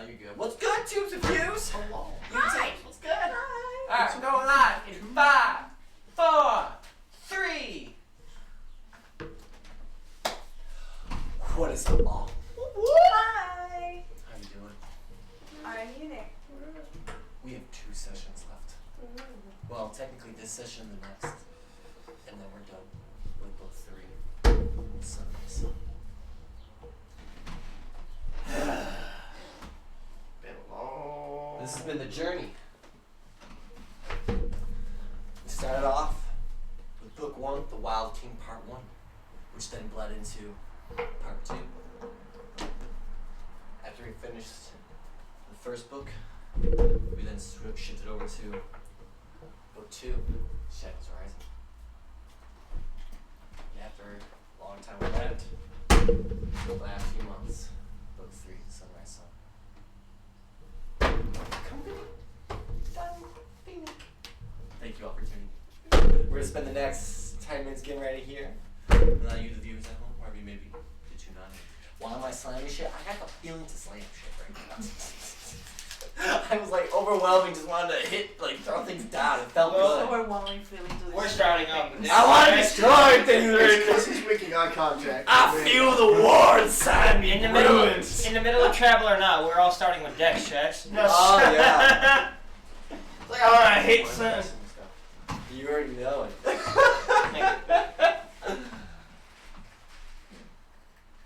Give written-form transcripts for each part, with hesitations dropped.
No, you're good. What's good, Tubes and Fuse? Hello. Hi. What's good? Hi. Alright, we're going live in 5, 4, 3. What is football? Hi. How you doing? I'm Unique. We have 2 sessions left. Well, technically this session and the next. And then we're done with both 3 Sundays. Been long. This has been the journey. We started off with book 1, The Wild King Part 1, which then bled into Part 2. After we finished the first book, we then shifted over to book 2, Shadows Rising. And after a long time with that, the last few months, book 3, Sunrise Sun. Thank you all for tuning in. We're going to spend the next 10 minutes getting ready here. And now you, the viewers at home, or maybe to tune on in. Why am I slamming shit? I got the feeling to slam shit right now. I was like overwhelming, just wanted to hit, like throw things down. It felt good. Overwhelming feeling to We're starting up. I want to destroy things right now. Because he's making eye contact. I feel the war inside me. In the middle of Travel or Not, we're all starting with dex checks. No. Oh yeah. It's like, oh, I hate sun. You already know it.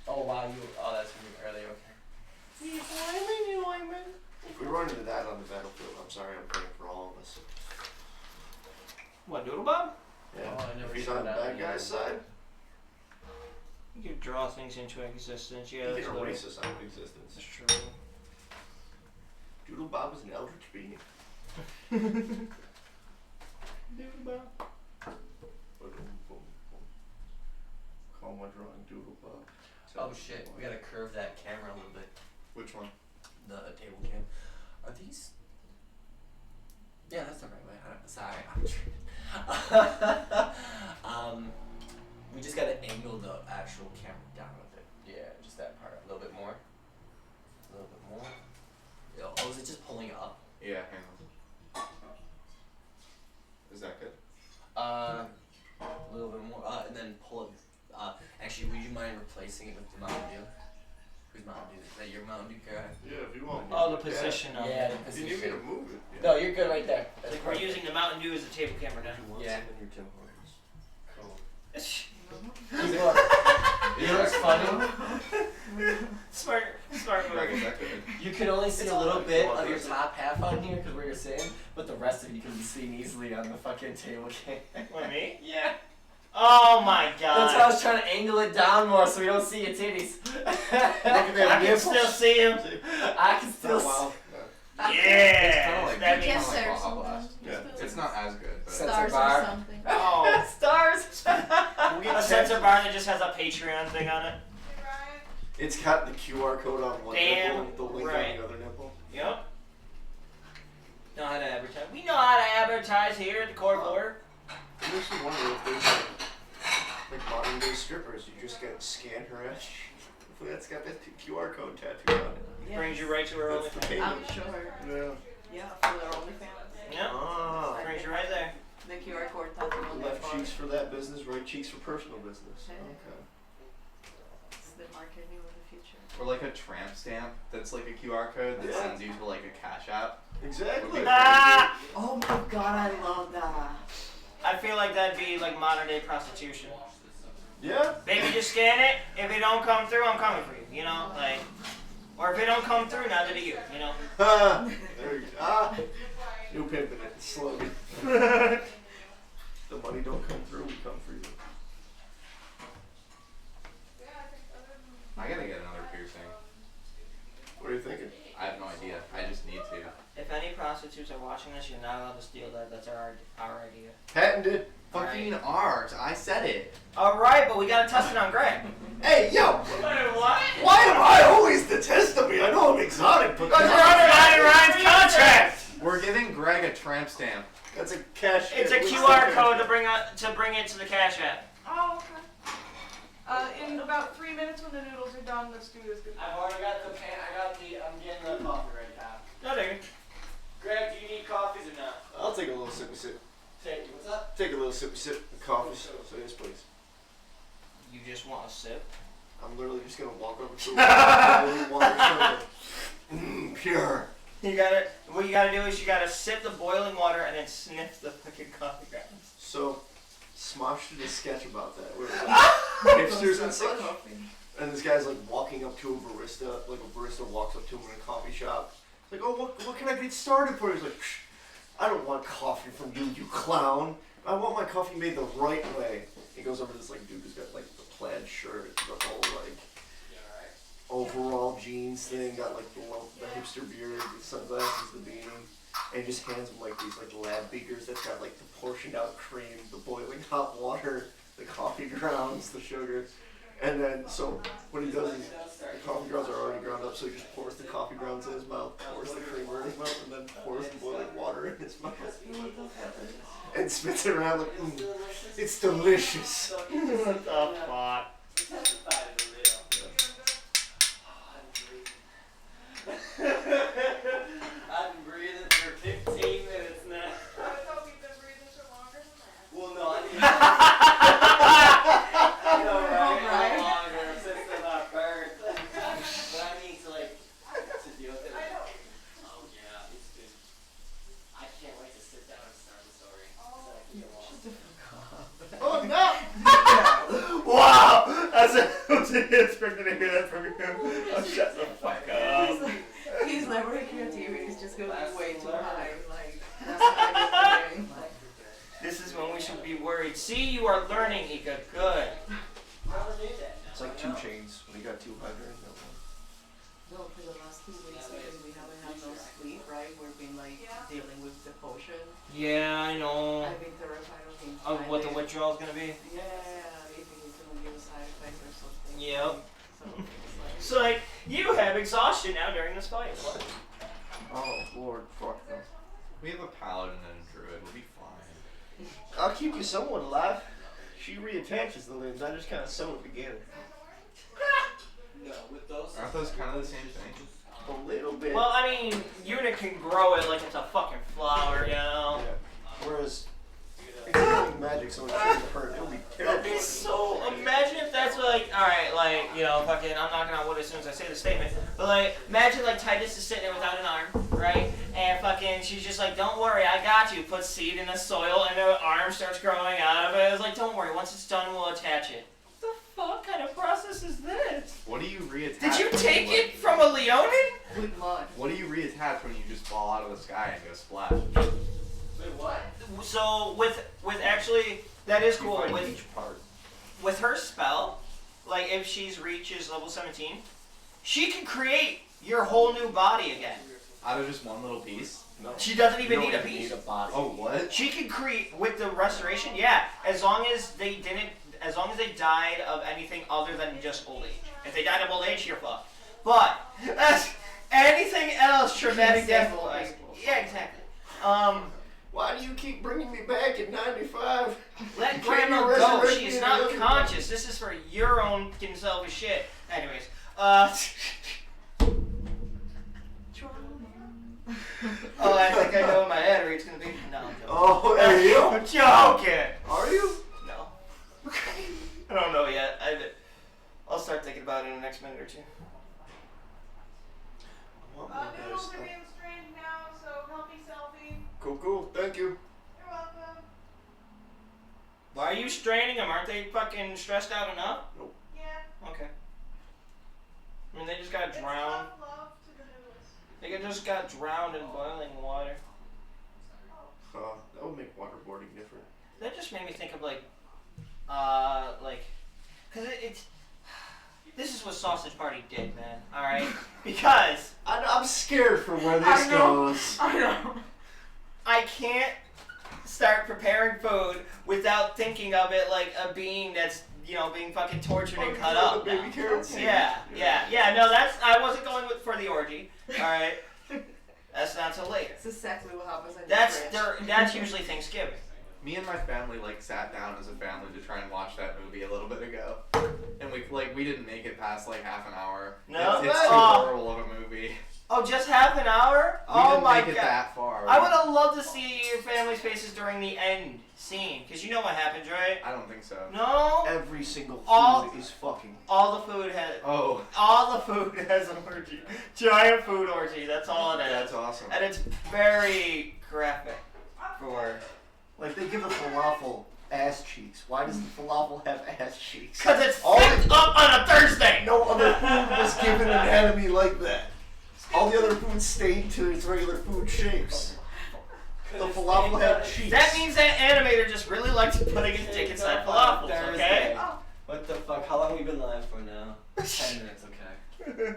Oh wow, that's from earlier, okay. If we run into that on the battlefield, I'm sorry, I'm praying for all of us. What, Doodle Bob? Yeah. Oh, I never if he's saw on the that bad one guy's either. side, You can draw things into existence. Yeah, he that's can what erase us out of existence. That's true. Doodle Bob is an eldritch being. Doodle Bob. Call my drawing Doodle Bob. Oh shit, we gotta curve that camera a little bit. Which one? The table cam. Are these? Yeah, that's the right way. Sorry, I'm we just gotta angle the actual camera down a bit. Yeah, just that part. A little bit more. A little bit more. Oh, is it just pulling up? Yeah, hang on. Is that good? A little bit more. And then pull it. Actually, would you mind replacing it with the Mountain Dew? Who's Mountain Dew? Is that your Mountain Dew guy? Yeah, if you want. Oh, the position of Yeah, it. the You need me position. to move it. Yeah. No, you're good right there. I think we're using the Mountain Dew as a table camera now. Yeah. in your Tim Hortons. Cool. You know what's funny? Smart Greg, move. is that good? You can only see a little bit of your top half on here because where you're sitting, but the rest of it you can be seen easily on the fucking table cam. What, me? Yeah. Oh my god. That's why I was trying to angle it down more so we don't see your titties. I can still see him. I can still see. Wow. Yeah. Like, That it's means kinda Yes, like sir. Waffle Blast. Yeah. It's not as good, but Censor Stars bar. or something. Oh. Stars. A sensor bar that just has a Patreon thing on it. It's got the QR code on one Damn nipple, the link right. on the other nipple. Yep. Know how to advertise. We know how to advertise here at the Core Border. It makes me wonder if there's like modern day strippers, you just get scan her ass. Hopefully that's got that QR code tattooed on it. Brings you right to her That's the OnlyFans. payment. I'm sure. Yeah. Yeah, for their OnlyFans. Yep. Ah. Brings you right there. The QR code tattoo on their Left forehead. cheeks for that business, right cheeks for personal business. Okay. Okay. It's the marketing of the future. or like a tramp stamp that's like a QR code that Yeah. sends you to like a cash app. Exactly. Ah! Oh my god, I love that. I feel like that'd be like modern day prostitution. Yeah. Baby, just scan it. If it don't come through, I'm coming for you. You know, like, or if it don't come through, neither do you. You know. Ah, there you go. Ah, new pimping it slogan. The money don't come through, we come for you. I gotta get another piercing. What are you thinking? I have no idea. I just need to. If any prostitutes are watching this, you're not allowed to steal that. That's our idea. Patented. Fucking art. I said it. All right, but we gotta test it on Greg. Hey, yo! Wait, what? Why am I always the test of me? I know I'm exotic, but Because you're under Ryan's contract. We're giving Greg a tramp stamp. that's a cash. It's a what's QR the- code to bring it to the Cash App. Oh, okay. In about 3 minutes when the noodles are done, let's do this. Good. I've already got the pan. I'm getting the buffer. Take a little sip of coffee. So yes, please. You just want a sip? I'm literally just gonna walk over to the water. Pure. What you gotta do is you gotta sip the boiling water and then sniff the fucking coffee grounds. So, Smosh did a sketch about that. Where it was like hipsters and such. And this guy's like walking up to a barista, like a barista walks up to him in a coffee shop. He's like, oh, what can I get started for? He's like, Psh, I don't want coffee from you, you clown. I want my coffee made the right way. He goes over to this like dude who's got like the plaid shirt, the whole like overall jeans thing, got like the hipster beard, the sunglasses, the beanie, and he just hands him like these like lab beakers that's got like the portioned out cream, the boiling hot water, the coffee grounds, the sugar. And then, so what he does is the coffee grounds are already ground up, so he just pours the coffee grounds in his mouth, pours the creamer in his mouth, and then pours the boiling water in his mouth. And spits it around like, it's delicious. What the fuck? I've been breathing for 15 minutes now. I thought we've been breathing for longer than that. Well, no, I mean, Right? longer since the not birth. But I mean to deal with it. Oh yeah, it's been. I can't wait to sit down and start the story. So I can get lost. Oh no! Wow! I wasn't expecting to hear that from you. Oh, shut the fuck up. His level of creativity is just going to be way too high. Like, that's what I'm doing. This is when we should be worried. See, you are learning, Ika. Good. It's like 2 chains when you got 2 hydrants. No, for the last 2 weeks, because we haven't had no sleep, right? We've been like dealing with the potion. Yeah, I know. I've been terrified of him. Of what the withdrawal's gonna be? Yeah, if he's going to give a side effect or something. Yep. So it's like. So, like, you have exhaustion now during this fight. Oh lord, fuck no. We have a paladin and a druid. We'll be fine. I'll keep you somewhat alive. She reattaches the limbs, I just kind of sew it together. No, with those. Aren't those kind of the same thing? A little bit. Well, I mean, Unit can grow it like it's a fucking flower, you know? Yeah. Whereas, it's healing magic, so it shouldn't hurt. It'll be terrible. That'd be so. Imagine if that's like, alright, like, you know, fucking, I'm knocking on wood as soon as I say the statement. But, like, imagine, like, Titus is sitting there without an arm, right? And fucking, she's just like, don't worry, I got you. Puts seed in the soil, and the arm starts growing out of it. It's like, don't worry, once it's done, we'll attach it. What the fuck kind of process is this? What do you reattach? Did you when take like- it from a Leonin? With mud. What do you reattach when you just fall out of the sky and go splash? Wait, what? So, with actually, that is You cool. find With each part. with her spell, like if she's reaches level 17, she can create your whole new body again. Out of just one little piece? No. She doesn't even You need don't a even piece. need a body. Oh, what? She can create with the restoration, yeah, as long as they died of anything other than just old age. If they died of old age, you're fucked. But anything else, traumatic death Disabled wise. people. Yeah, exactly. Why do you keep bringing me back at 95? Let You can't Grandma go. resurrect She me is in not another conscious. This is for your own fucking selfish shit. Anyways, oh, I think I know what my ad read's gonna be. No, I'm joking. Oh, there you go. I'm joking. Are you? No. I don't know yet. I'll start thinking about it in the next minute or two. Noodles are being strained now, so help me selfie. Cool. Thank you. You're welcome. Why are you straining them? Aren't they fucking stressed out enough? Yeah. Okay. I mean, they just got drowned. Love to the noodles. They just got drowned in boiling water. That would make waterboarding different. That just made me think of cause it's. This is what Sausage Party did, man. All right, because I'm scared for where this goes. I know. I can't start preparing food without thinking of it like a being that's being fucking tortured and cut up. Baby now. carrots. Yeah. No, I wasn't going for the orgy. All right, that's not till later. That's exactly what happens in That's usually Thanksgiving. Me and my family sat down as a family to try and watch that movie a little bit ago, and we didn't make it past half an hour. No? It's too Oh. horrible of a movie. Oh, just half an hour? We Oh didn't my make it god. that far. I would have loved to see your family's faces during the end scene, because you know what happens, right? I don't think so. No. Every single food All- is fucking. All the food has. Oh, All the food has an orgy. Giant food orgy. That's all it is. that's awesome. And it's very graphic. For. Like they give the falafel ass cheeks. Why does the falafel have ass cheeks? Because it's All thick up on a Thursday. No other food was given an anatomy like that. All the other food stayed to its regular food shapes. The falafel had cheeks. That means that animator just really likes putting his dick inside falafels, okay? What the fuck? How long have we been live for now? 10 minutes, okay.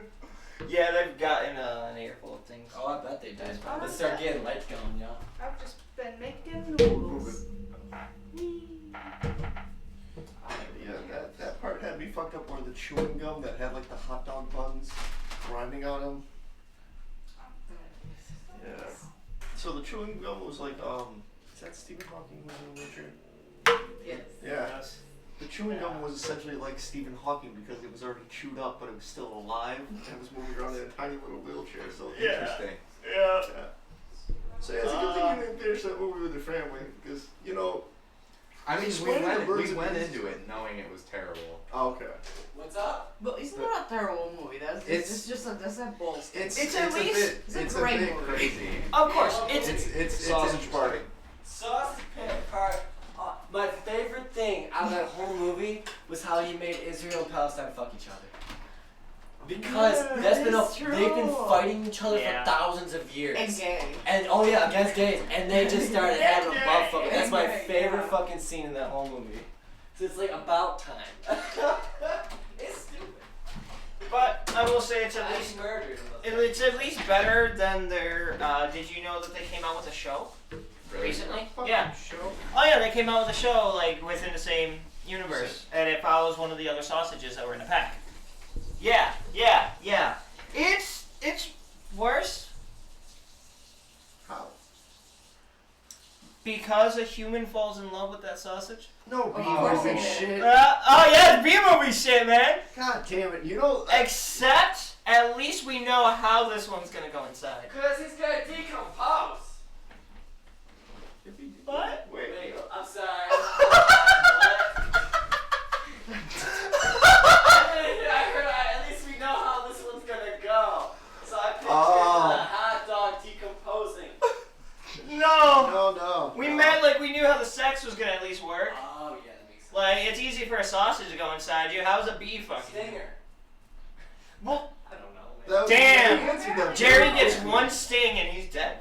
Yeah, they've gotten an earful of things. Oh, I bet they did. Let's start getting lights going, y'all. I've just been making noodles. Yeah, that part had me fucked up where the chewing gum that had like the hot dog buns grinding on them. Yeah. So the chewing gum was like, is that Stephen Hawking who was in a wheelchair? Yes. Yeah. Yes. The chewing gum was essentially like Stephen Hawking because it was already chewed up, but it was still alive and it was moving around in a tiny little wheelchair. So Yeah. Interesting. Yeah. So yeah, it's a good thing you didn't finish that movie with your family because you know. I mean, we Explain the went birds and bees. into it knowing it was terrible. Oh, okay. What's up? But it's not a terrible movie. It's just a that's a bullshit. It's at least- it's a it's a great great movie. crazy. Of course, it's It's Sausage Party. Sausage part. My favorite thing out of that whole movie was how he made Israel and Palestine fuck each other. Because Yeah, that's been that's they've been true. fighting each other Yeah. for thousands of years. And gay. And oh yeah, against gays, and they just started having a butt fucking. That's my Yeah. favorite fucking scene in that whole movie. So it's like about time. It's stupid. but I will say it's at I least murdered. it's at least better than their. Did you know that they came out with a show Really? recently? Fucking Yeah. show. Oh yeah, they came out with a show like within the same universe, and it follows one of the other sausages that were in the pack. Yeah. It's worse How? because a human falls in love with that sausage. No, B course movie it is. shit. Oh yeah, it's B-movie shit, man. God damn it! You know. Except at least we know how this one's gonna go inside. Cause he's gonna decompose. What? Wait. I'm sorry. At least we know how this one's gonna go. So I pictured the hot dog decomposing. No. No. We meant like we knew how the sex was gonna at least work. Oh yeah, that makes sense. Like it's easy for a sausage to go inside you. How's a bee fucking? Stinger. Well, I don't know. Man. That was Damn. the answer that- Jerry gets one sting and he's dead.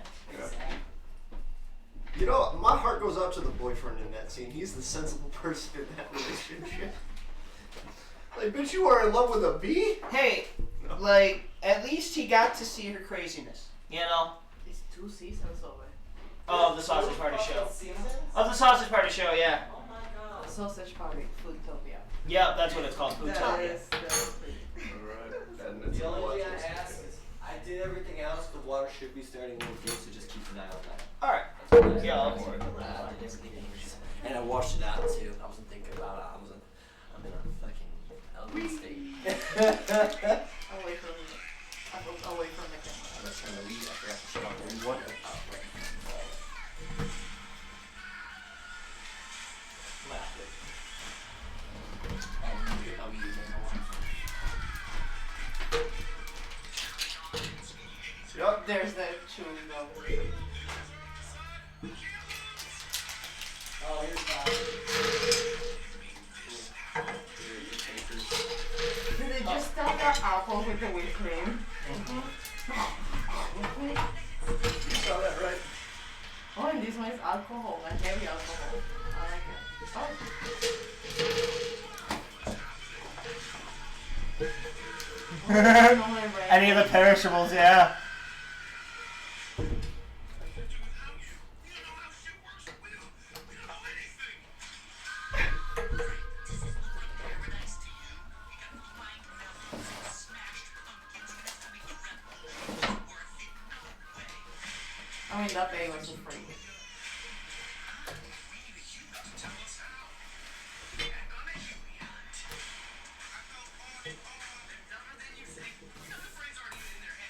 You know, my heart goes out to the boyfriend in that scene. He's the sensible person in that relationship. Like, bitch, you are in love with a bee? Hey, No. like at least he got to see her craziness. You know, It's 2 seasons over. of the sausage party show. Seasons? Of the sausage party show, yeah. Oh my god. Sausage Party, Foodtopia. Yep, that's what it's called. That Foodtopia. is pretty. Alright. And it's The only thing watch I this. ask is, I did everything else. The water should be starting with you, so just keep an eye on that. All right. Yeah, I'll worry. I did everything else. And I washed it out too. I wasn't thinking about it. I'm in a fucking elegant state. Away from the camera. Let's turn the weed. I forgot to shut off the weed. What? I'll be using Yup. There's that chewing gum. Oh, here's that. Did they just start that apple with the whipped cream? You saw that, right? Oh, and this one is alcohol, like heavy alcohol. I like it. Oh. Any of the perishables, yeah. I mean, that day was free.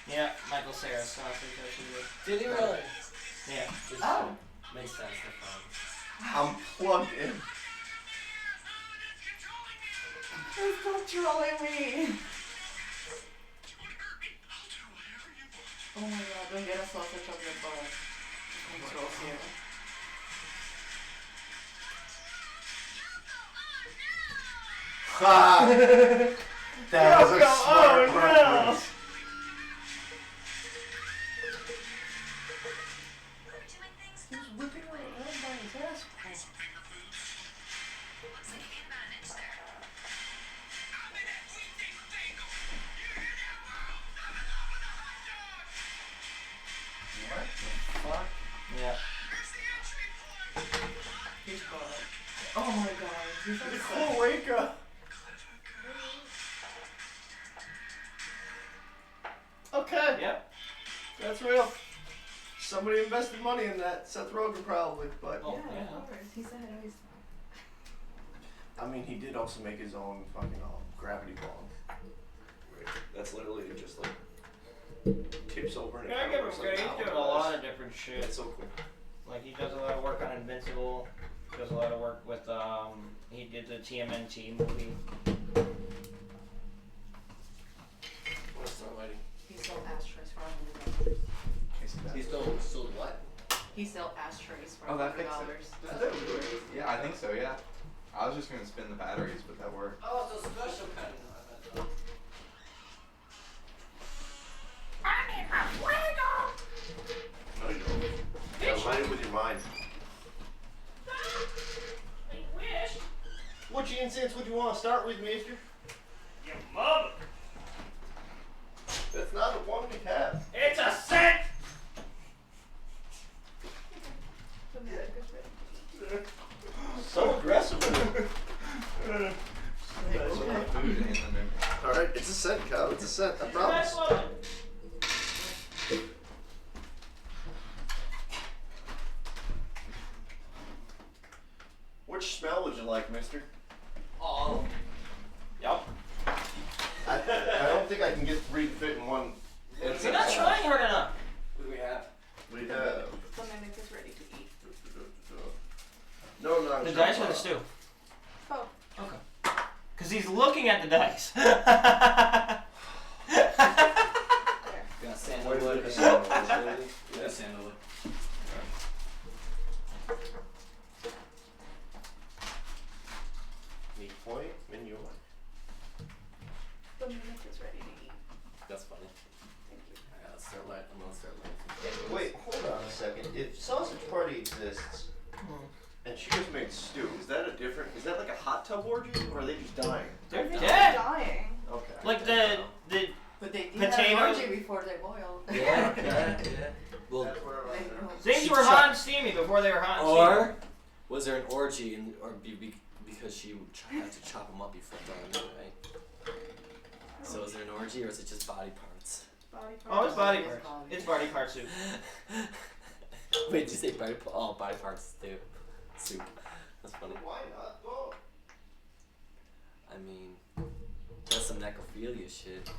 Yeah, my Michael Cera sausage. That's what it is. Did he really? Yeah. Oh. Makes sense. No problem. I'm plugged in. Stop trolling me. Oh my god, don't get a sausage on your butt. I'm trolls here. Ha! That was a smart reference. He's whipping her around by his ass. Fuck. Yeah. He's gone. Oh my god, he's on the Cool, wake up. Okay, Yep. that's real. Somebody invested money in that. Seth Rogen probably, but Oh, yeah, yeah. of course. He's ahead of his I mean, he did also make his own fucking gravity bong. That's literally just like tips over and it Yeah, I kinda give him works credit. like He's doing a hourglass. lot of different shit. It's so cool. Like he does a lot of work on Invincible. Does a lot of work with he did the TMNT movie. Let's start lighting. He sold ashtrays for $100. He sold what? He sold ashtrays for Oh, that $100. fixed it. Yeah, I think so, yeah. I was just gonna spin the batteries, but that worked. Oh, it's a special kind. No, you don't. Yeah, light it with your mind. What you incense would you want to start with, mister? Your mother. That's not the one we have. It's a scent. So aggressive. That's what the food in them. Alright, it's a scent, cow. It's a scent. I promise. Which smell would you like, mister? Oh. Yep. I don't think I can get 3 to fit in one. You're not trying hard enough. What do we have? We have. The mimic is ready to eat. No, no. The dice or the stew? Oh. Okay. Because he's looking at the dice. There. Got Wait, sandalwood. wait, Yeah, sandalwood. Meat point, menu. The mimic is ready to eat. That's funny. Thank you. Alright, let's start lighting. I'm gonna start lighting. Wait, hold on a second. If sausage party exists and she just made stew, is that like a hot tub orgy or are they just dying? They're I think dead. dying. Okay. Like the But they did Potatoes? have orgy before they boiled. Yeah, yeah. Well, That's where I'm at. things She were chop- hot and steamy before they were hot and steamy. or was there an orgy because she would had to chop them up before throwing them in, right? So is there an orgy or is it just body parts? Body Oh, it's body It's parts. body. It's body part soup. Wait, did you say body? Oh, body parts too. Soup. That's funny. Why not both? I mean, that's some necrophilia shit.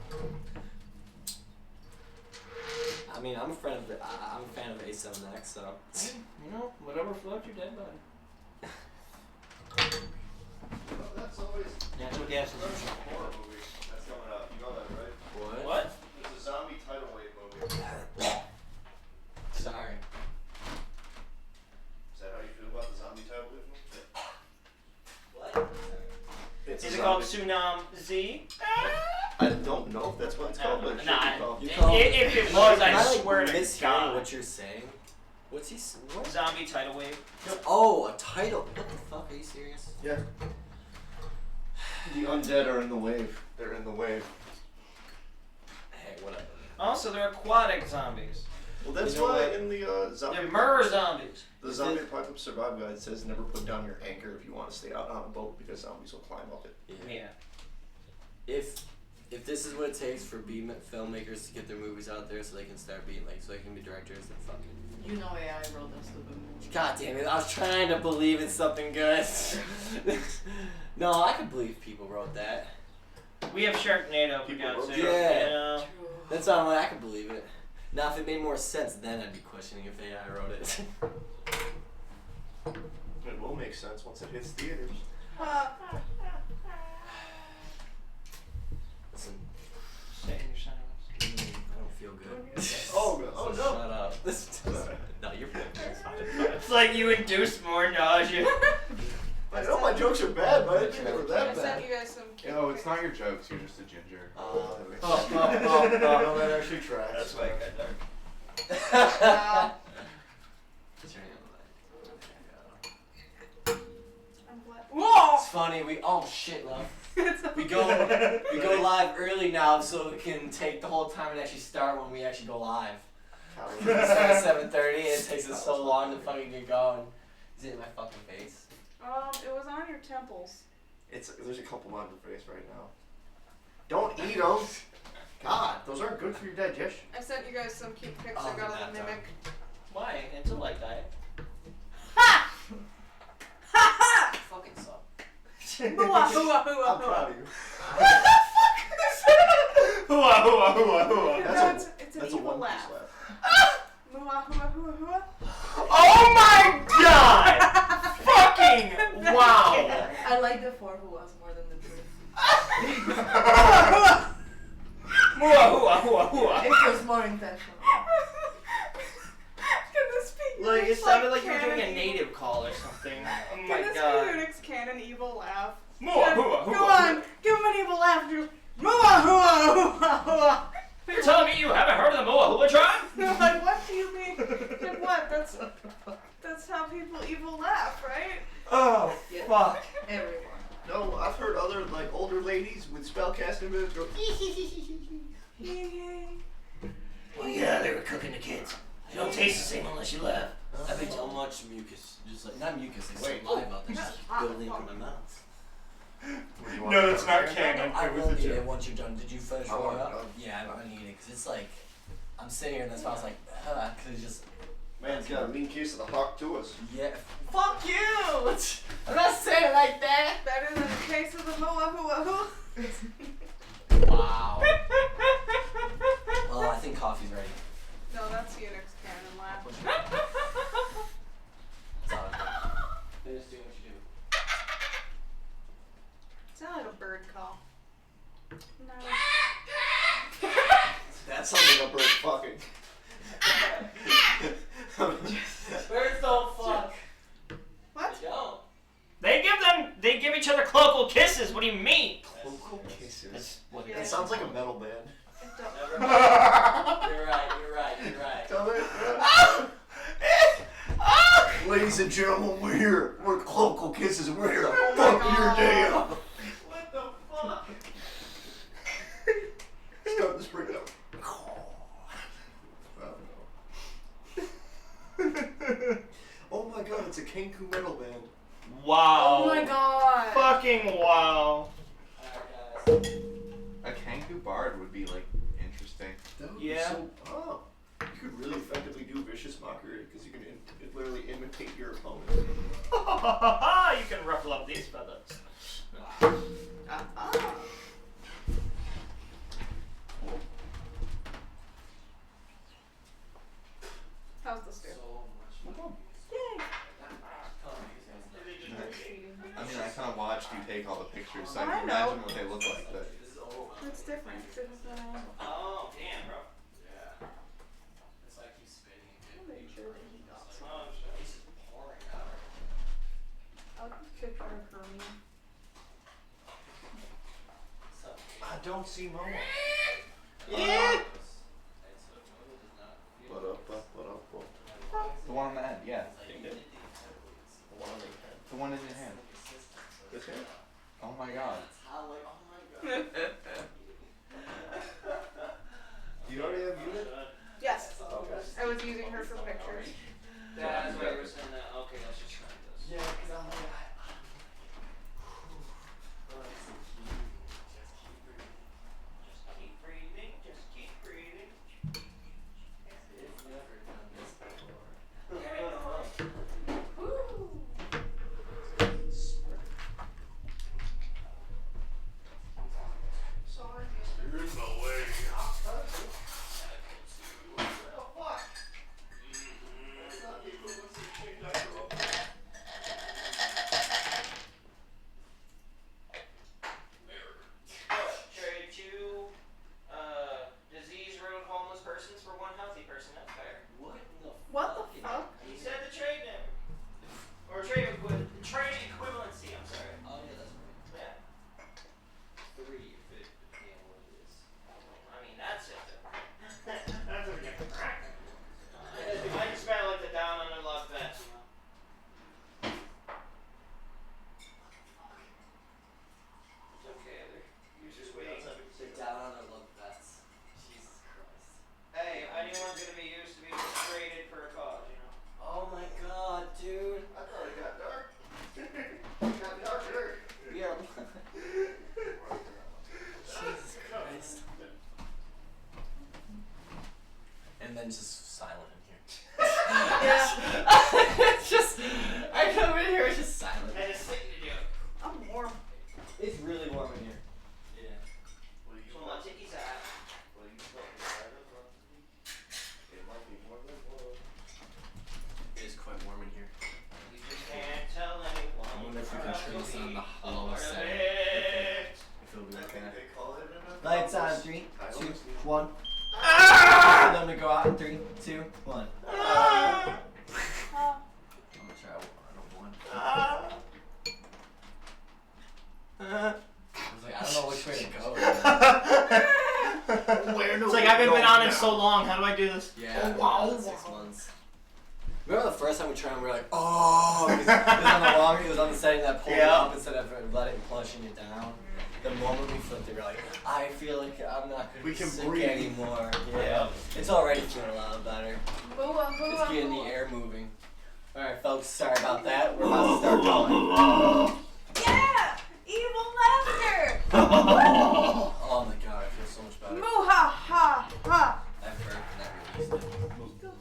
I mean, I'm a fan of A7X, so. You know, whatever floats your dead body. Well, that's always Natural gas is that's a horror movie that's coming up. You know that, right? What? What? There's a zombie tidal wave movie. Sorry. Is that how you feel about the zombie tidal wave movie? What? It's Is a it called zombie- Tsunami Z? I don't know if that's what it's called, but it should Nah, be called. You call If it was, I like swear to mishearing God. what you're saying. What's he? What? Zombie tidal wave. Oh, a title. What the fuck? Are you serious? Yeah. The undead are in the wave. They're in the wave. Hey, whatever. Also, they're aquatic zombies. Well, that's You know why what? in the zombie They're murder zombies. the zombie apocalypse survival guide says never put down your anchor if you want to stay out on a boat because zombies will climb up it. Yeah. If this is what it takes for B filmmakers to get their movies out there so they can start being like so they can be directors, then fuck it. You know AI wrote that stupid movie. God damn it! I was trying to believe in something good. No, I can believe people wrote that. We have Sharknado for People God's wrote sake. Yeah. You know? That's why I'm like, I can believe it. Now, if it made more sense, then I'd be questioning if AI wrote it. It will make sense once it hits theaters. Listen, Stay in your silence. I don't feel good. Oh, oh So no. shut up. No, you're fine. It's fine. It's fine. It's like you induced more nausea. I know my jokes are bad, but I didn't think they were I that sent bad. you guys some cute Yo, it's pics. not your jokes. You're just a ginger. No, that actually tracks. That's why I got dark. What's your name? I'm glad. Whoa! It's funny. Oh shit, love. We go live early now, so it can take the whole time and actually start when we actually go live. We start at 7:30, and it takes us so long to fucking get going. Is it in my fucking face? It was on your temples. There's a couple on your face right now. Don't eat them. God, those aren't good for your digestion. I sent you guys some cute pics Oh, I got that of the mimic. Why? It's a light diet. Ha! Ha ha! Fucking suck. Hooah, hooah, hooah, I'm proud hooah. of you. Hooah, hooah, hooah, hooah. No, it's an That's a evil one-piece laugh. laugh. Hooah, hooah, hooah, hooah. Oh my god! Fucking wow! I like the four hooahs more than the three. Hooah, hooah, hooah, hooah. It was more intentional. Can this be Like, it Unix, sounded like you were canon doing a evil? native call or something. Oh Can my this god. be Unix canon evil laugh? Hooah, hooah, Go hooah. on, give him an evil laugh, Drew. Hooah, hooah, hooah, hooah. You're telling me you haven't heard of the Moa Hooah tribe? No, like, what do you mean? Like, what? That's how people evil laugh, right? Oh, Yeah. fuck. Everyone. No, I've heard other like older ladies with spellcasting abilities go. Well, yeah, they were cooking the kids. They don't taste the same unless you laugh. I think how much mucus, just like not mucus, it's Wait. saliva out there just building in my mouth. No, that's not canon. I It was will a eat it joke. once you're done. Did you finish I want rolling it up? done. Yeah, I'm gonna eat it because it's like I'm sitting here and that's why I was like, cause it's just Man's got a mean case of the hawk to us. yeah. Fuck you! I'm not saying it like that. Better than the case of the hooah, hooah, hooah. Wow. Well, I think coffee's ready. No, that's Unix canon laugh. That's all I'm doing. Just do what you do. Sound like a bird call. No. That sounds like a bird fucking. Birds don't fuck. What? They don't. They give each other cloacal kisses. What do you mean? Local kisses. That's what Yeah. That sounds like a metal band. It don't. Never mind. You're right. Tell it. Ladies and gentlemen, we're here. We're Cloacal Kisses, and we're here to fuck your day up. What the fuck? Start this bring it up. Oh my god, it's a Kenku metal band. Wow. Oh my god. Fucking wow. Alright, guys. A Kanku bard would be like interesting. That would Yeah. be so. Oh. You could really effectively do vicious mockery because you can literally imitate your opponent. You can ruffle up these feathers. How's the stew? So much. Yay. I mean, I kind of watched you take all the pictures, so I I can know. imagine what they look like. But This is over. It's different. It's, Oh, damn, bro. Yeah. It's like he's spitting. I'll make sure that he got some. Oh, shit. He's just pouring out. I'll picture of Hermia. So, I don't see Momo. Yeah. the one on the end, yeah. The one on the head. The one in your hand. This hand? Oh my god. Do you already have unit? Yes. Okay. I was using her for pictures. That's why you were saying that. Okay, let's just try this. Yeah, because I'm like, Just keep breathing. Just keep persons for one healthy person. That's fair. What the fuck? He said the trade name. Or trade equivalency, I'm sorry. Oh yeah, that's right. Yeah. 3 if it depending on what it is. I mean, that's it. That's what we get for crack. I just spent like the down under luck bet, you know. It's okay, you're just waiting. They're down on their luck bets. Jesus Christ. Hey, anyone's gonna be used to be traded for a cause, you know. Oh my god, dude. I thought it got dark. It got darker. We are. Jesus Christ. And then just silent in here. Yeah. It's just, I come in here, it's just silent. And it's thing to do. I'm warm. It's really warm in here. Yeah. So my tickies out. It might be more than one. It is quite warm in here. You just can't tell anyone. I wonder if we can turn this on the lower Part of setting. it. If it'll be I okay. think they call it an Lights on, 3, I 2, honestly- 1. And then we go out in 3, 2, 1. I'm gonna try one. I was like, I don't know which way to go. Where do It's like we I haven't go been on it now? so long. How do I do this? Yeah, Oh, wow. 6 months. Remember the first time we tried and we were like, oh, it was on the wrong, it was on the setting that pulled it Yeah. up instead of letting pushing it down. The moment we flipped it, we're like, I feel like I'm not gonna We be can sick breathe. anymore. Yeah. It's already feeling a lot better. Hooah, It's hooah, getting the hooah. air moving. Alright folks, sorry about that. We're about to start going. Yeah! Evil laughter! Oh my god, I feel so much better. Moo ha ha ha! That burped and that released it.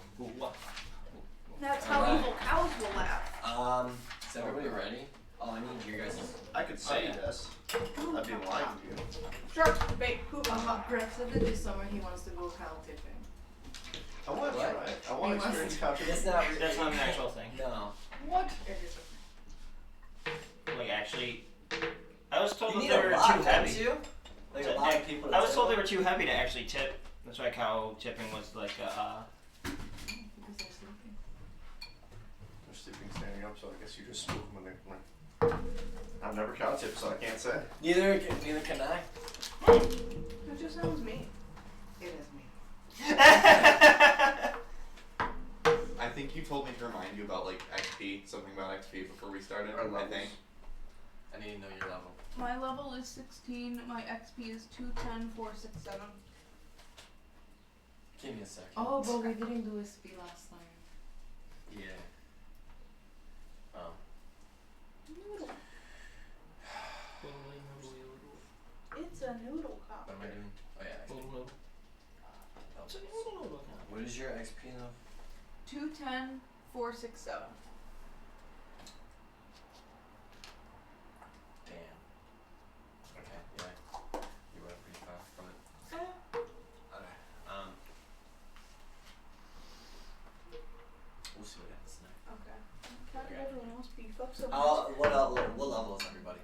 That's how Alright. evil cows will laugh. Is everybody ready? Oh, I need your guys' I could say yeah. yes. I'd be lying to you. Shark bait, hooah ha. Greg said that this summer he wants to go cow tipping. I want to What? try it. I want to He experience couch. That's not That's not an actual thing. No. What? It is Like actually, I was told You that need they a were lot, too don't heavy. you? Like a lot of people. I was told they were too heavy to actually tip. That's why cow tipping was like because they're sleeping. They're sleeping standing up, so I guess you just spook them when they. I've never couch tipped, so I can't say. Neither can I. That just sounds mean. It is mean. I think you told me to remind you about like XP, something about XP before we started. Our I levels. think. I need to know your level. My level is 16, my XP is 210, 467. Give me a second. Oh, but we didn't do SP last time. Yeah. Oh. Noodle. It's a noodle cup. What am I doing? Oh yeah. XP. Oh. What is your XP now? 210, 467. Damn. Okay. Yeah. You went pretty far from it. Okay. We'll see what happens next. Okay. How did everyone else beef up so much? What level is everybody?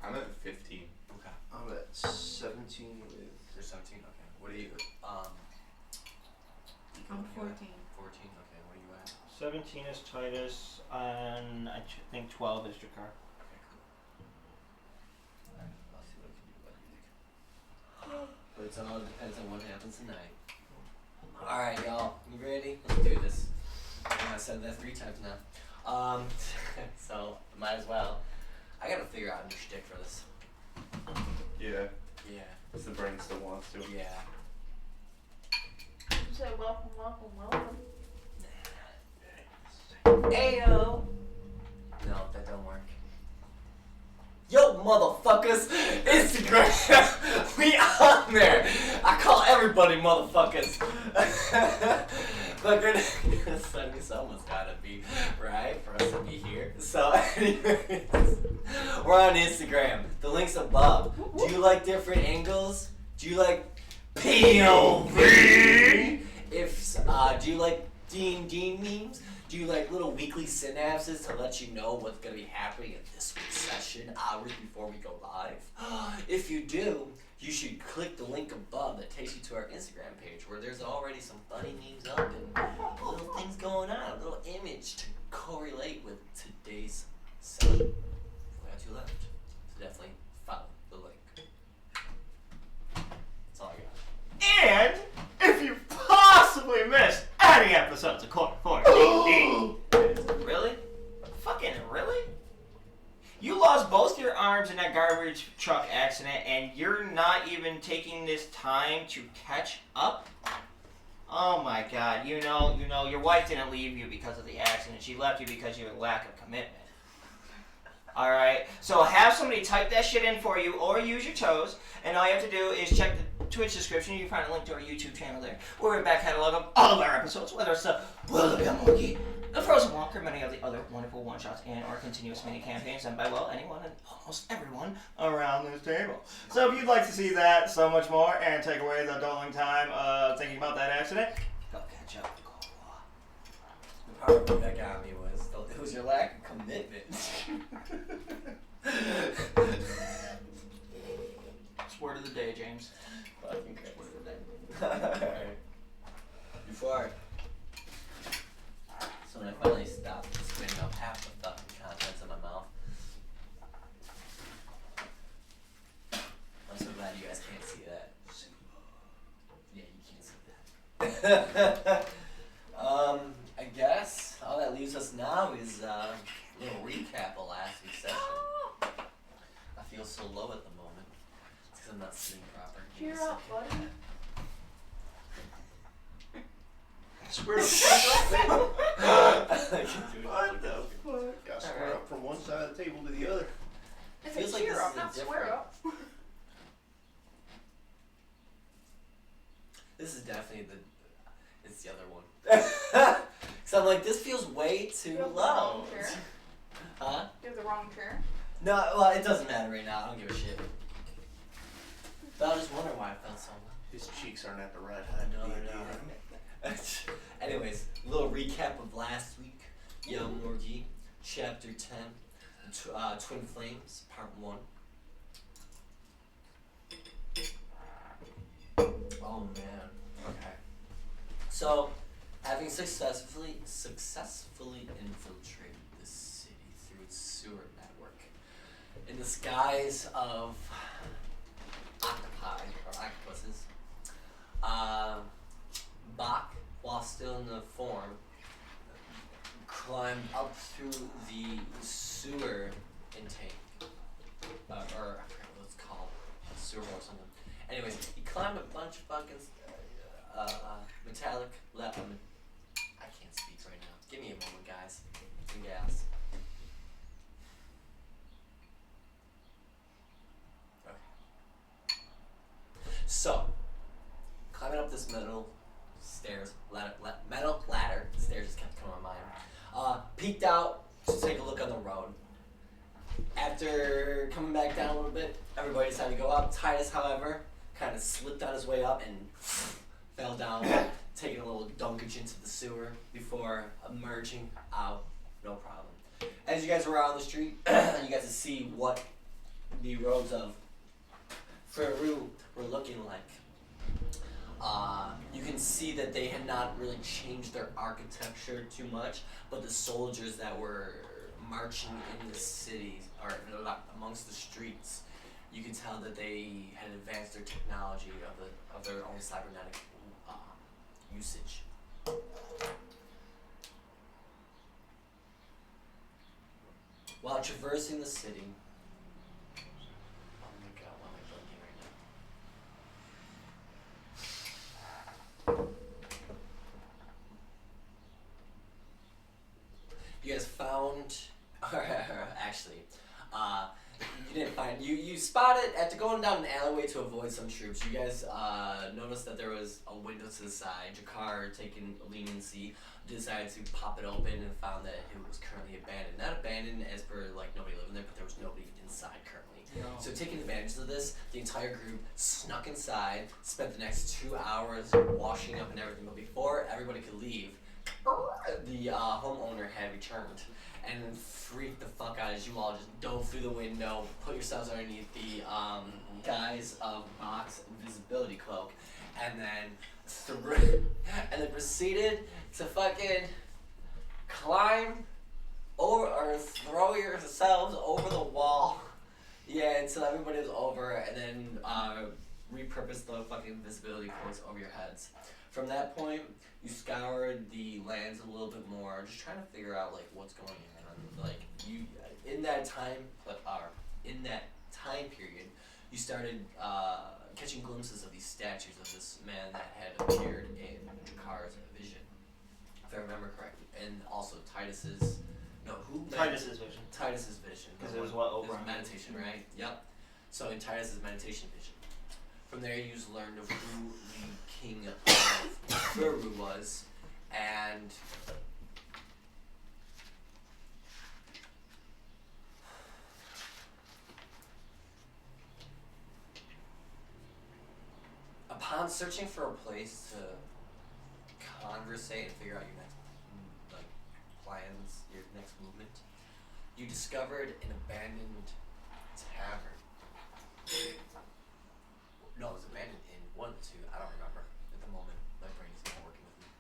I'm at 15. Okay. I'm at 17 with. You're 17. Okay. What are you? I'm 14. 14. Okay. What are you at? 17 is Titus, and I think 12 is Jakar. Okay. Cool. Alright. I'll see what I can do about you. But it all depends on what happens tonight. Alright, y'all. You ready? Let's do this. I said that 3 times now. So might as well. I gotta figure out a new shtick for this. Yeah. Yeah. It's the brain still wants to. Yeah. You say welcome, welcome, welcome. Ayo. No, that don't work. Yo, motherfuckers! Instagram! We on there! I call everybody motherfuckers! Look, someone's gotta be, right? For us to be here. So, anyways, we're on Instagram. The link's above. Do you like different angles? Do you like POV? Do you like D&D memes? Do you like little weekly synapses to let you know what's going to be happening in this week's session hours before we go live? If you do, you should click the link above that takes you to our Instagram page where there's already some funny memes up and little things going on, a little image to correlate with today's session. We got 2 left, so definitely follow the link. That's all I got. And if you possibly missed any episodes of Core 4 D&D, really? Fucking really? You lost both your arms in that garbage truck accident, and you're not even taking this time to catch up? Oh my God! You know, your wife didn't leave you because of the accident. She left you because of your lack of commitment. All right. So have somebody type that shit in for you, or use your toes, and all you have to do is check the Twitch description. You can find a link to our YouTube channel there, where we have a back catalog of all of our episodes, whether it's the Willoughby Monkey, the Frozen Walker, many of the other wonderful one-shots and or continuous mini campaigns, and by well, anyone and almost everyone around this table. So if you'd like to see that, so much more, and take away the dulling time of thinking about that accident, go catch up. The part that got me was your lack of commitment. It's word of the day, James. Fucking crazy. Word of the day. Alright. Before so when I finally stopped spitting up half the fucking contents of my mouth, I'm so glad you guys can't see that. Yeah, you can't see that. I guess all that leaves us now is a little recap of last week's session. I feel so low at the moment. It's because I'm not sitting proper. Cheer up, buddy. Square up. What the fuck? Got square up from one side of the table to the other. I Feels said like cheer this up, is a not different- swear up. This is definitely it's the other one. So I'm like, this feels way too You have the low. wrong chair. Huh? You have the wrong chair. No, well, it doesn't matter right now. I don't give a shit. But I was just wondering why I felt so low. His cheeks aren't at the right height. No, they're not. Anyways, a little recap of last week. Young Morgie, Chapter 10, Twin Flames, Part 1. Oh man. Okay. So, having successfully infiltrated the city through its sewer network, in the skies of octopi or octopuses, Bach, while still in the form, climbed up through the sewer intake, or I forgot what it's called, sewer or something. Anyways, he climbed a bunch of fucking metallic I can't speak right now. Give me a moment, guys. Some gas. Okay. So, climbing up this metal stairs, metal ladder, the stairs just kept coming to my mind. Peeked out to take a look on the road. After coming back down a little bit, everybody decided to go up. Titus, however, kind of slipped on his way up and fell down, taking a little dunkage into the sewer before emerging out. No problem. As you guys were out on the street, you got to see what the roads of Firu were looking like. You can see that they had not really changed their architecture too much, but the soldiers that were marching in the cities or amongst the streets, you can tell that they had advanced their technology of their own cybernetic usage. While traversing the city, oh my god, why am I blinking right now? You guys found, actually, you didn't find, you spotted, after going down an alleyway to avoid some troops, you guys noticed that there was a window to the side. Jakar, taking leniency, decided to pop it open and found that it was currently abandoned. Not abandoned as per, like, nobody living there, but there was nobody inside currently. No. So taking advantage of this, the entire group snuck inside, spent the next 2 hours washing up and everything, but before everybody could leave, the homeowner had returned and freaked the fuck out as you all just dove through the window, put yourselves underneath the guise of Mock's invisibility cloak, and then proceeded to fucking climb over or throw yourselves over the wall. Yeah, until everybody was over, and then repurpose the fucking invisibility cloaks over your heads. From that point, you scoured the lands a little bit more, just trying to figure out like what's going on. Like you, in that time period, you started catching glimpses of these statues of this man that had appeared in Jakar's vision, if I remember correctly, and also Titus's vision. Titus's vision. Because it was what It was meditation, right? Yep. So in Titus's meditation vision. From there, you learned of who the king of Firu was, and upon searching for a place to conversate and figure out your next plans, your next movement, you discovered an abandoned tavern. No, it was abandoned in 1 or 2. I don't remember at the moment. My brain is not working with me.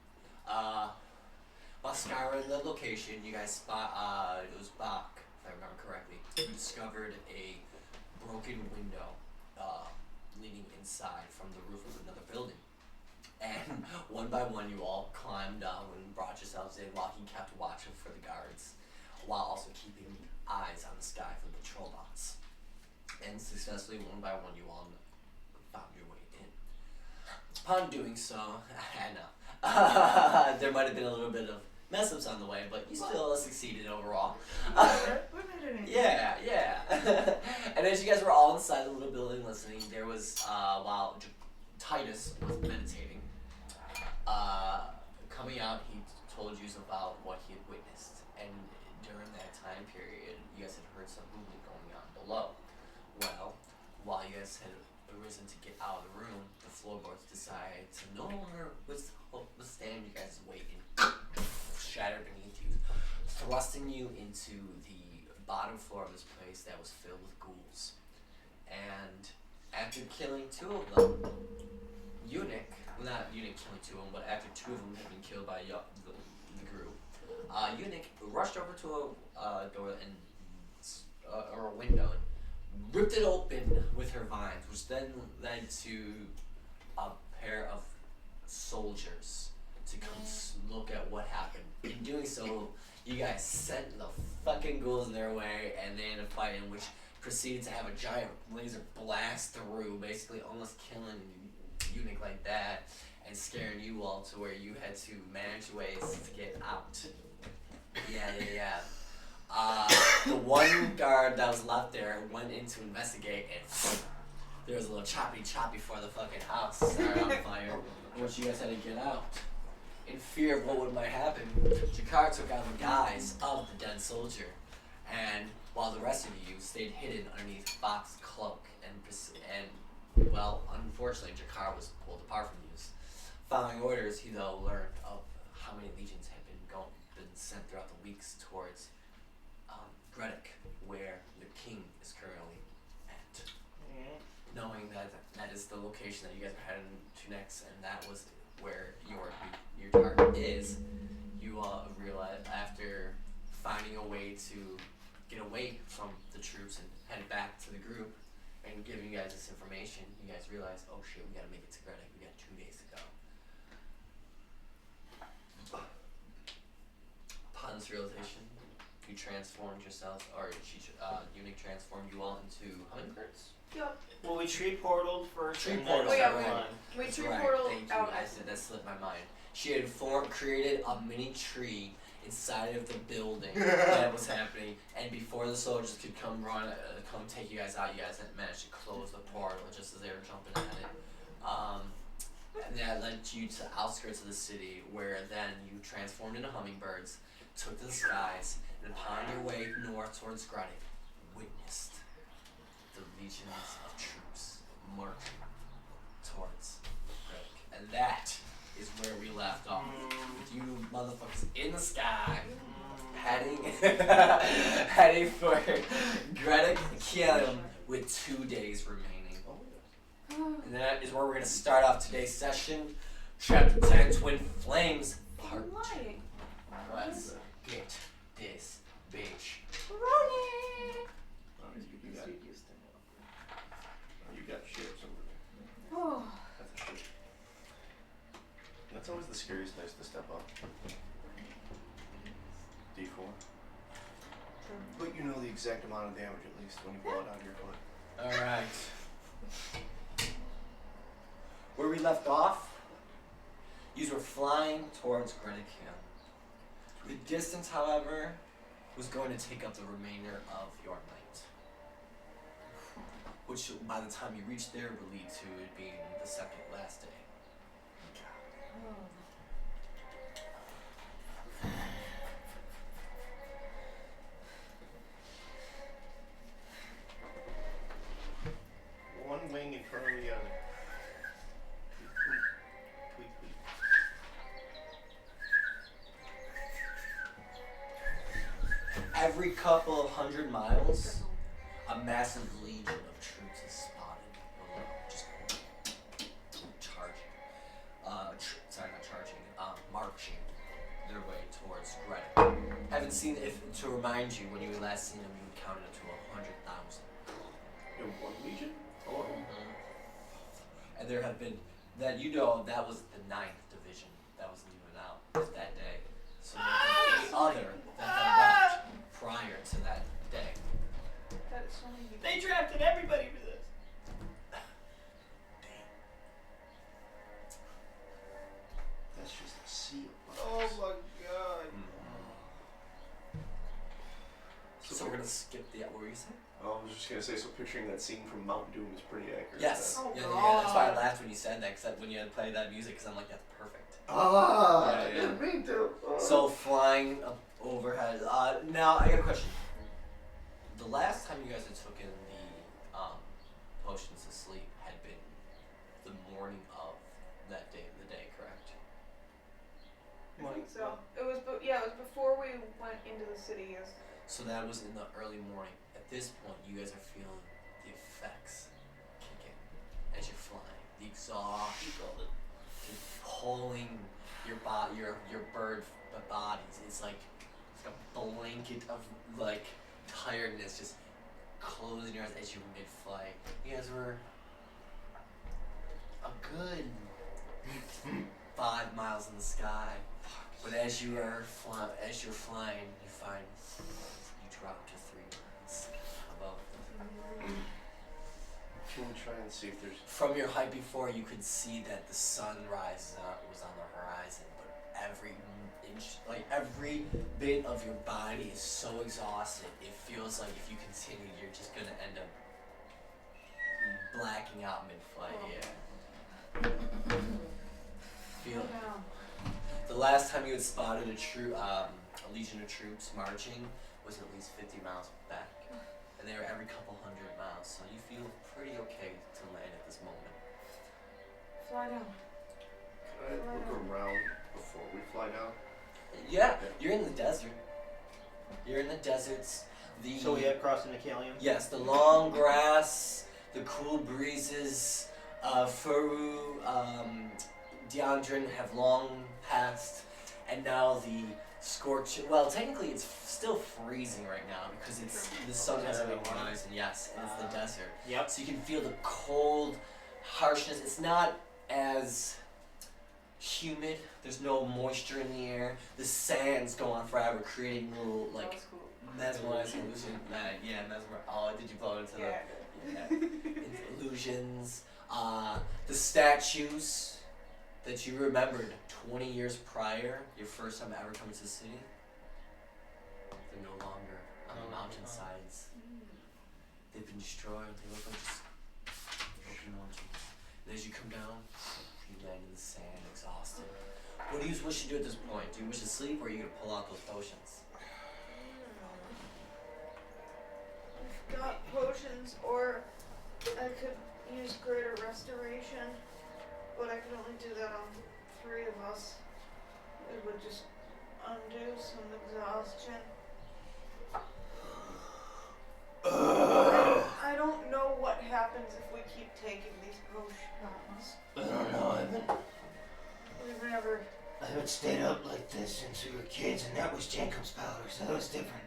While scouring the location, you guys it was Bach, if I remember correctly. You discovered a broken window leading inside from the roof of another building. And one by one, you all climbed down and brought yourselves in while he kept watch for the guards, while also keeping eyes on the sky for the patrol bots. And successfully, one by one, you all found your way in. Upon doing so, I know, there might have been a little bit of mess-ups on the way, but you still succeeded overall. We made it in. Yeah. And as you guys were all inside the little building listening, there was, while Titus was meditating, coming out, he told you about what he had witnessed. And during that time period, you guys had heard some movement going on below. Well, while you guys had arisen to get out of the room, the floorboards decided to no longer withstand you guys' weight and shattered beneath you, thrusting you into the bottom floor of this place that was filled with ghouls. And after killing 2 of them, not Eunuch killing 2 of them, but after 2 of them had been killed by the group, Eunuch rushed over to a door or a window and ripped it open with her vines, which then led to a pair of soldiers to come look at what happened. In doing so, you guys sent the fucking ghouls their way, and they ended up fighting, which proceeded to have a giant laser blast through, basically almost killing Eunuch like that, and scaring you all to where you had to manage ways to get out. Yeah. The one guard that was left there went in to investigate, and there was a little choppy for the fucking house started on fire, which you guys had to get out. In fear of what might happen, Jakar took out the guise of the dead soldier, and while the rest of you stayed hidden underneath Bach's cloak, and well, unfortunately, Jakar was pulled apart from you. Following orders, he though learned of how many legions had been sent throughout the weeks towards Greddac, where the king is currently at. Knowing that that is the location that you guys are heading to next, and that was where your target is, you all realized after finding a way to get away from the troops and head back to the group and giving you guys this information, you guys realize, oh shit, we gotta make it to Greddac, we got 2 days to go. Upon this realization, you transformed yourself, or Eunuch transformed you all into hummingbirds? Yep. Well, we tree portaled first. Tree and portal, then right. We That's tree right, portal thank you. out. That slipped my mind. She had created a mini tree inside of the building that was happening, and before the soldiers could come take you guys out, you guys had managed to close the portal just as they were jumping at it. And that led you to the outskirts of the city, where then you transformed into hummingbirds, took to the skies, and upon your way north towards Greddac, witnessed the legions of troops marching towards Greddac. And that is where we left off. With you motherfuckers in the sky, heading heading for Greddac Kielum with 2 days remaining. And that is where we're gonna start off today's session. Chapter 10, Twin Flames, Part 2. Let's get this bitch running. You got ships over there. Oh. That's a ship. That's always the scariest place to step up. D4. But you know the exact amount of damage at least when you blow it out of your foot. Alright. Where we left off, you were flying towards Greddac. The distance, however, was going to take up the remainder of your night. Which, by the time you reached there, would lead to it being the second last day. One wing in front of the other. Tweet, tweet. Every couple of 100 miles, a massive legion of troops is spotted below, just charging. Marching their way towards Greddac. Haven't seen, to remind you, when you last seen them, you counted up to 100,000. In one legion? Oh. And there have been, that that was the 9th division that was leaving out that day. So there have been 8 other that had left prior to that day. That is so many people. They drafted everybody for this. Damn. That's just a sea of bugs. Oh my god. So we're gonna skip the, what were you saying? I was just gonna say, so picturing that scene from Mount Doom is pretty accurate. Yes. Oh, Yeah, God. that's why I laughed when you said that, because when you had played that music, because I'm like, that's perfect. Ah, Yeah. me too. So flying up overhead. Now I got a question. The last time you guys had taken the potions to sleep had been the morning of that day, correct? I think so. It was, it was before we went into the city. Yes. So that was in the early morning. At this point, you guys are feeling the effects kick in as you're flying. The exhaust, just pulling your bird bodies. It's like a blanket of like tiredness just closing your eyes as you mid-flight. You guys were a good 5 miles in the sky, but as you're flying, you find you drop to 3 miles above. Can we try and see if there's... From your height before, you could see that the sunrise was on the horizon, but every inch, like every bit of your body is so exhausted, it feels like if you continue, you're just gonna end up blacking out mid-flight. Yeah. Feel it. The last time you had spotted a legion of troops marching was at least 50 miles back. And they were every couple 100 miles, so you feel pretty okay to land at this moment. Fly down. Can I look around before we fly down? Yeah, you're in the desert. You're in the deserts. So we head crossing the Kalium? Yes, the long grass, the cool breezes, Firu, Deandrin have long passed, and now the scorching. Well, technically, it's still freezing right now because the sun hasn't been rising. Yes, and it's the desert. Yep. So you can feel the cold harshness. It's not as humid. There's no moisture in the air. The sands go on forever, creating little That like was cool. mesmerizing illusion. Oh, did you blow into Yeah. into illusions? The statues that you remembered 20 years prior, your first time ever coming to the city, they're no longer on the mountainsides. They've been destroyed. They look like just broken mountains. And as you come down, you land in the sand, exhausted. What do you wish to do at this point? Do you wish to sleep, or are you gonna pull out those potions? I've got potions, or I could use greater restoration, but I could only do that on 3 of us. It would just question. I don't know what happens if we keep taking these potions. I don't know. We've never. I haven't stayed up like this since we were kids, and that was Jacob's powder, so that was different.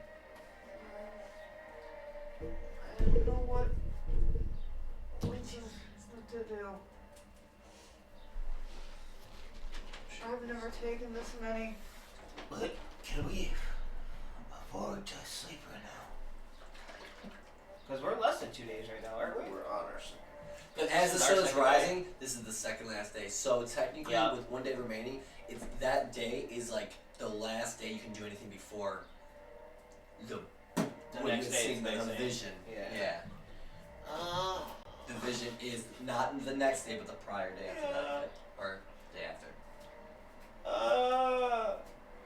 I don't know what to do. I've never taken this many. But can we afford to sleep right now? Because we're less than 2 days right now, aren't we? We're on our second. But as the sun is rising, this is the second last day. So technically, Yeah. with 1 day remaining, if that day is like the last day you can do anything before the next day seeing is the next day. vision. Yeah. The vision is not the next day, but the prior day after that, or day after.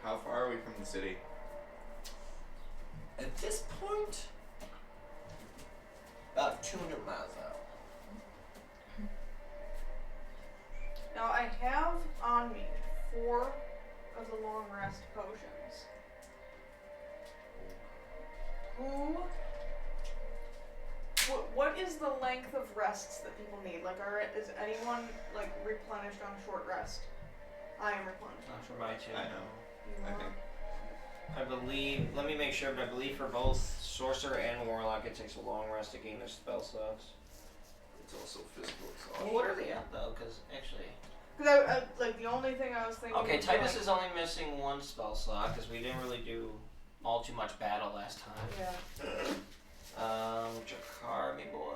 How far are we from the city? At this point, about 200 miles out. Now I have on me 4 of the long rest potions. What is the length of rests that people need? Like, is anyone like replenished on a short rest? I am replenished. Not for my two. I know. You I are? think. I believe, let me make sure, but I believe for both Sorcerer and Warlock it takes a long rest to gain their spell slots. It's also physical Well, exhaustion. what are they at though? Because actually... Because I like the only thing I was thinking. Okay, was, Titus like, is only missing 1 spell slot because we didn't really do all too much battle last time. Yeah. Jakar, me boy.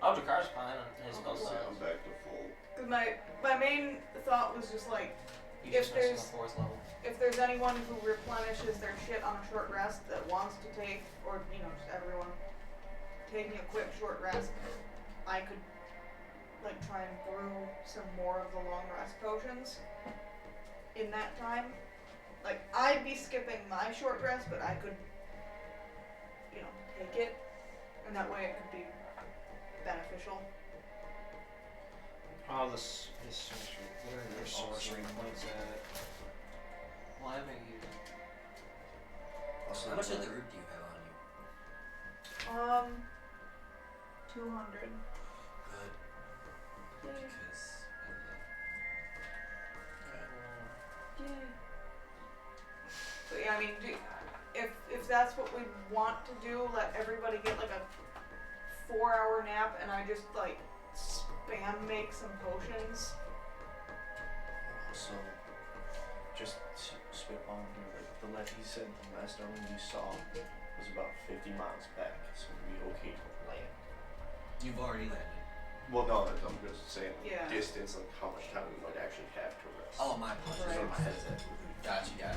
Oh, Jakar's fine on his spell Honestly, slots. I'm back to full. Because my main thought was just like, He's if just missing there's- the 4th level. if there's anyone who replenishes their shit on a short rest that wants to take, or just everyone taking a quick short rest, I could like try and brew some more of the long rest potions in that time. Like, I'd be skipping my short rest, but I could take it, and that way it could be beneficial. Oh, his sorcery. Where are your sorcery points at? Why am I using? Also, How much of the root do you have on you? 200. Good. Because Yay. But yeah, I mean, if that's what we want to do, let everybody get like a 4-hour nap, and I just like spam make some potions. So, just spitballing here, like the left you said the last one you saw was about 50 miles back, so we'd be okay to land. you've already landed. Well, no, I'm just saying Yeah. distance, like how much time we might actually have to rest. Oh, my apologies. Right. My head's in. Gotcha.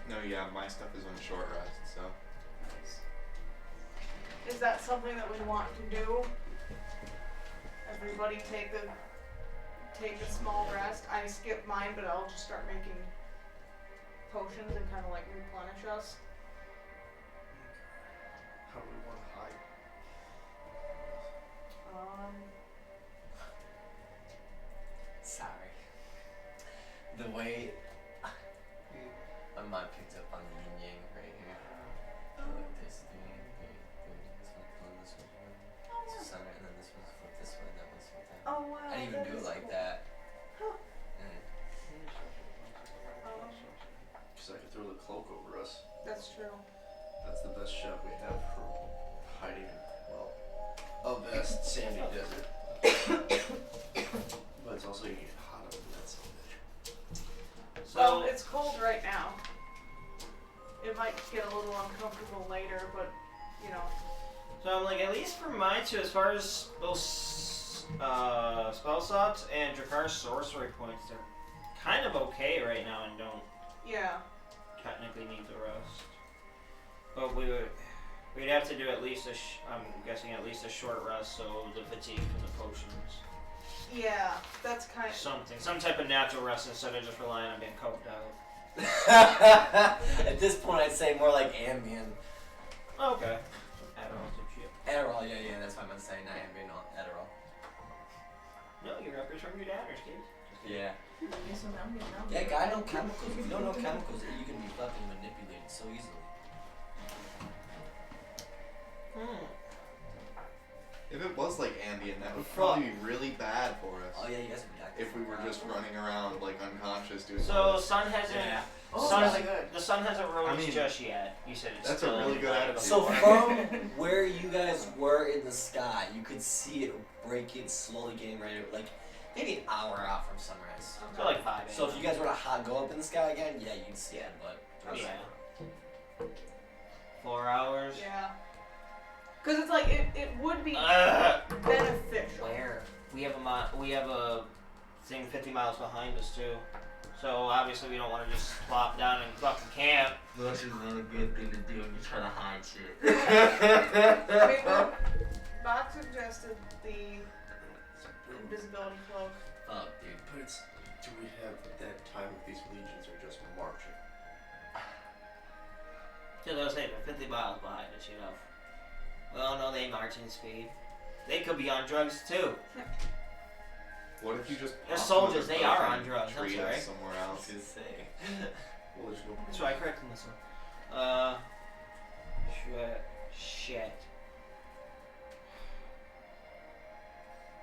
No, yeah, my stuff is on short rest, so. Is that something that we want to do? Everybody take a small rest. I skip mine, but I'll just start making potions and kind of like replenish us. How do we want to hide? Sorry. The way my mind picked up on the yin yang right here. Like this thing, this one, this one, this is center, and then this one's flipped this way, that one's flipped that. Oh wow. I didn't even that do it is like cool. that. Huh. Because I could throw the cloak over us. That's true. That's the best shot we have for hiding, well, a vast sandy desert. But it's also, you get hot up in that son of a bitch. Well, it's cold right now. It might get a little uncomfortable later, but So I'm like, at least for my two, as far as those spell slots and Drakar's sorcery points, they're kind of okay right now and don't yeah. technically need the rest. But we'd have to do at least I'm guessing at least a short rest, so the fatigue from the potions. Yeah, that's kind of. Some type of natural rest instead of just relying on being coked out. At this point, I'd say more like Ambien. Okay. Adderall some shit. Adderall, yeah, that's what I meant to say. Not Ambien, no, Adderall. No, you're up here from your dadders, kid. Yeah. Okay, so now I'm getting out. Yeah, guy know chemicals. If you don't know chemicals, you can be fucking manipulated so easily. If it was like ambient, that would probably be really bad for us. Oh yeah, you guys would be active. If we were just running around like unconscious doing. So sun hasn't. Yeah. Sun's really good. The sun hasn't rose I mean, just yet. You said it's that's a still really good like- attitude. So from where you guys were in the sky, you could see it breaking, slowly getting ready, like maybe an hour out from sunrise. So like 5 a.m. So if you guys were to go up in the sky again, yeah, you'd see it, but Yeah. 4 hours. Yeah. Because it's like it would be beneficial. Where? We have a thing 50 miles behind us too. So obviously we don't want to just plop down and fucking camp. Which is not a good thing to do when you're trying to hide shit. I mean, well, Bach suggested the invisibility cloak. Fuck, dude. But it's, do we have at that time if these legions are just marching? Because I was saying they're 50 miles behind us, you know. Well, no, they march in speed. They could be on drugs too. What if you just? They're pop soldiers, another they are boat on and drugs, I'm treat sorry. us somewhere I was else. gonna say. Well, there's no. That's why I corrected myself. Shit.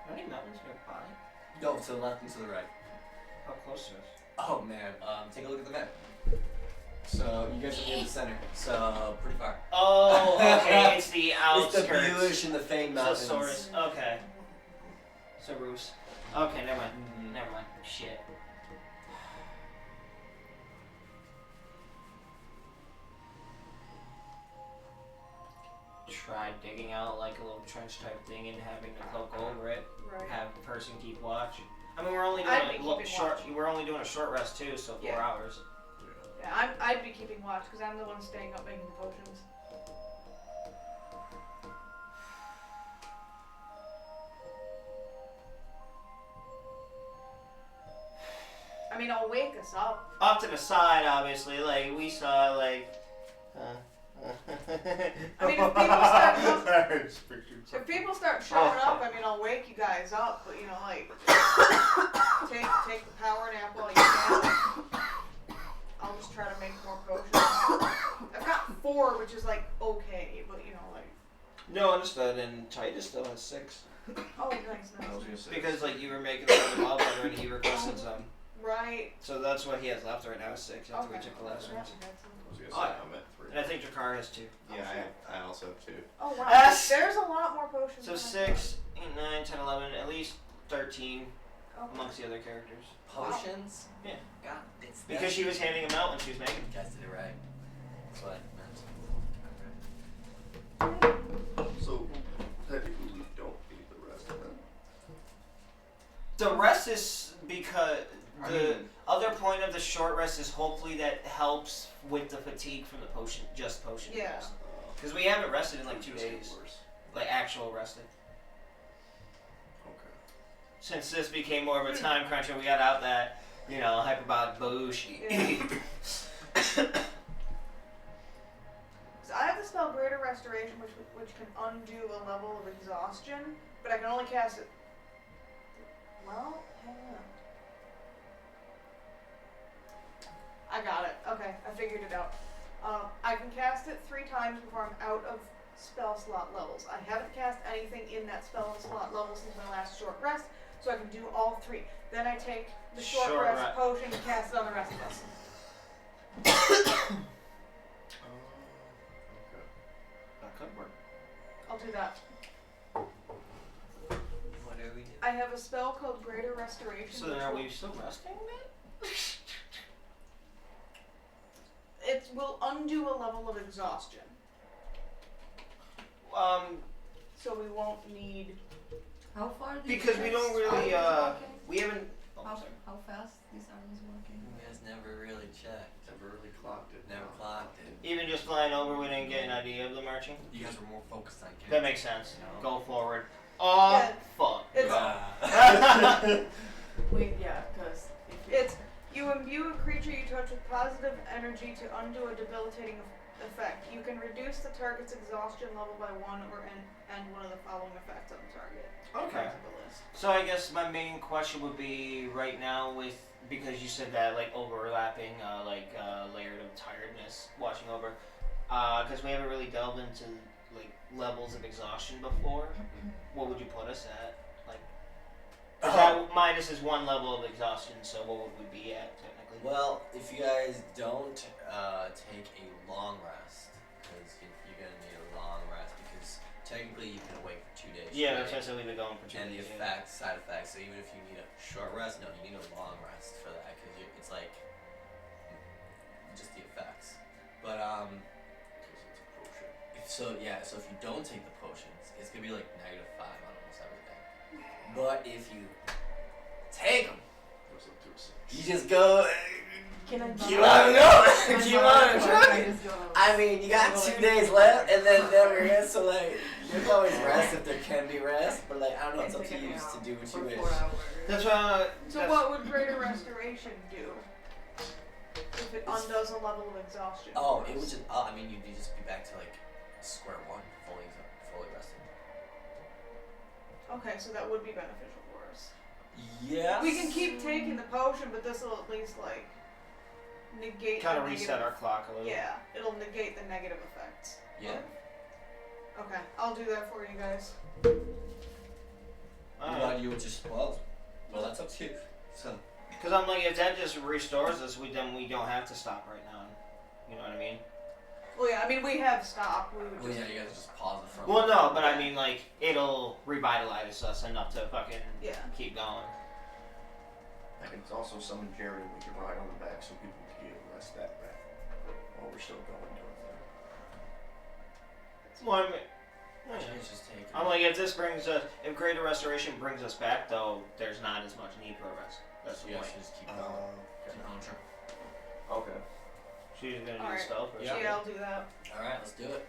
Are there any mountains nearby? Go to the left and to the right. How close to us? Oh man, take a look at the map. So you guys are near the center, so pretty far. Oh, okay, it's the outskirts. It's the Buish and the Fang Mountains. Source. Okay. Sarus. Okay, never mind. Never mind. Shit. Try digging out like a little trench type thing and having the cloak over it. Right. Have a person keep watch. I mean, we're only doing I'd be a little keeping short. watch. We're only doing a short rest too, so 4 Yeah. hours. Yeah, I'd be keeping watch because I'm the one staying up making the potions. I mean, I'll wake us up. Off to the side, obviously. Like we saw, like. I mean, if people start showing up, I mean, I'll wake you guys up. But you know, like, take the power nap while you can. I'll just try to make more potions. I've got 4, which is like okay, but you know, like. No, understood. And Titus still has 6 Oh, nice, I was nice. gonna say. because like you were making the mob butter and he requested some. Right. So that's what he has left right now is 6 after we Okay. took the last ones. I was gonna say Oh, I'm at 3. And I think Jakar has 2. Yeah, I also have 2. Oh wow. Yes. There's a lot more potions. So than I 6, 8, 9, 10, 11, at least 13 thought. amongst the other characters. Potions? Yeah. God, it's Because she was handing them out when she was making them. You guys did it right. That's what I meant. So technically we don't need the rest of them. The rest is because I the mean- other point of the short rest is hopefully that helps with the fatigue from the potion Yeah. rest. Because we haven't rested in like 2 days. Like actual rested. Okay. Since this became more of a time crunch and we got out that, you know, hyperbolic bullshit. Yeah. So I have the spell Greater Restoration, which can undo a level of exhaustion, but I can only cast it. Well, hang on. I got it. Okay, I figured it out. I can cast it 3 times before I'm out of spell slot levels. I haven't cast anything in that spell slot level since my last short rest, so I can do all 3. Then I take the short rest potion and cast it on the rest of us. Okay. That could work. I'll do that. What do we do? I have a spell called Greater Restoration. So then are we still resting then? It will undo a level of exhaustion, so we won't need. How far these Because we don't guys really, are walking? we haven't. Oh, How, sorry. how fast these armies working? You guys never really checked. Never really clocked it. Never clocked it. Even just flying over, we didn't get an idea of the marching. You guys were more focused on That makes sense. No. Go forward. Oh, Yeah. fuck. It's Wait, yeah, because it's you imbue a creature you touch with positive energy to undo a debilitating effect. You can reduce the target's exhaustion level by 1 or end one of the following effects on the target. Okay. Of the list. So I guess my main question would be right now with, because you said that like overlapping, layered of tiredness, watching over, because we haven't really delved into like levels of exhaustion before. What would you put us at? Like, 'cause that minus is 1 level of exhaustion, so what would we be at technically? Well, if you guys don't take a long rest, because you're gonna need a long rest, because technically you've been awake for 2 days. Yeah, that's why I said we've been going for 2 And the days. effects, side effects. So even if you need a short rest, no, you need a long rest for that, because it's like just the effects. But so if you don't take the potions, it's gonna be like -5 on almost everything. But if you take them, you just go. Can I Keep on going. Keep on trucking. I mean, you got 2 days left, and then never rest. So like, there's always rest if there can be rest. But like, I don't know. It's up to you just to do what you wish. 4 hours. That's why. So what would Greater Restoration do if it undoes a level of exhaustion? Oh, it would just. I mean, you'd just be back to like square one, fully rested. Okay, so that would be beneficial for us. Yes. We can keep taking the potion, but this will at least like negate. Kind the of reset negative- our clock a little. Yeah, it'll negate the negative effects. Yeah. Okay, I'll do that for you guys. What you would just well, that's up to you. So. Because I'm like, if that just restores us, then we don't have to stop right now. You know what I mean? Well, yeah, I mean we have stopped. We would Well, just. yeah, you guys just pause it for a Well, moment. no, but I mean, like, it'll revitalize us enough to fucking Yeah. keep going. I can also summon Jerry and we can ride on the back so people can be able to rest that back while we're still going towards that. Well, I mean, It's just taking. I'm like, if this brings us, if Greater Restoration brings us back, though, there's not as much need for a rest. That's the you point. guys should just keep going. Keep on trying. Okay. She's gonna do the Alright. spell first. Yeah. Yeah, I'll do that. All right, let's do it.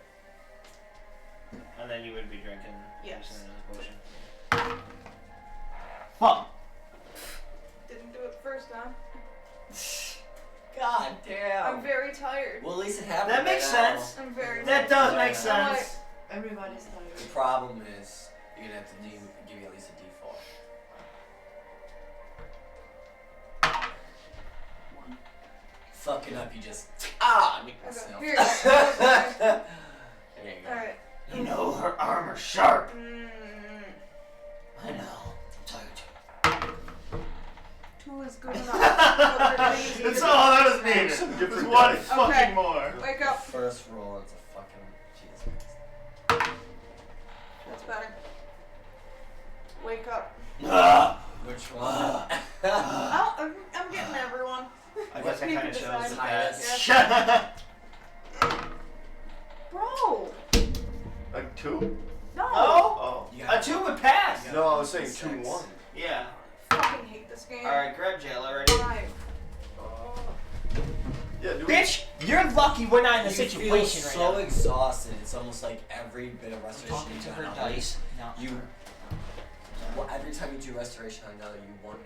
And then you would be drinking. Yes. Potion. Fuck! Didn't do it the first time. God damn. I'm very tired. Well, at least it happened. That makes right now. sense. I'm very That tired. does make Yeah. sense. Everybody's The tired. problem is you're gonna have to give you at least a D4. Fucking up, you just make Okay, myself. here you go. There you go. Alright. You know her armor's sharp. Mm, I know. I'm tired. 2 is good enough. But we're easy That's to all do. that was needed. Some Just different one dice. fucking Okay. more. Wake up. First roll, it's a fucking Jesus Christ. That's better. Wake up. Which one? Oh, I'm getting everyone. I guess that You kind of can shows decide. that. Yeah. Shut Bro. Like 2? No. Oh? Oh. You A got 2 would pass. Yeah. No, I was saying 2 Six. 1. Yeah. Fucking hate this game. Alright, grab jail already. 5. Yeah, do it. Bitch, you're lucky we're not in a You situation feel right so now. exhausted. It's almost like every bit of I'm restoration talking you to do her on another, dice. Not you- her. well, every time you do restoration on another, you wonder,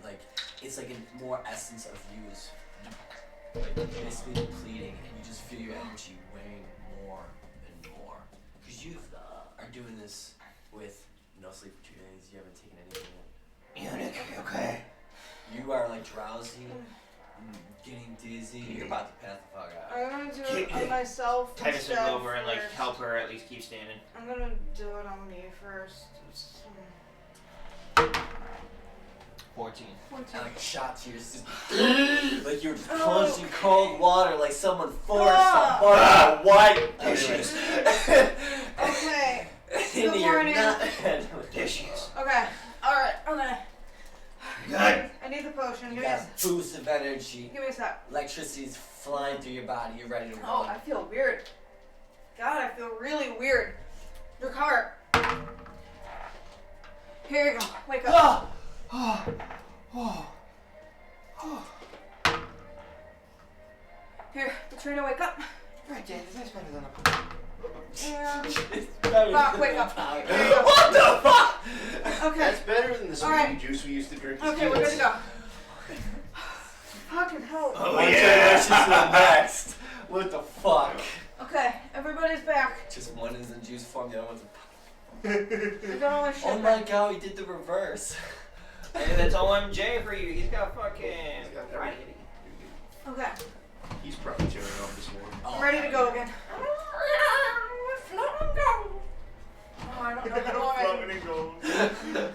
like, it's like a more essence of you is like basically depleting, and you just feel your energy weighing more and more. Because you are doing this with no sleep for 2 days. You haven't taken anything. Eunuch, okay? You are like drowsy, getting dizzy. You're about to pass the fuck out. I'm gonna do it on myself Titus would instead go over and like first. help her at least keep standing. I'm gonna do it on me first. 14. And like a shot to your system. Like you're just plunged in cold water, like someone forced Ah. a bunch of white Dishes. Okay. into Good your morning. nut. Dishes. Okay. Alright, okay. Good. I need the potion. You Give me a got boost of energy. Give me a sec. Electricity's flying through your body. You're ready to Oh, run. I feel weird. God, I feel really weird. Recover. Here you go. Wake up. Here, Katrina, wake up. Right, Dan, that's better than a And It's better Fuck, than wake the up. powder. There you go. What the fuck? okay. That's better than the sweetie Alright. juice we used to drink as Okay, we're good kids. to go. Fucking hell. Oh, One yeah. generation to the next. What the fuck? Okay, everybody's back. Just one is in juice form, the other one's in I got all my shit Oh my back. god, we did the reverse. Hey, that's OMJ for you. He's got fucking. He's got everything. Okay, He's probably tearing up this morning. I'm ready to go again. Oh, I don't know how long I can,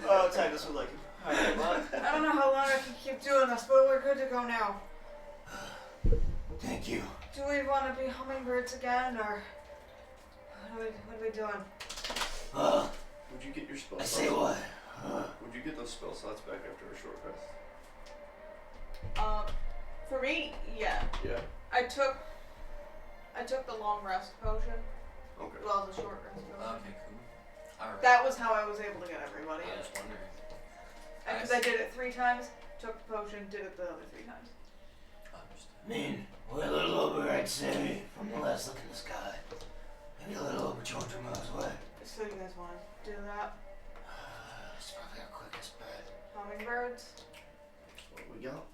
Oh, Titus would like it. Alright, well. I don't know how long I can keep doing this, but we're good to go now. Thank you. Do we want to be hummingbirds again, or what are we doing? Would you get your spell I slots? say what? Would you get those spell slots back after a short rest? For me, yeah. Yeah. I took the long rest potion. Okay. Well, the short rest potion. Okay, cool. Alright. That was how I was able to get everybody. I was wondering. Because I did it 3 times, took the potion, did it the other 3 times. Understood. Mean, we're a little over, I'd say, from the last look in the sky. Maybe a little over 200 miles away. So you guys want to do that? It's probably our quickest bet. Hummingbirds? What we got?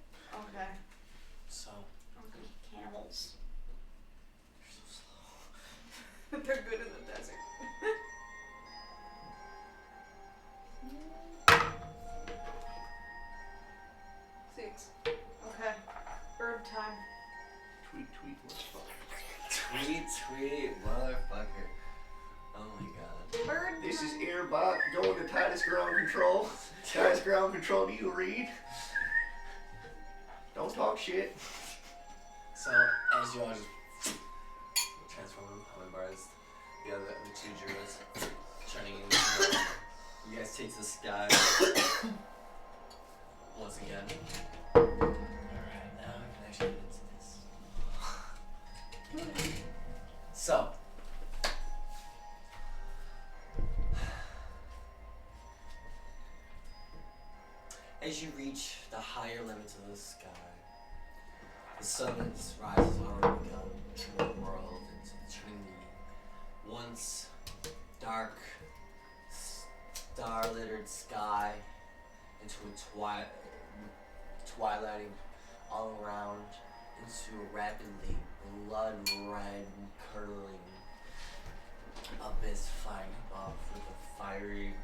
Okay. So, Camels. you're so slow. They're good in the desert. Six. Okay. Bird time. Tweet, motherfucker. Tweet, motherfucker. Oh my god. Bird This is time. Airbot going to Titus ground control. Titus ground control to you, Reed. Don't talk shit. So, as you all just transform into hummingbirds, the 2 druids turning into you guys take to the sky once again. Alright, now we can actually get into this. So, as you reach the higher limits of the sky, the sun rises already begun, turning the world into turning the once dark, star-littered sky into a twilighting all around, into a rapidly blood-red, curdling abyss flying above with a fiery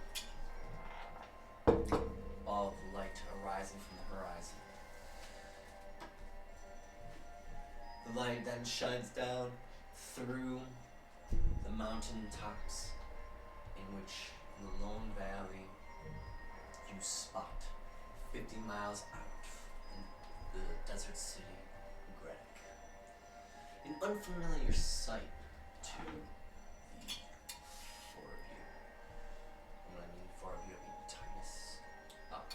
ball of light arising from the horizon. The light then shines down through the mountain tops, in which, in the lone valley, you spot 50 miles out in the desert city, Greddac. An unfamiliar sight to the 4 of you. And when I mean 4 of you, I mean Titus, Buck,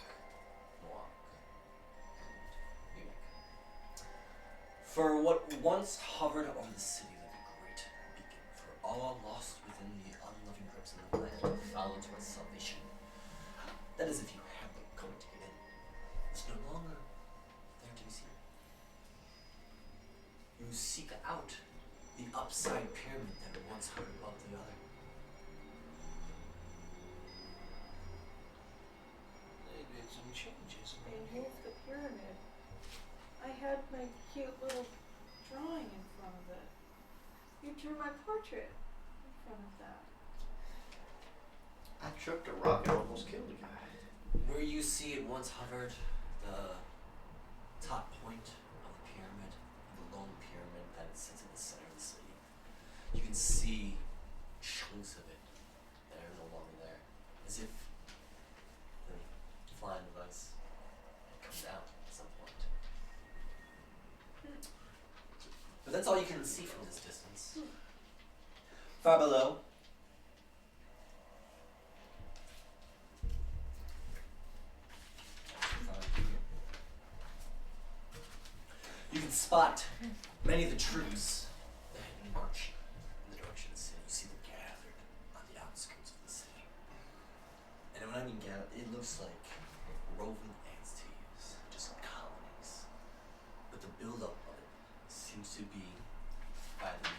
Moak, and Munich. For what once hovered over the city like a great beacon, for all lost within the unloving grips of the land, follow towards salvation. That is, if you have the come to get in. It's no longer there to be seen. You seek out the upside pyramid that once hovered above the other. They did some changes. They moved the pyramid. I had my cute little drawing in front of it. You drew my portrait in front of that. I chucked a rock and almost killed a guy. Where you see it once hovered, the top point of the pyramid, the lone pyramid that sits in the center of the city, you can see chunks of it that are no longer there, as if the flying device had come down at some point. But that's all you can see from this distance. Far below, you can spot many of the troops that had been marching in the direction of the city. You see them gathered on the outskirts of the city. And when I mean gathered, it looks like roving ants to use, just colonies. But the buildup of it seems to be by the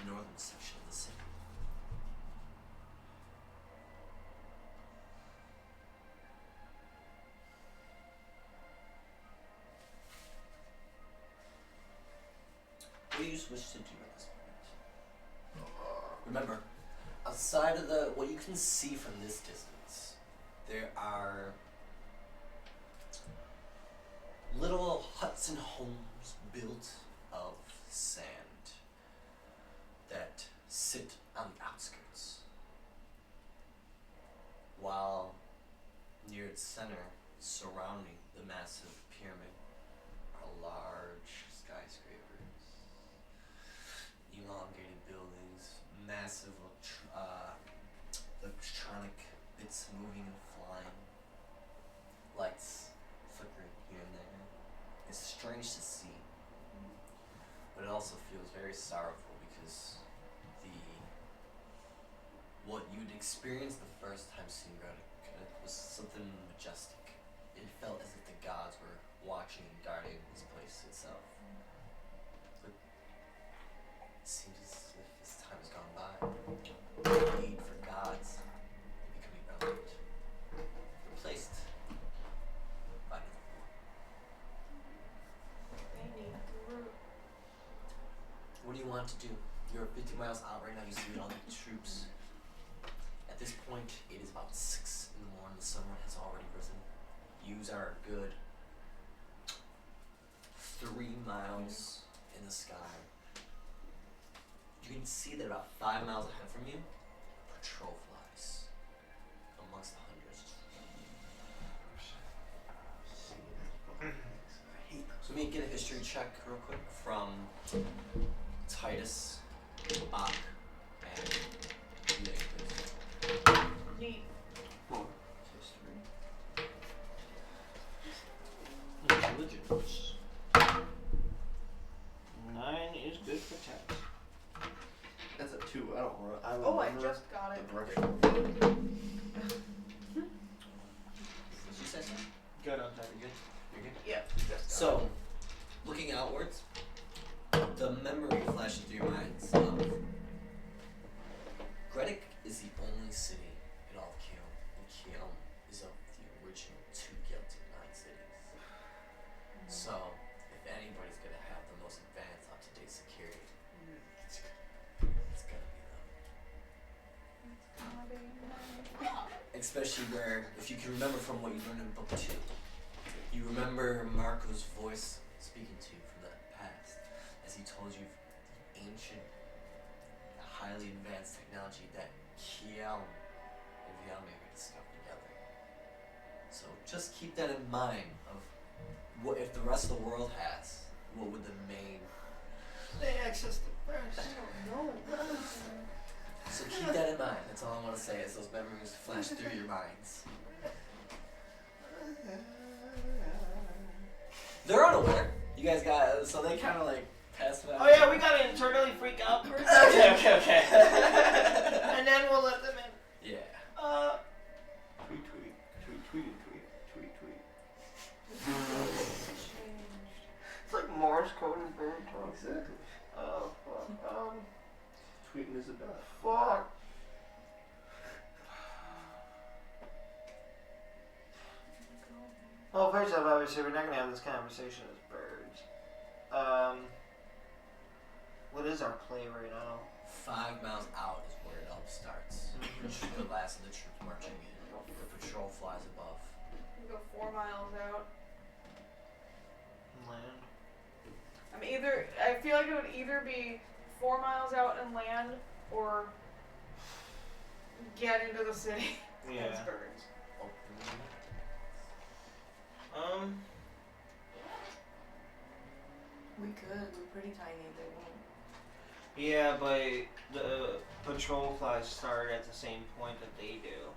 northern section of the city. do you wish to do at this point? Remember, outside of what you can see from this distance, there are little huts and homes built of sand that sit on the outskirts, while near its center, surrounding the massive pyramid, are large skyscrapers, elongated buildings, massive electronic bits moving and flying, lights flickering here and there. It's strange to see, but it also feels very sorrowful because what you'd experienced the first time seeing Greddac was something majestic. It felt as if the gods were watching and guarding this place itself. But it seems as if this time has gone by. The need for gods becoming relevant, replaced by another war. They need the root. What do you want to do? You're 50 miles out right now. You see all the troops. At this point, it is about 6 in the morning. The sun has already risen. Yous are a good 3 miles in the sky. You can see that about 5 miles ahead from you, patrol flies amongst the hundreds. So let me get a history check real quick from Titus, Bach, and Nick, please. Neat. 4. Religion. 9 is good for text. That's a 2. I don't remember. Oh, I just got it. The direction. Did you say something? Good on text. You're good? You're good? Yep. So, looking outwards, the memory flashes through your minds of Greddac is the only city in all of Kiel, and Kiel is of the original 2 Celtic 9 cities. So, if anybody's gonna have the most advanced, up-to-date security, it's gonna be them. Especially where, if you can remember from what you learned in book 2, you remember Marco's voice speaking to you from the past, as he told you the ancient, highly advanced technology that Kiel and Viame had discovered together. So just keep that in mind of what if the rest of the world has, what would the main... They accessed it first. No. So keep that in mind. That's all I want to say as those memories flash through your minds. They're unaware. You guys got, so they kind of like pass by. Oh yeah, we gotta internally freak out first. Okay. And then we'll let them in. Yeah. Tweet. It's like Morse code and bird talk. Exactly. Oh fuck. Tweeting is a death. Fuck. Well, first off, obviously, we're not gonna have this conversation as birds. What is our play right now? 5 miles out is where it all starts. The last of the troops marching in. The patrol flies above. We go 4 miles out. Land. I feel like it would either be 4 miles out and land, or get into the city. Yeah. As birds. We could. We're pretty tiny. They won't. Yeah, but the patrol flies start at the same point that they do.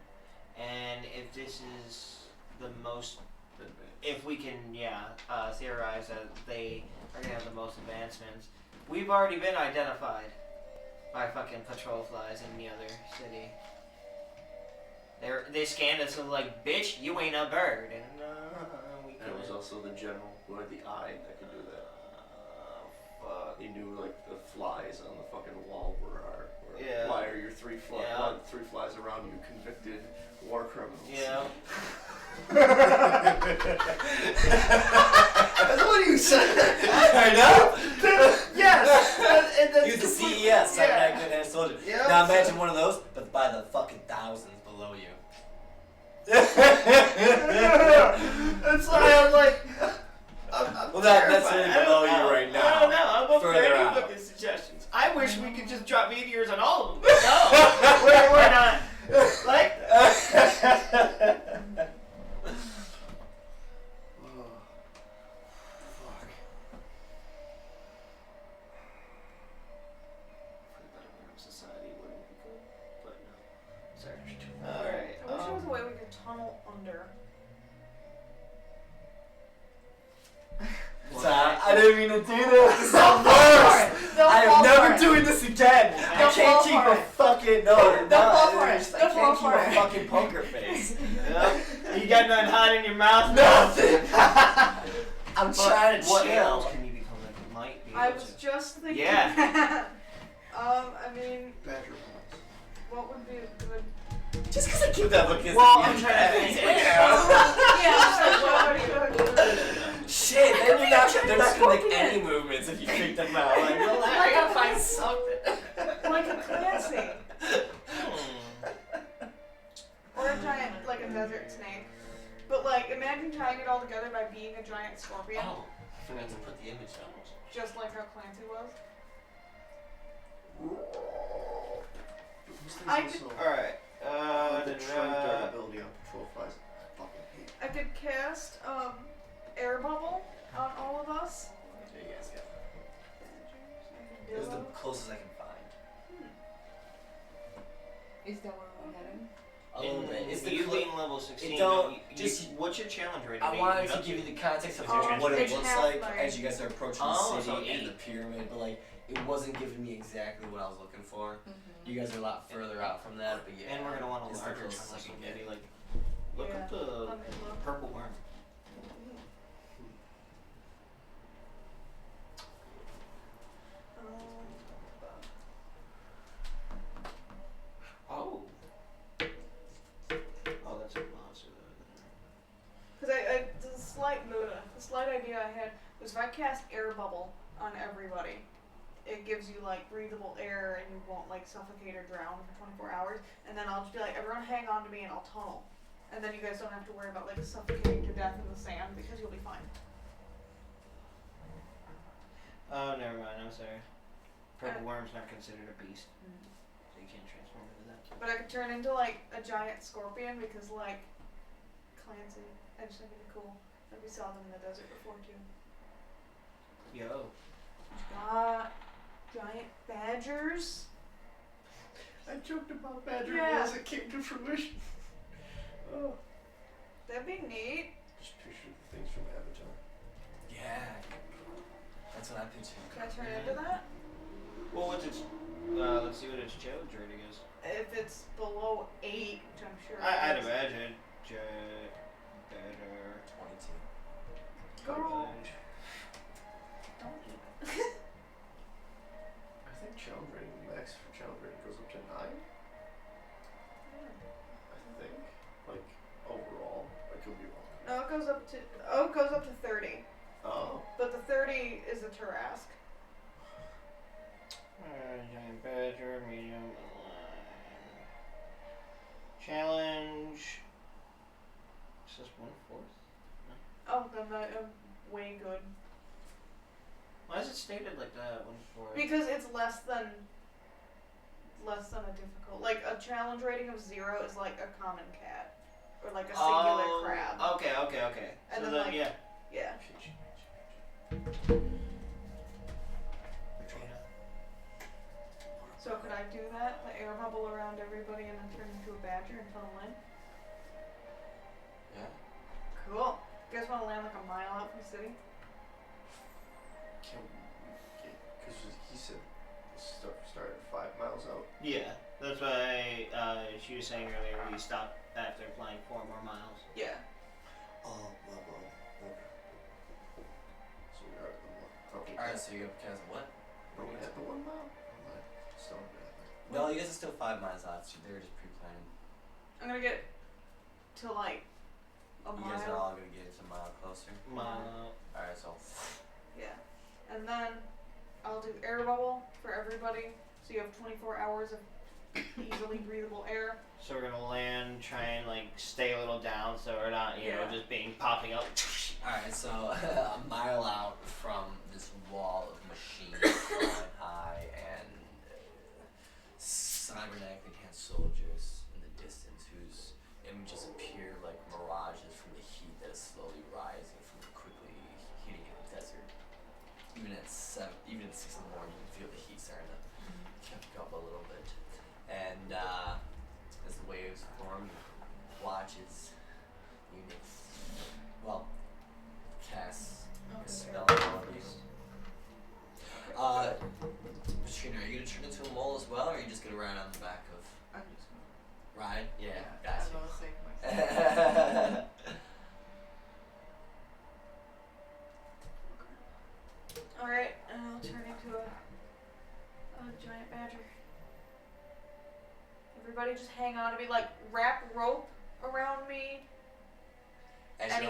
And if this is the most, if we can, theorize that they are gonna have the most advancements, we've already been identified by fucking patrol flies in the other city. They scanned us and like, bitch, you ain't a bird, and we And it was also the general who had the eye that could do that. He knew like the flies on the fucking wall were Yeah. why are your 3 Yeah. 3 flies around you convicted war criminals? Yeah. That's what you said. I know. Yes. And that's He was the completely- CES, Cyber yeah. Active and Soldier. Yeah. Now imagine one of those, but by the fucking thousands below you. That's why I'm like. I'm Well, that's terrified. really I don't below you know. right now. I don't know. I'm open for Further any out. fucking suggestions. I wish we could just drop meteors on all of them. But no, we're not. Like, Fuck. Society wouldn't be good, but no. Sorry. I All right. wish there was a way we could tunnel under. I didn't mean to do this. This is the worst. I am never doing this again. I Don't can't fall keep for a it. fucking no. Don't fall for it. I Don't can't fall keep for a it. fucking poker face. Yeah. You got nothing hot in your mouth? Nothing. I'm But trying to what chill. else can you become that you might be I able was to? just thinking Yeah. that. I mean, Badger balls. what would be a good? Just because I keep that book is Well, I'm trying to think. Yeah, just like what would be good? Shit, then you're not, they're not gonna make Scorpion. any movements if you pick them out. Like, well, I gotta find something. Like a Clancy. Hmm. Or a giant, like a desert snake. But like, imagine tying it all together by being a giant scorpion, Oh, I forgot to put the image on. just like how Clancy was. I could- Alright. The Trilogy ability on patrol flies. I fucking hate. I could cast air bubble on all of us. There you guys go. I It was the could closest I can find. Is that where we're heading? A little bit. It's the you cl- being level 16. it don't- you, just- what's your challenge rating? I wanted to give you the context of what it it's looks half like my- as you guys are approaching Oh, the so city and 8. the pyramid, but like it wasn't giving me exactly what I was looking for. Mm-hmm. You guys are a lot further out from that, but yeah. And we're gonna want a it's the larger closest tunnel, I so can maybe get. like look Yeah. up the Let me look. purple worm. Oh. Oh, that's a monster. Because the slight idea I had was if I cast air bubble on everybody, it gives you like breathable air and you won't like suffocate or drown for 24 hours. And then I'll just be like, everyone hang on to me and I'll tunnel. And then you guys don't have to worry about like suffocating to death in the sand because you'll be fine. Oh, never mind. I'm sorry. Purple worm's not considered a beast, so you can't transform into that. But I could turn into like a giant scorpion because like Clancy, I just think it'd be cool. Like we saw them in the desert before too. Yo. Got giant badgers. I joked about Badger Yeah. as it came to fruition. Oh. That'd be neat. Just picture the things from Avatar. Yeah. That's what I pictured. Can I turn into that? Well, what's its? Let's see what its challenge rating is. If it's below 8, which I'm sure. I'd it is. imagine. Better. 22. Girl, Challenge. don't eat. I think challenge rating, max for challenge rating goes up to 9. I think. Like, overall. I could be wrong. No, it goes up to 30. Oh. But the 30 is a Tarask. Giant badger, medium, challenge. Is this 1/4? Oh, then I'm way good. Why is it stated like that? 1/4. Because it's less than a difficult. Like a challenge rating of 0 is like a common cat. Or like a singular crab. Okay. And So then, then, like- yeah. Yeah. So could I do that? The air bubble around everybody and then turn into a badger and tunnel in? Yeah. Cool. You guys want to land like a mile out from the city? Can we get, because he said start at 5 miles out. Yeah, that's why she was saying earlier we stopped after flying 4 more miles. Yeah. Oh, my bad. Okay. So we are at the 1. Okay. Alright, so you guys what? Are we at the 1 mile? I'm like, still bad. No, you guys are still 5 miles out, so they were just pre-planning. I'm gonna get to like You guys are all gonna get a mile closer. Alright, so. Yeah. And then I'll do air bubble for everybody. So you have 24 hours of easily breathable air. So we're gonna land, try and like stay a little down, so we're not, you know, Yeah. just being popping up. Alright, so a mile out from this wall of machines flying high and cybernetically enhanced soldiers in the distance whose images appear like mirages from the heat that is slowly rising from the quickly heating in the desert. Even at 6 in the morning, you can feel the heat starting to kick up a little bit. And as the waves form, you watch as units, well, casts a spell on you. Katrina, are you gonna turn into a mole as well, or are you just gonna ride on the back of? I'm just gonna. Ride? Yeah, I gotcha. don't save myself. Alright, and I'll turn into a giant badger. Everybody just hang on to me, like wrap rope around me. Anything.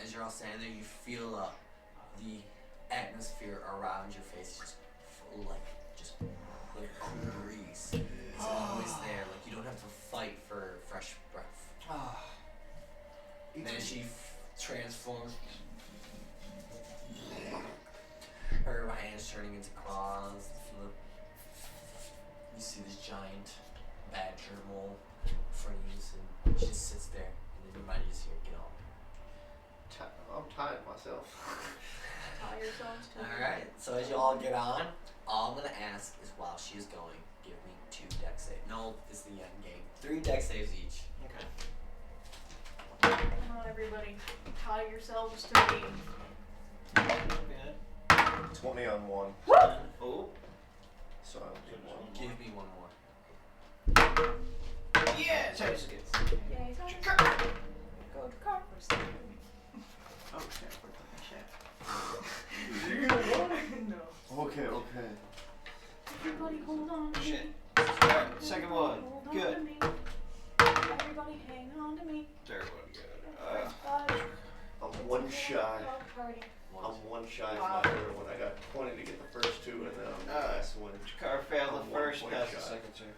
As you're all standing there, you feel the atmosphere around your face just full, like cool breeze. It's always there. Like you don't have to fight for fresh breath. And then she transforms. Her hands turning into claws. You see this giant badger mole in front of you, and she just sits there, and then your mind just hear, get on. I'm tired myself. Tie yourselves to me. Alright, so as you all get on, all I'm gonna ask is while she is going, give me 2 deck saves. No, it's the end game. 3 deck saves each. Okay. Come on, everybody. Tie yourselves to me. Good. 20 on 1. Oh. So I'll do 1. Give me 1 more. Yeah, so it's good. Yay, go to car. Oh shit, we're talking shit. You're gonna No. Okay. Everybody hold on to me. Shit. Alright, second one. Hold on Good. to me. Everybody hang on to me. Third one, good. I'm 1 shy. Party. I'm 1 shy of Wow. my third one. I got 20 to get the first 2, and then I'm the last one. Car failed the I'm first, 1 passed point the shy. second two.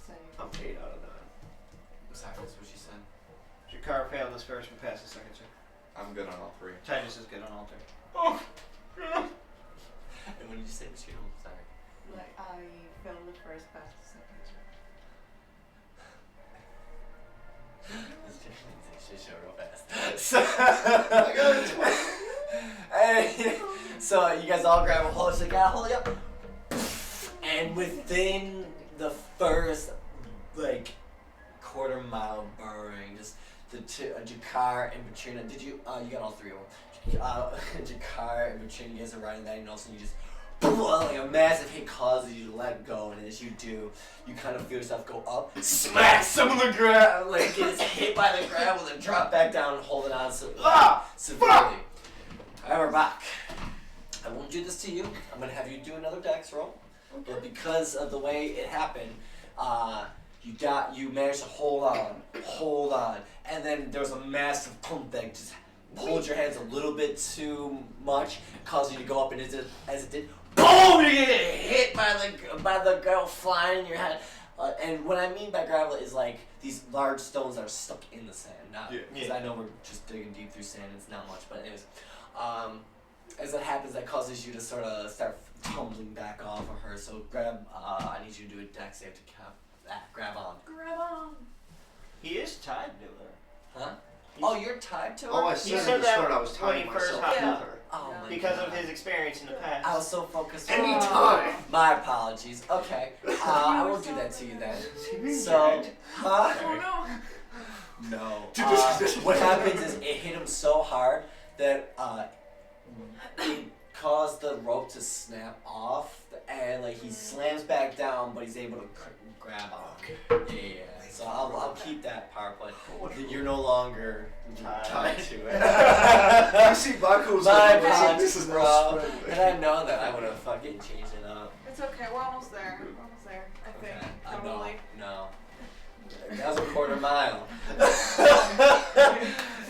Same. I'm 8 out of 9. Exactly, that's what she said. Jakar failed this first, but passed the second two. I'm good on all 3. Titus is good on all 3. And when did you say machine? I'm sorry. Like I failed the first, passed the second. She show real fast. So you guys all grab a hold. So you gotta hold it up. And within the first quarter mile burrowing, just the Jakar and Katrina. Did you? You got all 3 of them. Jakar and Katrina, you guys are riding that, and all of a sudden you just. Like a massive hit causes you to let go, and as you do, you kind of feel yourself go up, smack some of the ground, like gets hit by the gravel, and drop back down and hold it on severely. Alright, we're back. I won't do this to you. I'm gonna have you do another dex roll, but because of the way it happened, you managed to hold on, and then there was a massive pump that just pulled your hands a little bit too much, caused you to go up, and as it did. Boom! You get hit by the gravel flying in your head. And what I mean by gravel is like these large stones that are stuck in the sand. Because I know we're just digging deep through sand. It's not much, but anyways, as that happens, that causes you to sort of start tumbling back off of her. So I need you to do a dex save to grab on. Grab on. He is tied to her. Huh? Oh, you're tied to her? Oh, I He said said at the that start I was when tying he first myself hopped to out. her. Oh my Because God. of his experience in the past. I was so focused on Anytime. my apologies. Okay. I won't do that to you then. So, huh? Oh no. No. What happens is it hit him so hard that it caused the rope to snap off, and like he slams back down, but he's able to grab on. Yeah. So I'll keep that part, but you're no longer tied to it. You see Baku's My like, apologies, this is no bro. sprint. Had I known that, I would have fucking changed it up. It's okay, we're almost there. We're almost there, I think. No, Probably. no. That was a quarter mile.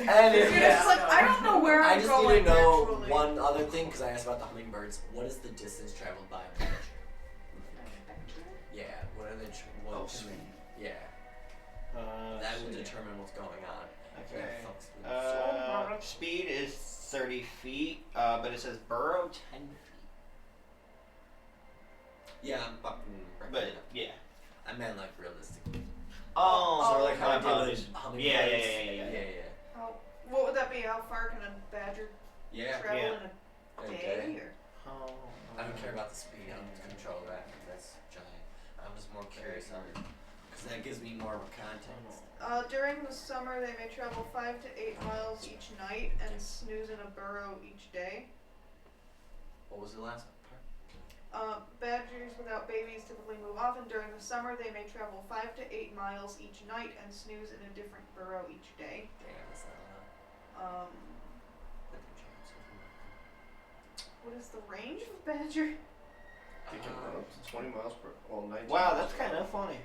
And Dude, it's like, I don't know where I I'm just going need to know actually. one other thing because I asked about the hummingbirds. What is the distance traveled by a badger? Yeah. What are they? What Oh, can sweet. they? Yeah. That will determine what's going on. Okay. Yeah, fuck's Speed is 30 feet, but it says burrow 10 feet. Yeah, I'm fucking. But yeah. I meant like realistic. Oh, So like how my I deal apologies. with hummingbirds. Yeah. How, what would that be? How far can a badger Yeah. travel Yeah. in a day? Or? Oh. I don't care about the speed. I don't control that. That's giant. I'm just more curious on it because that gives me more of a context. During the summer, they may travel 5 to 8 miles each night and snooze in a burrow each day. What was the last part? Badgers without babies typically move often. During the summer, they may travel 5 to 8 miles each night and snooze in a different burrow each day. Damn, that's not enough. What is the range of a badger? They can run up to 20 miles per. Well, 19. Wow, that's kind of funny.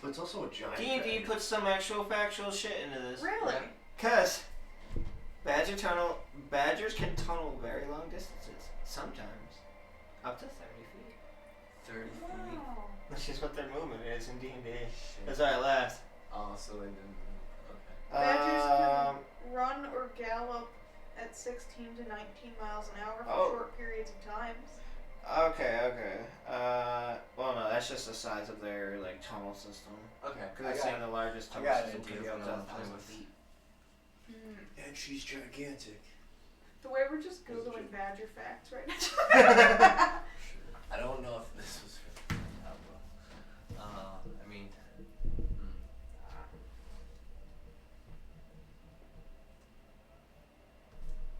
But it's also a giant. D&D badger. puts some actual factual shit into this. Really? Yeah. Cause badgers can tunnel very long distances. Sometimes up to 30 feet. 30 feet. Wow. That's just what their movement is in D&D. That's why I laughed. Oh, so they didn't. Okay. Badgers can run or gallop at 16 to 19 miles an hour for short periods of time. Okay. Well, no, that's just the size of their like tunnel system. Okay. Because I've seen the largest I tunnel got an system idea could be of up what to I wanna play 1,000 with. feet. And she's gigantic. The way we're just googling badger facts right now. I don't know if this was for I mean,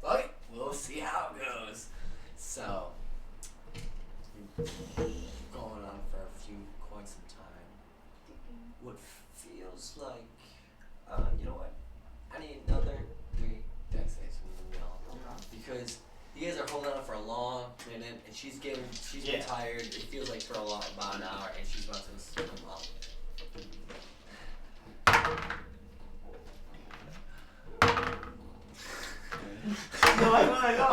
okay, we'll see how it goes. So, going on for quite some time. What feels like, you know what? I need another 3 deck saves from the wheel. Because you guys are holding on for a long minute, and she's been tired. It feels like for about an hour, and she's about to swim up. No, I wanna go.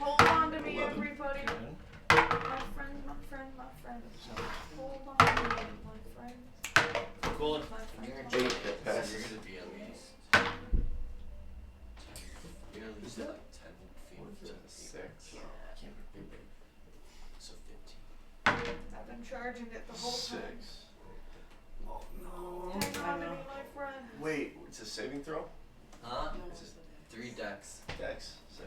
Hold on to me, everybody. My friends. Hold on to me, my friends. Cool. My You're friends. gonna Eight that passes. You're gonna be at least. You're at least like 10 feet. What is it? 15 feet. 6. Yeah, I can't remember. So 15. I've been charging it the whole 6. time. Oh no. Hang on to me, my friend. Wait, it's a saving throw? Huh? It's just 3 decks. Dex. So,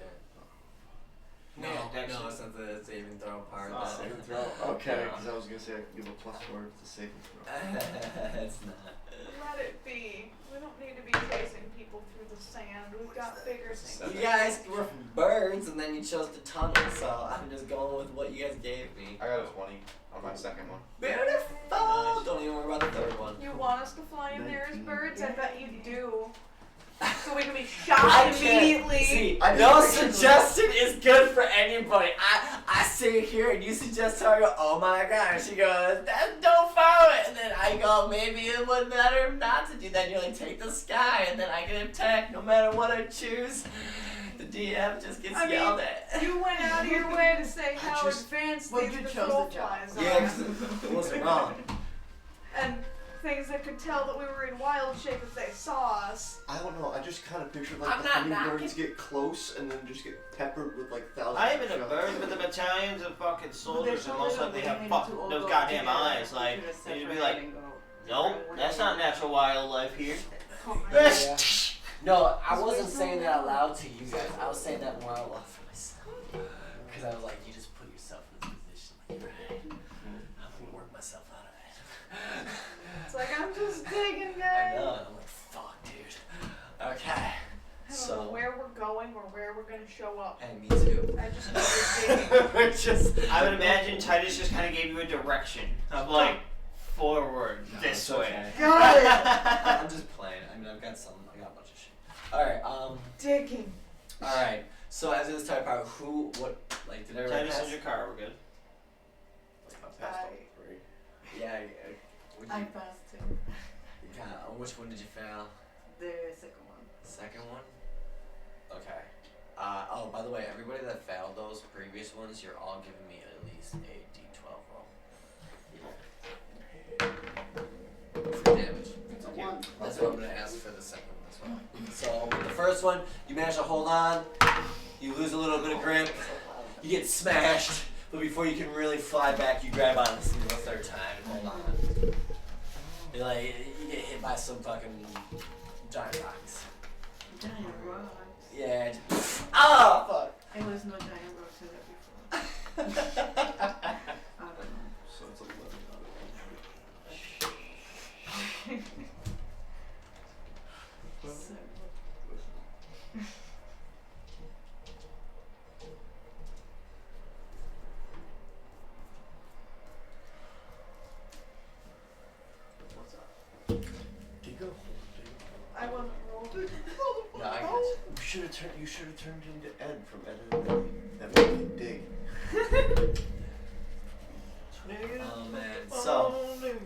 Yeah, no, decks no, is- it's not the saving throw part. Oh. That's Saving throw? Okay, because I was going to say I could give a +4 to saving throw. It's not. Let it be. We don't need to be chasing people through the sand. We've got bigger things. You guys were birds, and then you chose the tunnel, so I'm just going with what you guys gave me. I got a 20 on my second one. Beautiful! Don't even worry about the third one. You want us to fly in there as 19. birds? I bet you do. So we can be I shot can't. immediately. See, I no just pictured suggestion is good for anybody. I sit here and you suggest her, I go, oh my god. She goes, don't follow it. And then I go, maybe it would matter not to do that. And you're like, take the sky. And then I get attacked no matter what I choose. The DM just gets yelled at. You went out of your way to say I how just- advanced Well, these you chose patrol the job. flies are. Yeah, 'cause it wasn't wrong. And things that could tell that we were in wild shape if they saw us. I don't know, I just kind of pictured like I'm the not hummingbirds get close and then just get peppered with like thousands I of am in a shots. bird with the battalions of fucking soldiers, and They most told likely me have to fuck all those go goddamn together. eyes. Like, We should they'd be separate like, and go, nope, that's not natural wildlife here. Oh my god. Yeah. No, I wasn't saying that out loud to you guys. I was saying that more out loud for myself. Because I was like, you just put yourself in this position. Like, right. I'm gonna work myself out of it. It's like, I'm just digging, I guys. know. I'm like, fuck, dude. Okay. I don't know So. where we're going or where we're gonna show up. Hey, me too. I just know we're digging. Just. I would imagine Titus just kind of gave you a direction of like forward No, this it's way. okay. Got it. I'm just playing. I mean, I got a bunch of shit. Alright, Digging. alright. So, as this type out, like, did everybody Titus pass? in your car, we're good. I passed all 3. Yeah, would I you, passed too. Which one did you fail? The second one. Second one? Okay. Oh, by the way, everybody that failed those previous ones, you're all giving me at least a d12 roll. For damage. That's what I'm going to ask for the second one as well. So, with the first one, you manage to hold on, you lose a little bit of grip, you get smashed, but before you can really fly back, you grab on this the third time and hold on. You're like, you get hit by some fucking giant rocks. Giant rocks. Yeah. Ah, fuck. I was not giant rocks in there before. I don't know. So it's 11 out of 100. What's up? Digo? I wasn't rolled. No, I got you. You should have turned into Ed from Ed and Eddie. That made me dig. Oh man, so isn't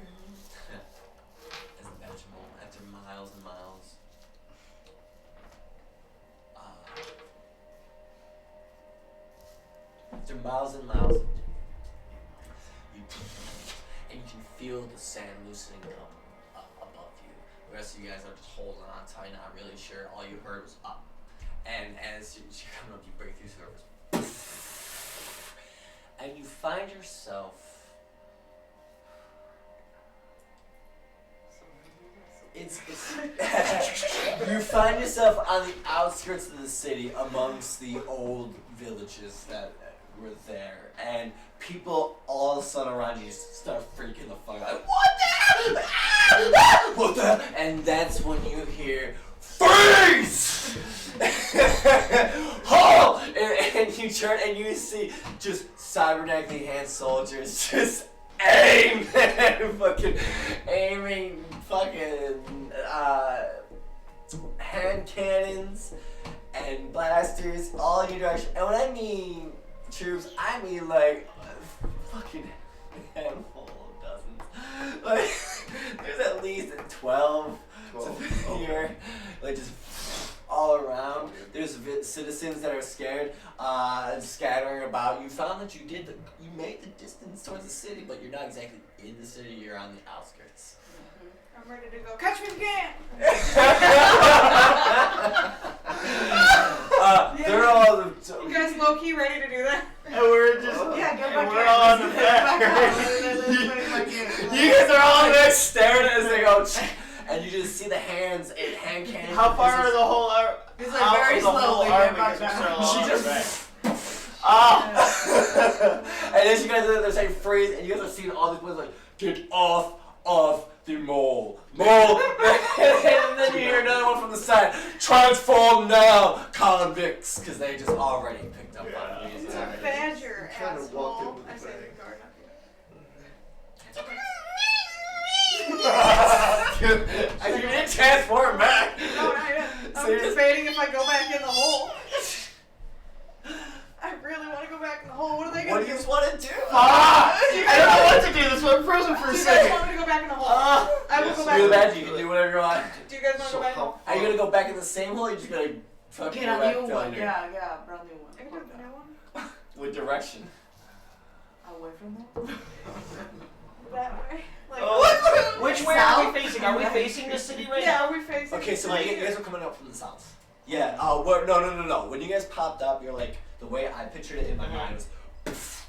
that your moment? After miles and miles, after miles and miles, you can feel the sand loosening come up above you. The rest of you guys are just holding on tight, not really sure. All you heard was up, and as you're coming up, you break through surface, and you find yourself. It's you find yourself on the outskirts of the city amongst the old villages that were there, and people all of a sudden around you just start freaking the fuck out. Like, what the hell? What the hell? And that's when you hear freeze! Halt! And you turn and you see just cybernetically hand soldiers just aiming fucking hand cannons and blasters all in your direction. And when I mean troops, I mean like fucking handful of dozens. Like there's at least 12 here, like just all around. There's citizens that are scared, scattering about. You found that you made the distance towards the city, but you're not exactly in the city. You're on the outskirts. I'm ready to go. Catch me if you can! They're all. You guys low key ready to do that? And we're just Yeah, go back we're all on the back. You guys are all in there staring as they go. And you just see the hand cannons. How far are the whole It's like very slowly. She just. And as you guys are there saying freeze, and you guys are seeing all these ones like, get off of the mole. And then you hear another one from the side, transform now, convicts, because they just already picked up on you. It's a badger, You kinda walked asshole. into the I say bag. the guard, not You didn't transform back. you. No, not yet. So I'm you're just- debating if I go back in the hole. I really want to go back in the hole. What are they What gonna do do? you just want to do? I don't know what to do. This one frozen for a Do you guys second. want me to go back in the hole? I will go yes. back. You're the bad, you can do whatever you want. Do you guys want to So go back in the how hole? Are you gonna go back in the same hole or are you just gonna fucking Get go a back new down one. here? Yeah, brand new one. I can do the new one. With direction. Away from them? That way. Like, Which way are we facing? Are we facing the city right yeah, now? are we facing? Okay, so Like- you guys were coming up from the south. Yeah. No. When you guys popped up, you're like the way I pictured it in my mind was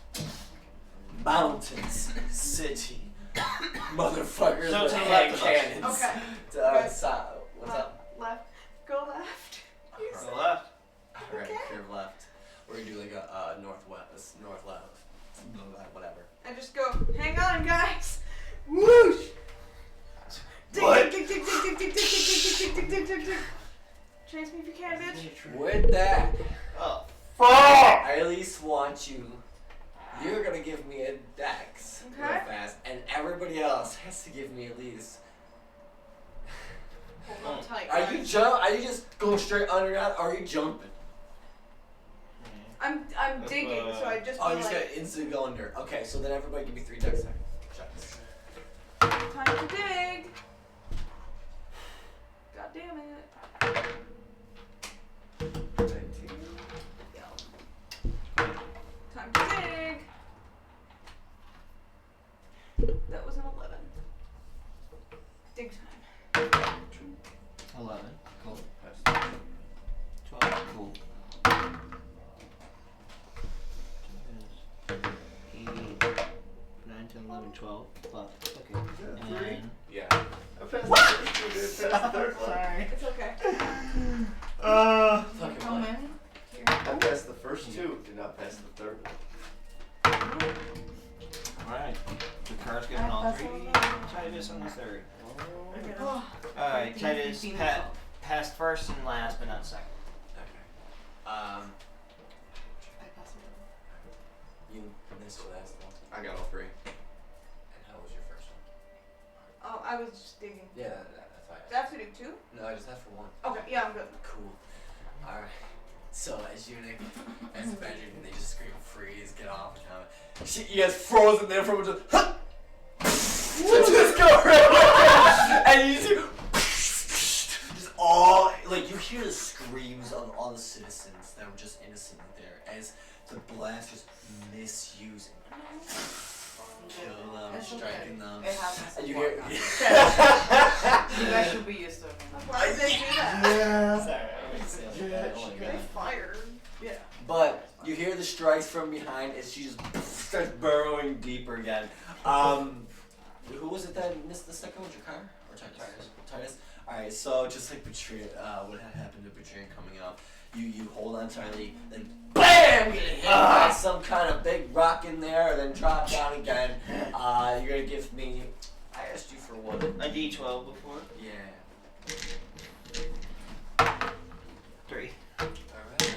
mountains, city, motherfuckers So with to the hand left of us. cannons. Okay. What's up? Left. Go left. You To said- the left. Alright, Okay. curve left. We're gonna do like a northwest, north left, whatever. I just go, hang on, guys. Whoosh. Tick, What? tick, tick, tick, tick, tick, tick, tick, tick, tick, tick, tick, tick, tick. Chase me if you can, bitch. With that, Oh. I at least want you. You're gonna give me a dex real Okay. fast, and everybody else has to give me at least. Hold on tight. Are you guys. Are you just going straight underground? Or are you jumping? I'm digging, so I just Oh, feel you're just like gonna instantly go under. Okay, so then everybody give me 3 dex checks. time to dig. damn it. 19. Time to dig. That was an 11. Dig time. 11. Cool. Pass. 12. Cool. 8, 9, 10, 11, 12. Fuck. Okay. Yeah, 3. And Yeah. I passed the first two, didn't pass the third one. sorry. It's okay. Fucking How what? many? I passed the first two, did not pass the third one. Alright. The car's getting all Pass 3. all of them. Titus on the 3rd. Oh. Alright, 13, Titus 15, passed first and last, but not second. Okay. I passed it. You missed the last one. I got all 3. And how was your first one? Oh, I was just digging. Yeah, that's why. Do I have to do 2? No, I just asked for 1. Okay, yeah, I'm good. Cool. Alright. So, as Eunuch, as Benjamin, they just scream freeze, get off, you guys frozen there from just, huh! Just go right and you just all, like, you hear the screams of all the citizens that were just innocently there as the blast just misusing, kill them, It's striking okay. them, It happens. and you before hear, it. You guys should be used to it. Why did they do that? Yeah. sorry, I didn't say it like that. Oh my They God. fired. Yeah. But you hear the strikes from behind as she just starts burrowing deeper again. Who was it that missed the second one? Jakar? Or Titus? Titus? Alright, so just like Patria, what had happened to Patria coming up, you hold on tightly, then BAM! You get hit by some kind of big rock in there, then drop down again. You're gonna give me, I asked you for what? A D12 before? Yeah. 3. Alright.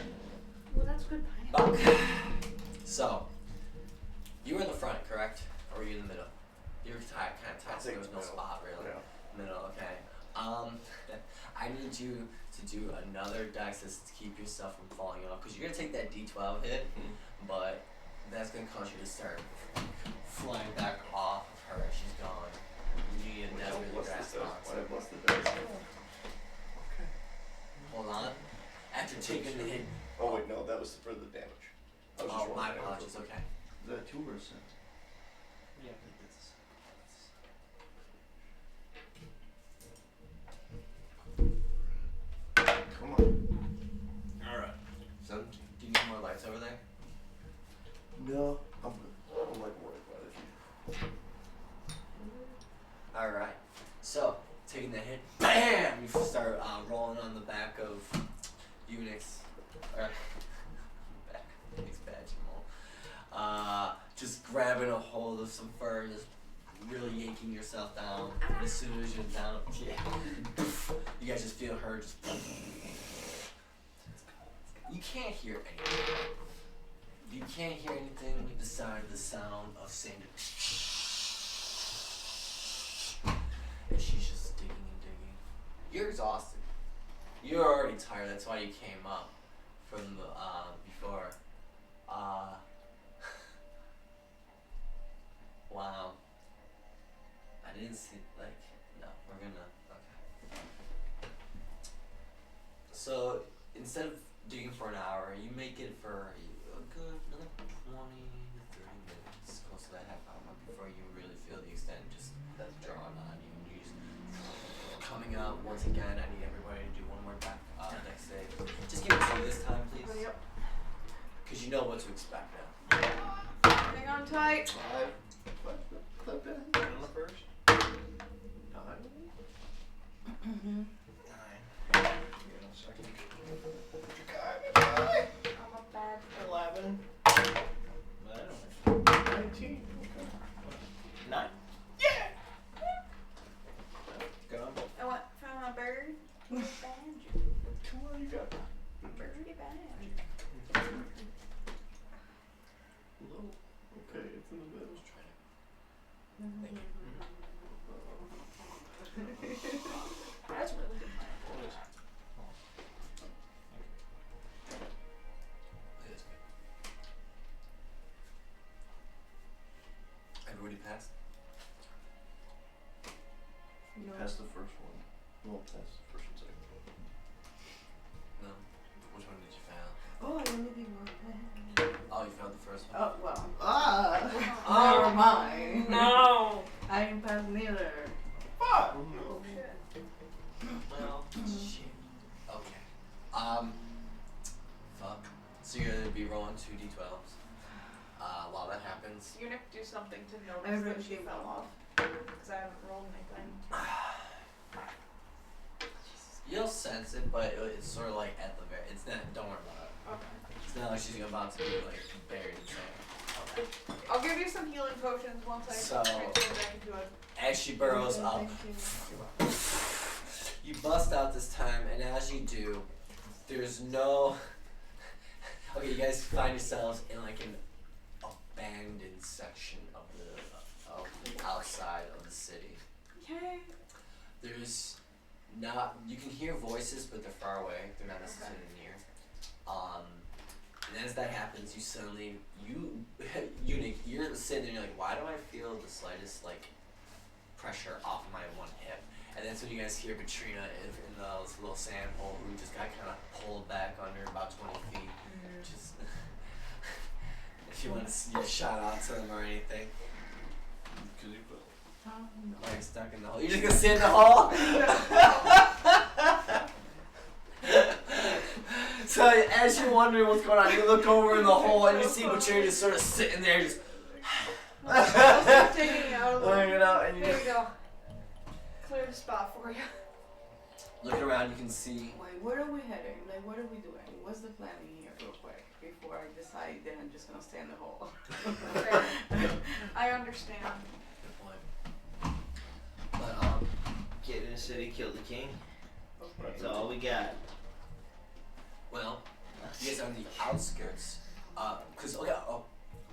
Well, that's good. Buck. So, you were in the front, correct? Or were you in the middle? You were kind of tight, so there was no spot really. Yeah. Middle, okay. I need you to do another dex to keep yourself from falling off, because you're gonna take that D12 hit, but that's gonna cause you to start flying back off of her as she's gone. You need a desperate grass box. Why I busted the dice? Okay. Hold on. After taking the hit, Oh wait, no, that was for the damage. I was just oh rolling my damage. apologies, okay. Is that 2 or 6? Yeah. Come on. Alright. So, do you need more lights over there? No, I'm good. I don't like worried about it. Alright. So, taking the hit, BAM! You start rolling on the back of Eunuch's, back, Eunuch's badge, just grabbing a hold of some fur and just really yanking yourself down. And as soon as you're down, you guys just feel her just. You can't hear anything. You can't hear anything besides the sound of sand. And she's just digging and digging. You're exhausted. You're already tired. That's why you came up from the before. Wow. I didn't see no. We're gonna okay. So instead of digging for an hour, you make it for a good another 20 to 30 minutes, close to that half hour before you really feel the extent just that's drawing on you. You just coming up once again. I need everybody to do one more back next day. Just give it to me this time, please. Yep. Cause you know what to expect now. Hang on tight. 5. Clip it. On the first? 9. Mm-hmm. 9. Give it a second. I'm a bad. 11. But I don't know. 19. Okay. 9. Go on. I went found a bird. Badger. Come on, you got Birdie badger. low. Okay, it's in the middle. That's really good. It is good. Everybody passed? No. Past the first one. Well, past the first and second. be rolling 2d12s. While that happens, Eunuch, do something to I notice that already she gave fell one. off. Because I haven't rolled anything. you'll sense it, but it's sort of like at the very. It's not. Don't worry about it. Okay. It's not like she's about to be like buried in sand. Okay. I'll give you some healing potions once I So- transform back into it. As she burrows up, you bust out this time, and as you do, there's no. Okay, you guys find yourselves in like an abandoned section of the outside of the city. Yay. There's not. You can hear voices, but they're far away. They're not necessarily near. And as that happens, you suddenly Eunuch, you're sitting there. You're like, why do I feel the slightest like pressure off my one hip? And that's when you guys hear Katrina in this little sand hole who just got kind of pulled back under about 20 feet. Just if you want to get shot out to them or anything. Like stuck in the hole. You're just gonna sit in the hole? So as you're wondering what's going on, you look over in the hole and you see Katrina just sort of sitting there just I'll taking it out of the looking out and you There just you go. Clear the spot for you. looking around. You can see. Wait, where are we heading? Like, what are we doing? What's the plan in here, real quick, before I decide that I'm just gonna stay in the hole? Fair. I understand. Good point. But Get in the city, kill the king. Okay. That's all we got. well, you guys are on the outskirts. Cause okay,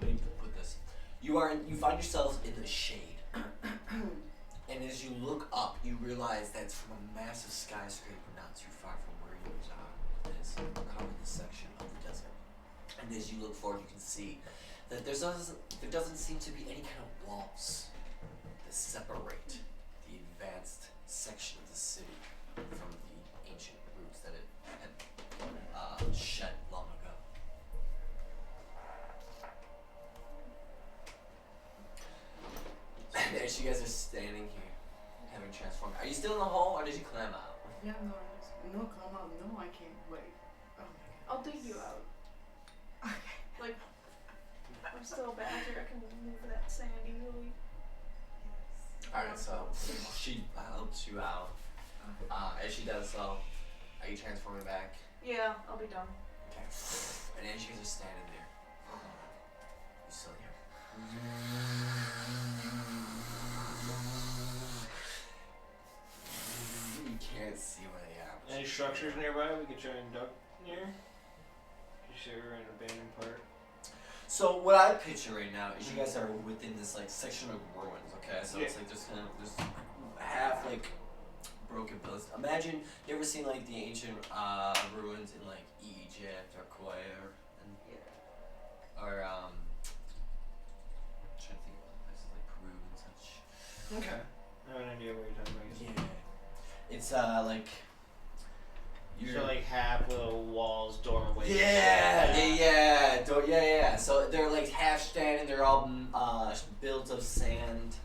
let me put this. You find yourselves in the shade. And as you look up, you realize that's from a massive skyscraper not too far from where you are. That is covering this section of the desert. And as you look forward, you can see that there doesn't seem to be any kind of walls that separate the advanced section of the city from the ancient roots that it had shed long ago. And as you guys are standing here, having transformed, are you still in the hole or did you climb out? Yeah, no, come on, no, I can't wait. Oh my I'll dig you out. God. Like, I'm still back here. I can move that sand easily. Alright, so she helps you out. As she does so, are you transforming back? Yeah, I'll be done. Okay. And as you guys are standing there, you still hear. You can't see where they are. Any structures nearby we could try and duck near? You sure we're in an abandoned part? So what I picture right now is you guys are within this like section of ruins, okay? So it's like just kind of there's half like broken buildings. Imagine you ever seen like the ancient ruins in like Egypt or Korea or trying to think of other places like Peru and such. Okay. I have an idea what you're talking about. Yeah. It's like you're So like half little walls, doorways. Yeah. So they're like half standing. They're all built of sand.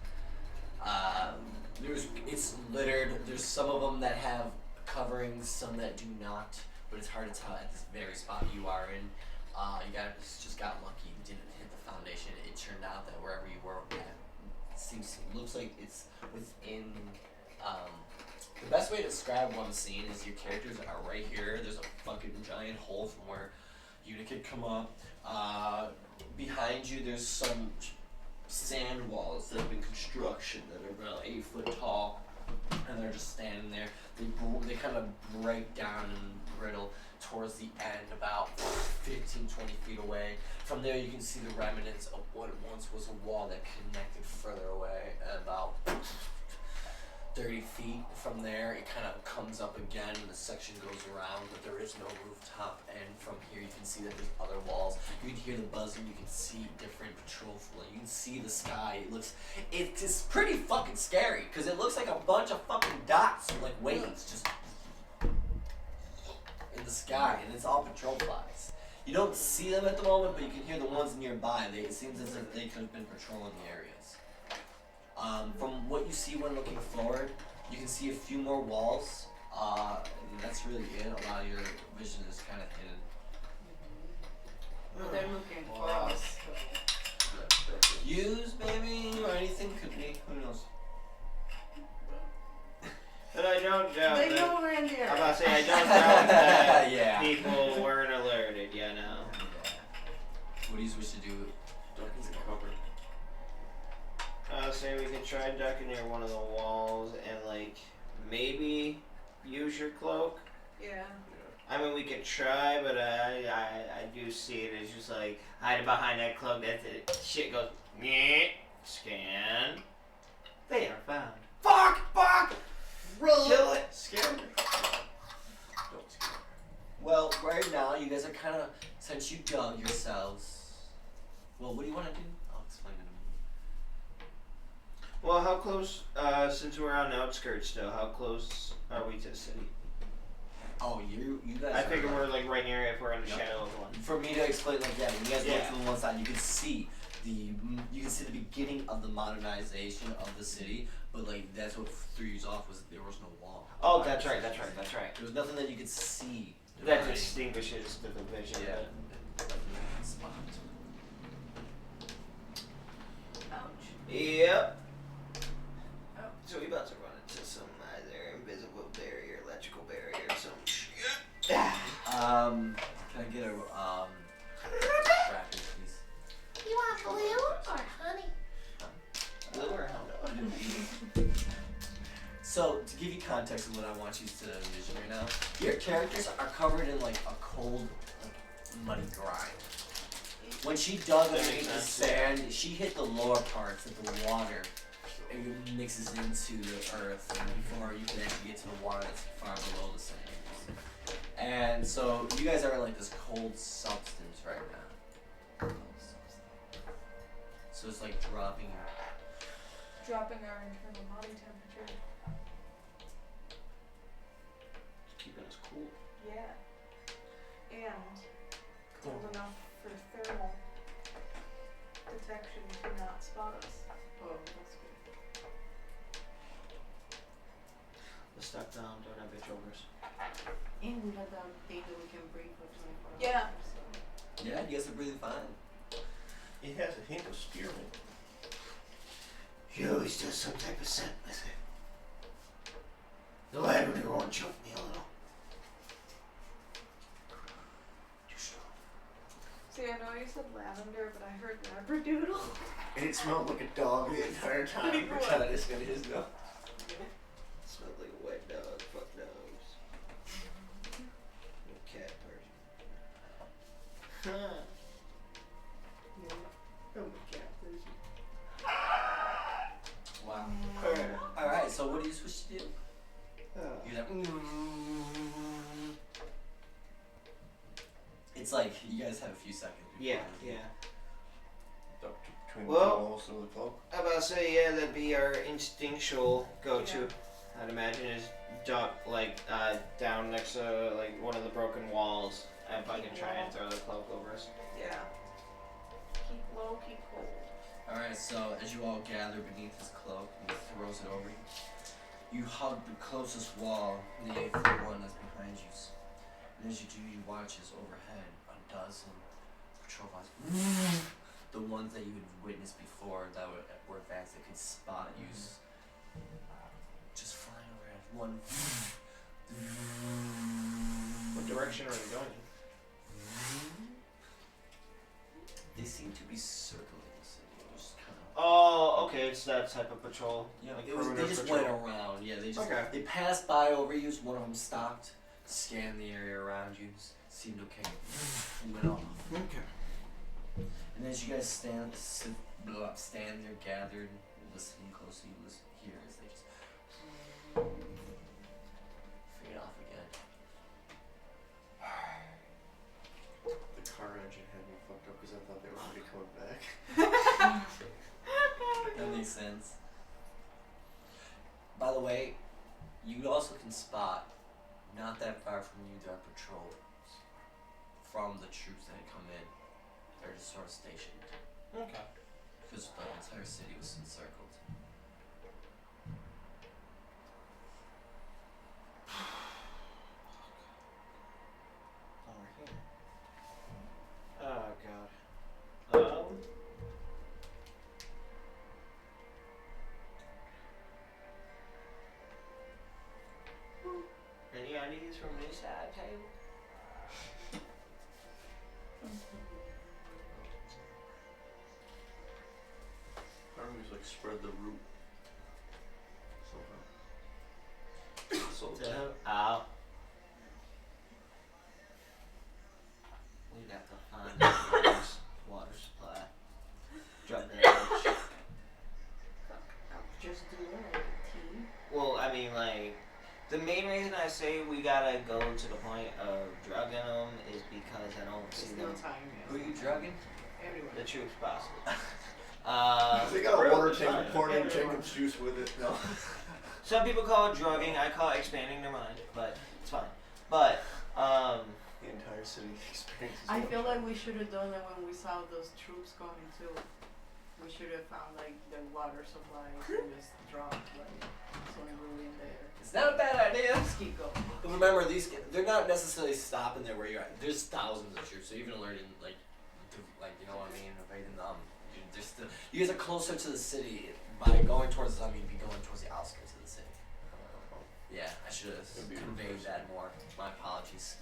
It's littered. There's some of them that have coverings, some that do not. But it's hard to tell at this very spot you are in. Just got lucky. You didn't hit the foundation. It turned out that wherever you were at, looks like it's within. The best way to describe what I'm seeing is your characters are right here. There's a fucking giant hole from where Eunuch could come up. Behind you, there's some sand walls that have been construction that are about 8 foot tall, and they're just standing there. They kind of break down and brittle towards the end, about 15, 20 feet away. From there, you can see the remnants of what once was a wall that connected further away, about 30 feet from there. It kind of comes up again and the section goes around, but there is no rooftop. And from here you can see that there's other walls. You can hear the buzzing. You can see different patrol flying. You can see the sky. It's pretty fucking scary because it looks like a bunch of fucking dots, like waves, just in the sky, and it's all patrol flies. You don't see them at the moment, but you can hear the ones nearby. It seems as if they could have been patrolling the areas. From what you see when looking forward, you can see a few more walls, and that's really it. A lot of your vision is kind of hidden. saying we could try ducking near one of the walls and like maybe use your cloak. Yeah. I mean, we could try, but I do see it as just like hide behind that cloak. That's it. Shit goes. Nyeh. Scan. They are found. Fuck! Run! Kill it. Scare me. Don't scare me. Well, right now, you guys are kind of, since you dug yourselves. Well, what do you want to do? I'll explain in a Well, how close? Since we're on the outskirts still, how close are we to the city? minute. Oh, you guys. I are figure like- we're like right near it if we're in the Yep. shadow of one. For me to explain like that, when you guys look Yeah. from the one side, you can see the beginning of the modernization of the city, but like that's what threw you off was there was no wall. Oh, that's right. There was nothing that you could see. That dividing distinguishes the division. Yeah. but- spot. Ouch. Yep. Oh. So we about to run into some either invisible barrier, electrical barrier, some shit. Can I get a bracket, please? You want blue or honey? Blue or hell? So, to give you context of what I want you to envision right now, your characters are covered in like a cold, like muddy grime. When she dug That underneath the makes sense, sand, she hit the lower parts of the water and it mixes into the earth before you can actually get to the water that's far below the sand. And so you guys are in like this cold substance right now. So it's like dropping. Dropping our internal body temperature. Keeping us cool. Yeah. And cold enough for thermal detection to not spot us. Oh, that's good. Let's stop down, don't have bitch overs. And we let them think that we can breathe for 24 hours. Yeah. So. Yeah, you guys are breathing fine. It has a hint of spearmint. He always does some type of scent with it. The lavender one choked me a little. Too strong. See, I know you said lavender, but I heard labradoodle. And it smelled like a dog the entire time. Like what? Trying to get his dog. Smelled like a wet dog. Fuck dogs. No cat person. Huh. I'm a cat person. Wow. Alright. Alright, so what are you supposed to do? Oh. You're like, It's like you guys have a few seconds. before Yeah, you- yeah. Ducked between Well- the walls of the cloak. I'm about to say, yeah, that'd be our instinctual go-to. Yeah. I'd imagine is duck like down next to like one of the broken walls, and if I can try and throw the cloak over us. Yeah. Keep low, keep cold. Alright, so as you all gather beneath his cloak and he throws it over you, you hug the closest wall, the 8th one that's behind you. And as you do, you watch as overhead a dozen patrol bots, the ones that you had witnessed before that were advanced that could spot you, just flying overhead. One. What direction are we going in? They seem to be circling the city, just kind of. Oh, okay, it's that type of patrol. Yeah, like it was, they perimeter just patrol. went around. Yeah, they just Okay. they passed by over you. One of them stopped, scanned the area around you, seemed okay, and went off. Okay. And as you guys stand there gathered, listening closely, you hear as they just fade off again. The car engine had me fucked up because I thought they were going to be coming back. That makes sense. By the way, you also can spot, not that far from you, there are patrols from the troops that had come in. They're just sort of stationed. Okay. Because the entire city was encircled. Oh, we're here. Oh god. Any ideas from this side table? Army's just like spread the root somehow. So Ow. We'd have to find a water supply. Drop that bitch. Just do like tea. Well, I mean, like, the main reason I say we gotta go to the point of drugging them is because I don't see There's no them. time. Who are you drugging? Everywhere. The truth possible. they got a water tank fine. and pouring in Jacob's juice with it. No. Some people call it drugging. I call it expanding their mind, but it's fine. But The entire city experiences. I feel like we should have done it when we saw those troops coming too. We should have found like the water supplies and just dropped like some root in there. It's not a bad idea. Just keep going. But remember, they're not necessarily stopping there where you're at. There's thousands of troops, so even alerting, like, you know what I mean? Evading them. You guys are closer to the city by going towards them. You'd be going towards the outskirts of the city. Yeah, I should have conveyed that more. My apologies.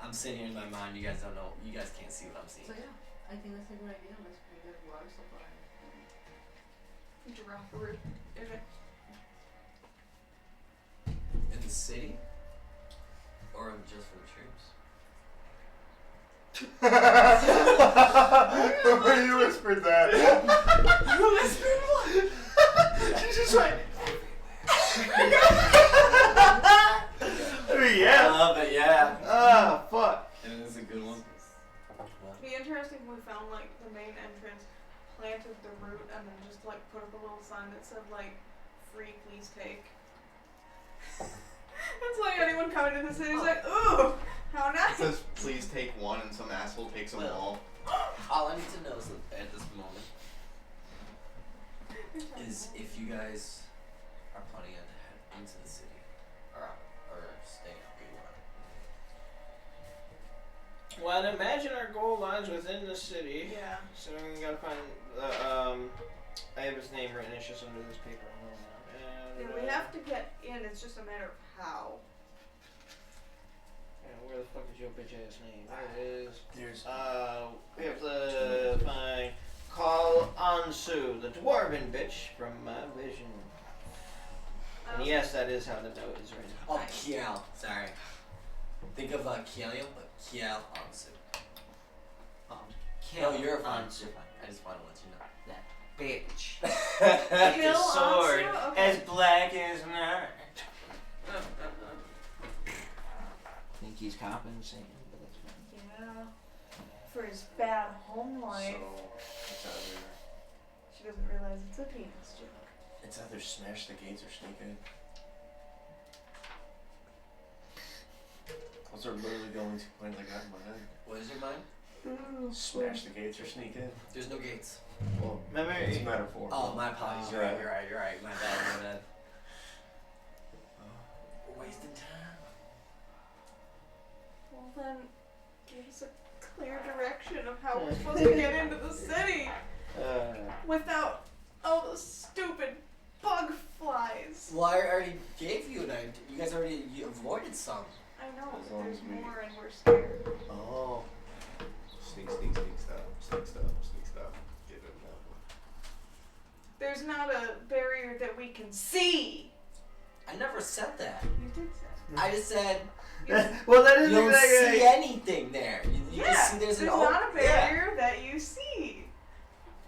I'm sitting here in my mind. You guys don't know. You guys can't see what I'm seeing. So yeah, I think that's a good idea. Let's bring the water supply. Drop the root in it. In the city? Or just for the troops? Where you whispered that? You whispered what? She's just like. I love it, yeah. Ah, fuck. And it's a good one. It'd be interesting if we found like the main entrance, planted the root, and then just like put up a little sign that said like, "Free, please take." It's like anyone coming to the city is like, "Ooh, how It nice." says, please take one, and some asshole takes them all. All I need to know is that at this moment is if you guys are planning on to head into the city or staying out where you are. well, I'd imagine our goal lies within the city. Yeah. So we gotta find. I have his name written. It's just under this paper. Hold on. Yeah, we have to get in. It's just a matter of how. Yeah, where the fuck is your bitch ass name? There it is. There's. We have to find Call Ansu, the dwarven bitch from my vision. And yes, that is how the note is written. Oh, Kiel. Sorry. Think of Kielium, but Kiel Ansu. No, you're fine. Ansu. I just want to let you know. Bitch. Kill The sword Ansu? Okay. as black as night. Think he's compensating, but that's fine. Yeah. For his bad home life. It's either, She doesn't realize it's a penis joke. it's either smash the gates or sneak in. Those are literally the only 2 plans I got in my head. What is your mind? Smash the gates or sneak in. There's no gates. Well, Remember, it's a metaphor. Oh, my apologies. You're right. My bad. We're wasting time. Well then, give us a clear direction of how we're supposed to get into the city without all those stupid bug flies. Well, I already gave you an idea. You guys already avoided some. I know, As but long there's as we- more and we're scared. Oh. Sneak stuff. Get it now. There's not a barrier that we can see. I never said that. You did say. I just said well, that is you don't exactly see anything there. You Yeah, just see there's an not a open. barrier that you see.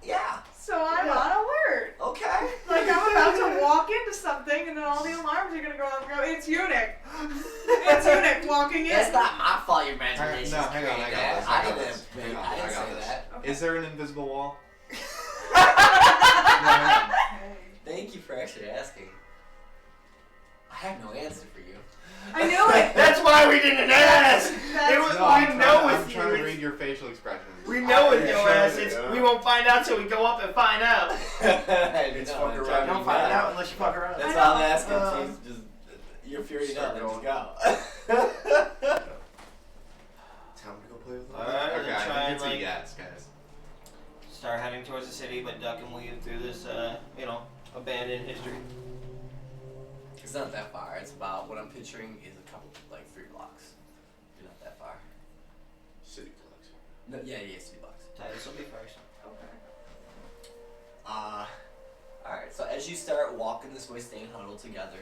Yeah. So I'm on alert. Okay. Like I'm about to walk into something and then all the alarms are gonna go off and go, it's eunuch. It's eunuch walking in. That's not my fault. Your imagination. No, hang on, I got this, I got didn't. this. Hang on, I didn't I got say this. that. Okay. Is there an invisible wall? Thank you for actually asking. I have no answer for you. I knew it. That's why we didn't ask. That's It was, No, we I'm know trying with to you. read your facial expressions. We know with Yeah, your sure, ass. It's, yeah. we won't find out till we go up and find out. It's fuck around. Don't find out unless you fuck around. That's I all I'm know. asking. Please, just you're furious Start enough. Let's going. go. Time to go play with them. Alright, Okay, let's try I and think it's a like yes, guys. start heading towards the city, but duck and weave through this, abandoned history. It's not that far. It's about what I'm picturing is a couple, like 3 blocks. You're not that far. City blocks. No, yeah, 3 blocks. Titus will be first. Okay. as you start walking this way, staying huddled together,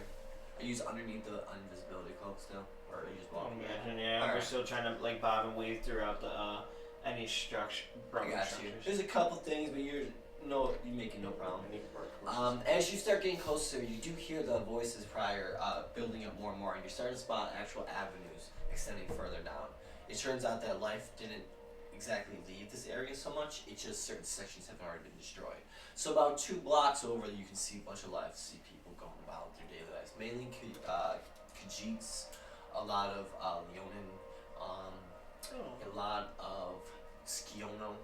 are you just underneath the invisibility cloak still? Or are you just I walking? imagine, yeah. Alright. We're still trying to like bob and weave throughout the any structure. I got you. There's a couple things, but you're making no problem. As you start getting closer, you do hear the voices prior building up more and more, and you're starting to spot actual avenues extending further down. It turns out that life didn't exactly leave this area so much, it's just certain sections have already been destroyed. So about 2 blocks over, you can see a bunch of life, see people going about their daily lives. Mainly Khajiits, a lot of Leonin, a lot of Skiono,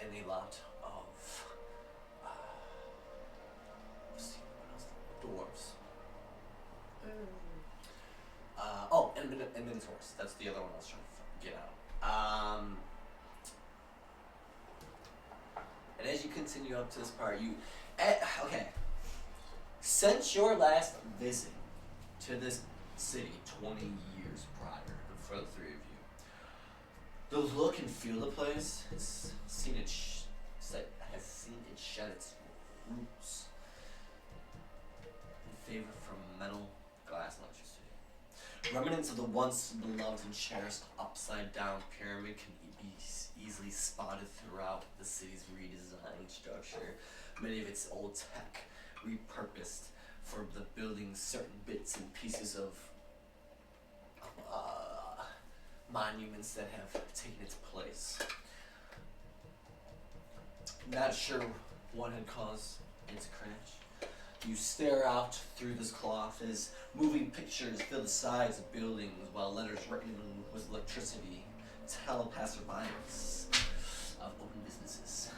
and a lot of let's see, what else? Dwarves. And Minotaurs. That's the other one I was trying to get out. And as you continue up to this part, okay. Since your last visit to this city 20 years prior, for the 3 of you, the look and feel of the place has seen it shed its roots in favor from metal, glass, and electricity. Remnants of the once beloved and cherished upside-down pyramid can be easily spotted throughout the city's redesigned structure. Many of its old tech repurposed for the building certain bits and pieces of monuments that have taken its place. Not sure what had caused it to crash. You stare out through this cloth as moving pictures fill the sides of buildings while letters written with electricity tell passerbys of open businesses.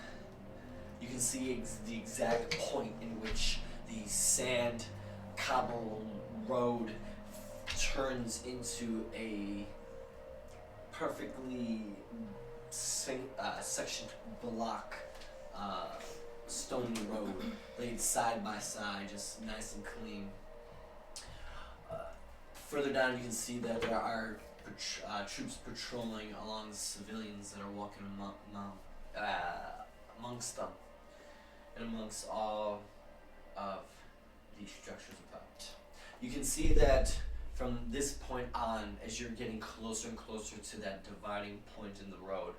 You can see the exact point in which the sand cobble road turns into a perfectly sectioned block stone road laid side by side, just nice and clean. Further down, you can see that there are troops patrolling along the civilians that are walking amongst them and amongst all of these structures about. You can see that from this point on, as you're getting closer and closer to that dividing point in the road,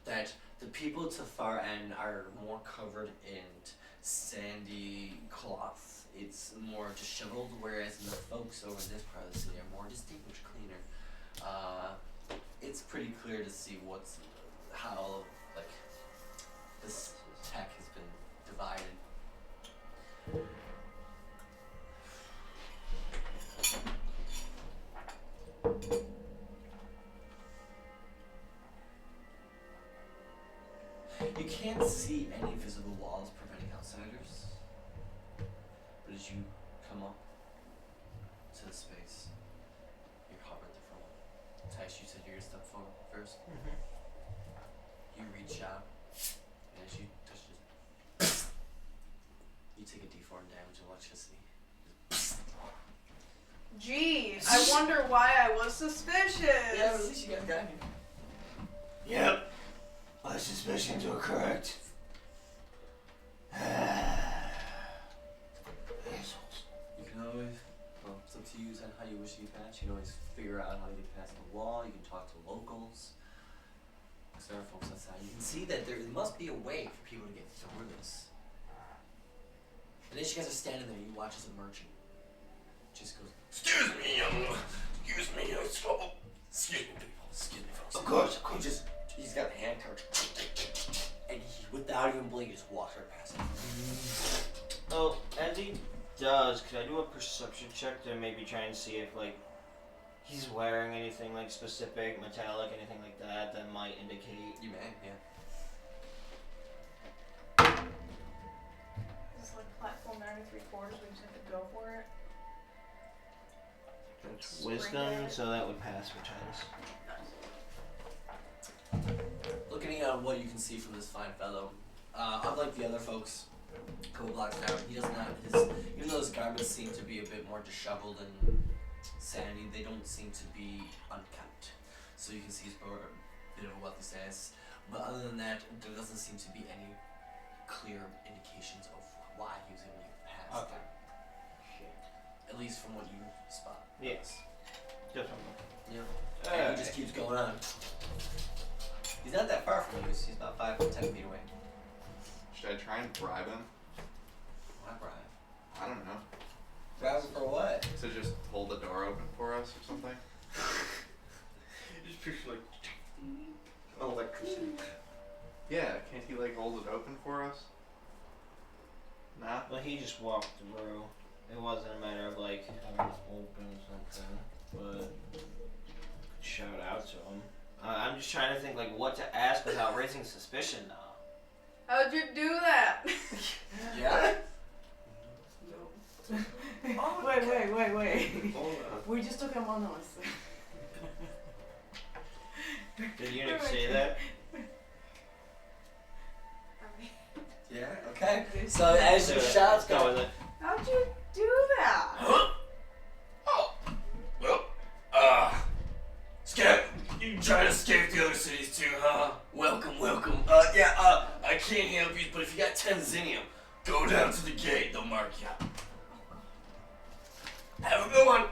that the people to the far end are more covered in sandy cloth. It's more disheveled, whereas the folks over in this part of the city are more distinguished, cleaner. It's pretty clear to see how this tech has been divided. You can't see any visible walls preventing outsiders, but as you come up to the space, you're hovered there for a while. Tice, you said you're gonna step forward first. You reach out, and as you touch it, you take a d4 damage of electricity. Gee, I wonder why I was suspicious. Yeah, but at least you got a guy here. Yep. My suspicions were correct. You can always, it's up to you on how you wish to get past. You can always figure out how to get past the wall. You can talk to locals. Because there are folks outside. You can see that there must be a way for people to get through this. And as you guys are standing there, you watch as a merchant just goes, "Excuse me, excuse me, it's trouble. Excuse me, people. Excuse me, folks." Of course. He's got a hand card. And he, without even blinking, just walks right past him. Oh, as he does, could I do a perception check to maybe try and see if, like, he's wearing anything, like, specific, metallic, anything like that might indicate? You may, yeah. This is like platform 9 3/4, we just have to go for it. That's Spring wisdom, it. so that would pass for Titus. Looking at what you can see from this fine fellow, unlike the other folks, a couple blocks down, he does not, even though his garments seem to be a bit more disheveled and sandy, they don't seem to be unkempt. So you can see he's a bit of a wealthy status. But other than that, there doesn't seem to be any clear indications of why he was able to get fast. Okay. Shit. At least from what you spot. Yes. Definitely. Yeah. And he just keeps going on. He's not that far from you. He's about 5 to 10 feet away. Should I try and bribe him? Why, Brian? I don't know. Bribe him for what? To just hold the door open for us or something? You just picture like electricity. Yeah, can't he like hold it open for us? Nah? Well, he just walked through. It wasn't a matter of like having to open something, but shout out to him. I'm just trying to think like what to ask without raising suspicion now. How'd you do that? Yeah? Wait. Hold on. We just took him on us. Did Unix say that? Yeah, okay. So as your shots go go, with it. How'd you do that? Scat, you trying to escape the other cities too, huh? Welcome. I can't help you, but if you got 10 Xenium, go down to the gate, they'll mark you. Have a good one.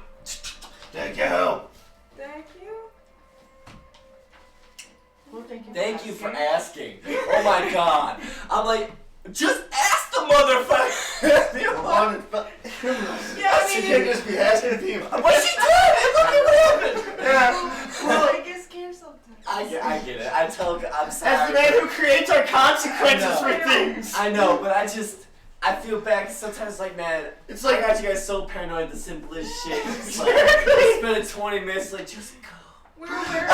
Thank you. Thank you. Well, thank you for asking. Oh my god. I'm like, just ask the motherfucker. They're wanted criminals. Yeah, She can't just be asking people. But she did. Look at what happened. Yeah. Well, I get scared sometimes. I get it. I'm sorry. As the man who creates our consequences I know. for things. I know, but I feel bad 'cause sometimes, like, man, it's like I got you guys so paranoid, the simplest shit. It's like, you spend 20 minutes, like, just go. We're aware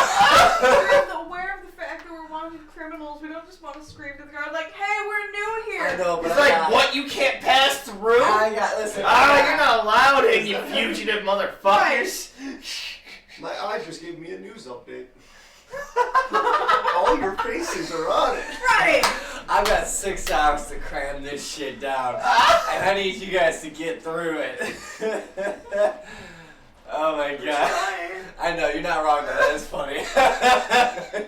of the fact that we're wanted criminals. We don't just want to scream to the guard like, "Hey, we're new here." I know, but It's like, what, you can't pass through? listen. You're not allowed in, you fugitive motherfuckers. My eyes just gave me a news update. All your faces are on it. Right. I've got 6 hours to cram this shit down, and I need you guys to get through it. Oh my god. I know, you're not wrong, but that is funny.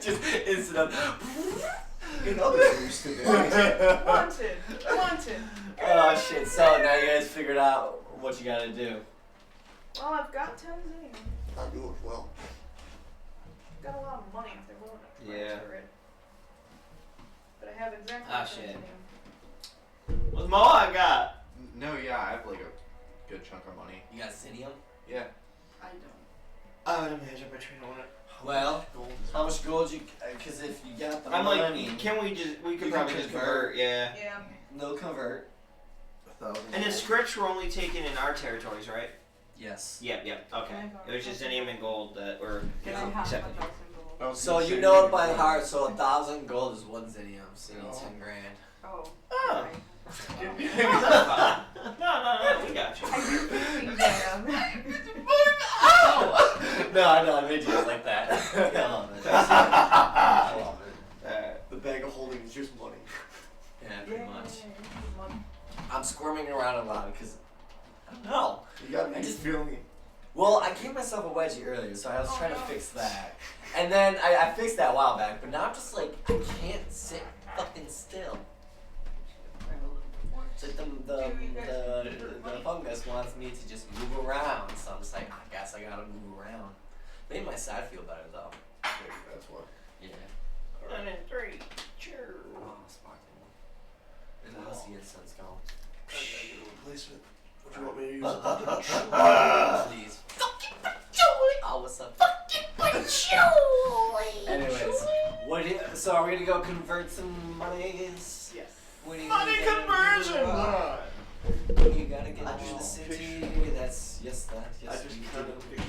Just instant up. In other news today. Wanted. Oh shit, so now you guys figured out what you gotta do. Well, I've got 10 Xenium. I do it well. Got a lot of money if they're willing to Yeah. transfer it. But I have exactly Ah, 10 shit. Xenium. What's more I got? No, yeah, I have like a good chunk of money. You got Xenium? Yeah. I don't. I would imagine between on it. Well, how much gold you? Because if you got the I'm money, like, we could You probably can just convert. convert, yeah. Yeah. no convert. 1,000. And the scripts were only taken in our territories, right? Yes. Yep, okay. It was just Xenium and gold that were Can I have accepted. 1,000 gold? I was So gonna you say, know it by heart. So 1,000 gold is 1 Xenium. So you need 10 grand. Oh. Oh. Right. No, we got you. I do think that. No, I know. I made you like that. I love it. I love it. The bag of holding is just money. Yeah, pretty much. Money. I'm squirming around a lot because I don't know. You got me. I just feel me. Well, I gave myself a wedgie earlier, so I was Oh, trying no. to fix that. And then I fixed that a while back, but now I'm just like, I can't sit fucking still. It's like the fungus wants me to just move around, so I'm just like, I guess I gotta move around. Made my side feel better though. Maybe that's why. Yeah. 1 and 3. Sure. Oh, sparkling. Where the hell's the incense go? I gotta get a replacement. What do you want me to use? Please. Fucking patchouli! Oh, what's up? Fucking patchouli! Anyways, so are we gonna go convert some monies? Yes. What do you Money gotta conversion! do? You gotta get I through the just city. picture- That's yes, I yes. just we kind do. of pictured.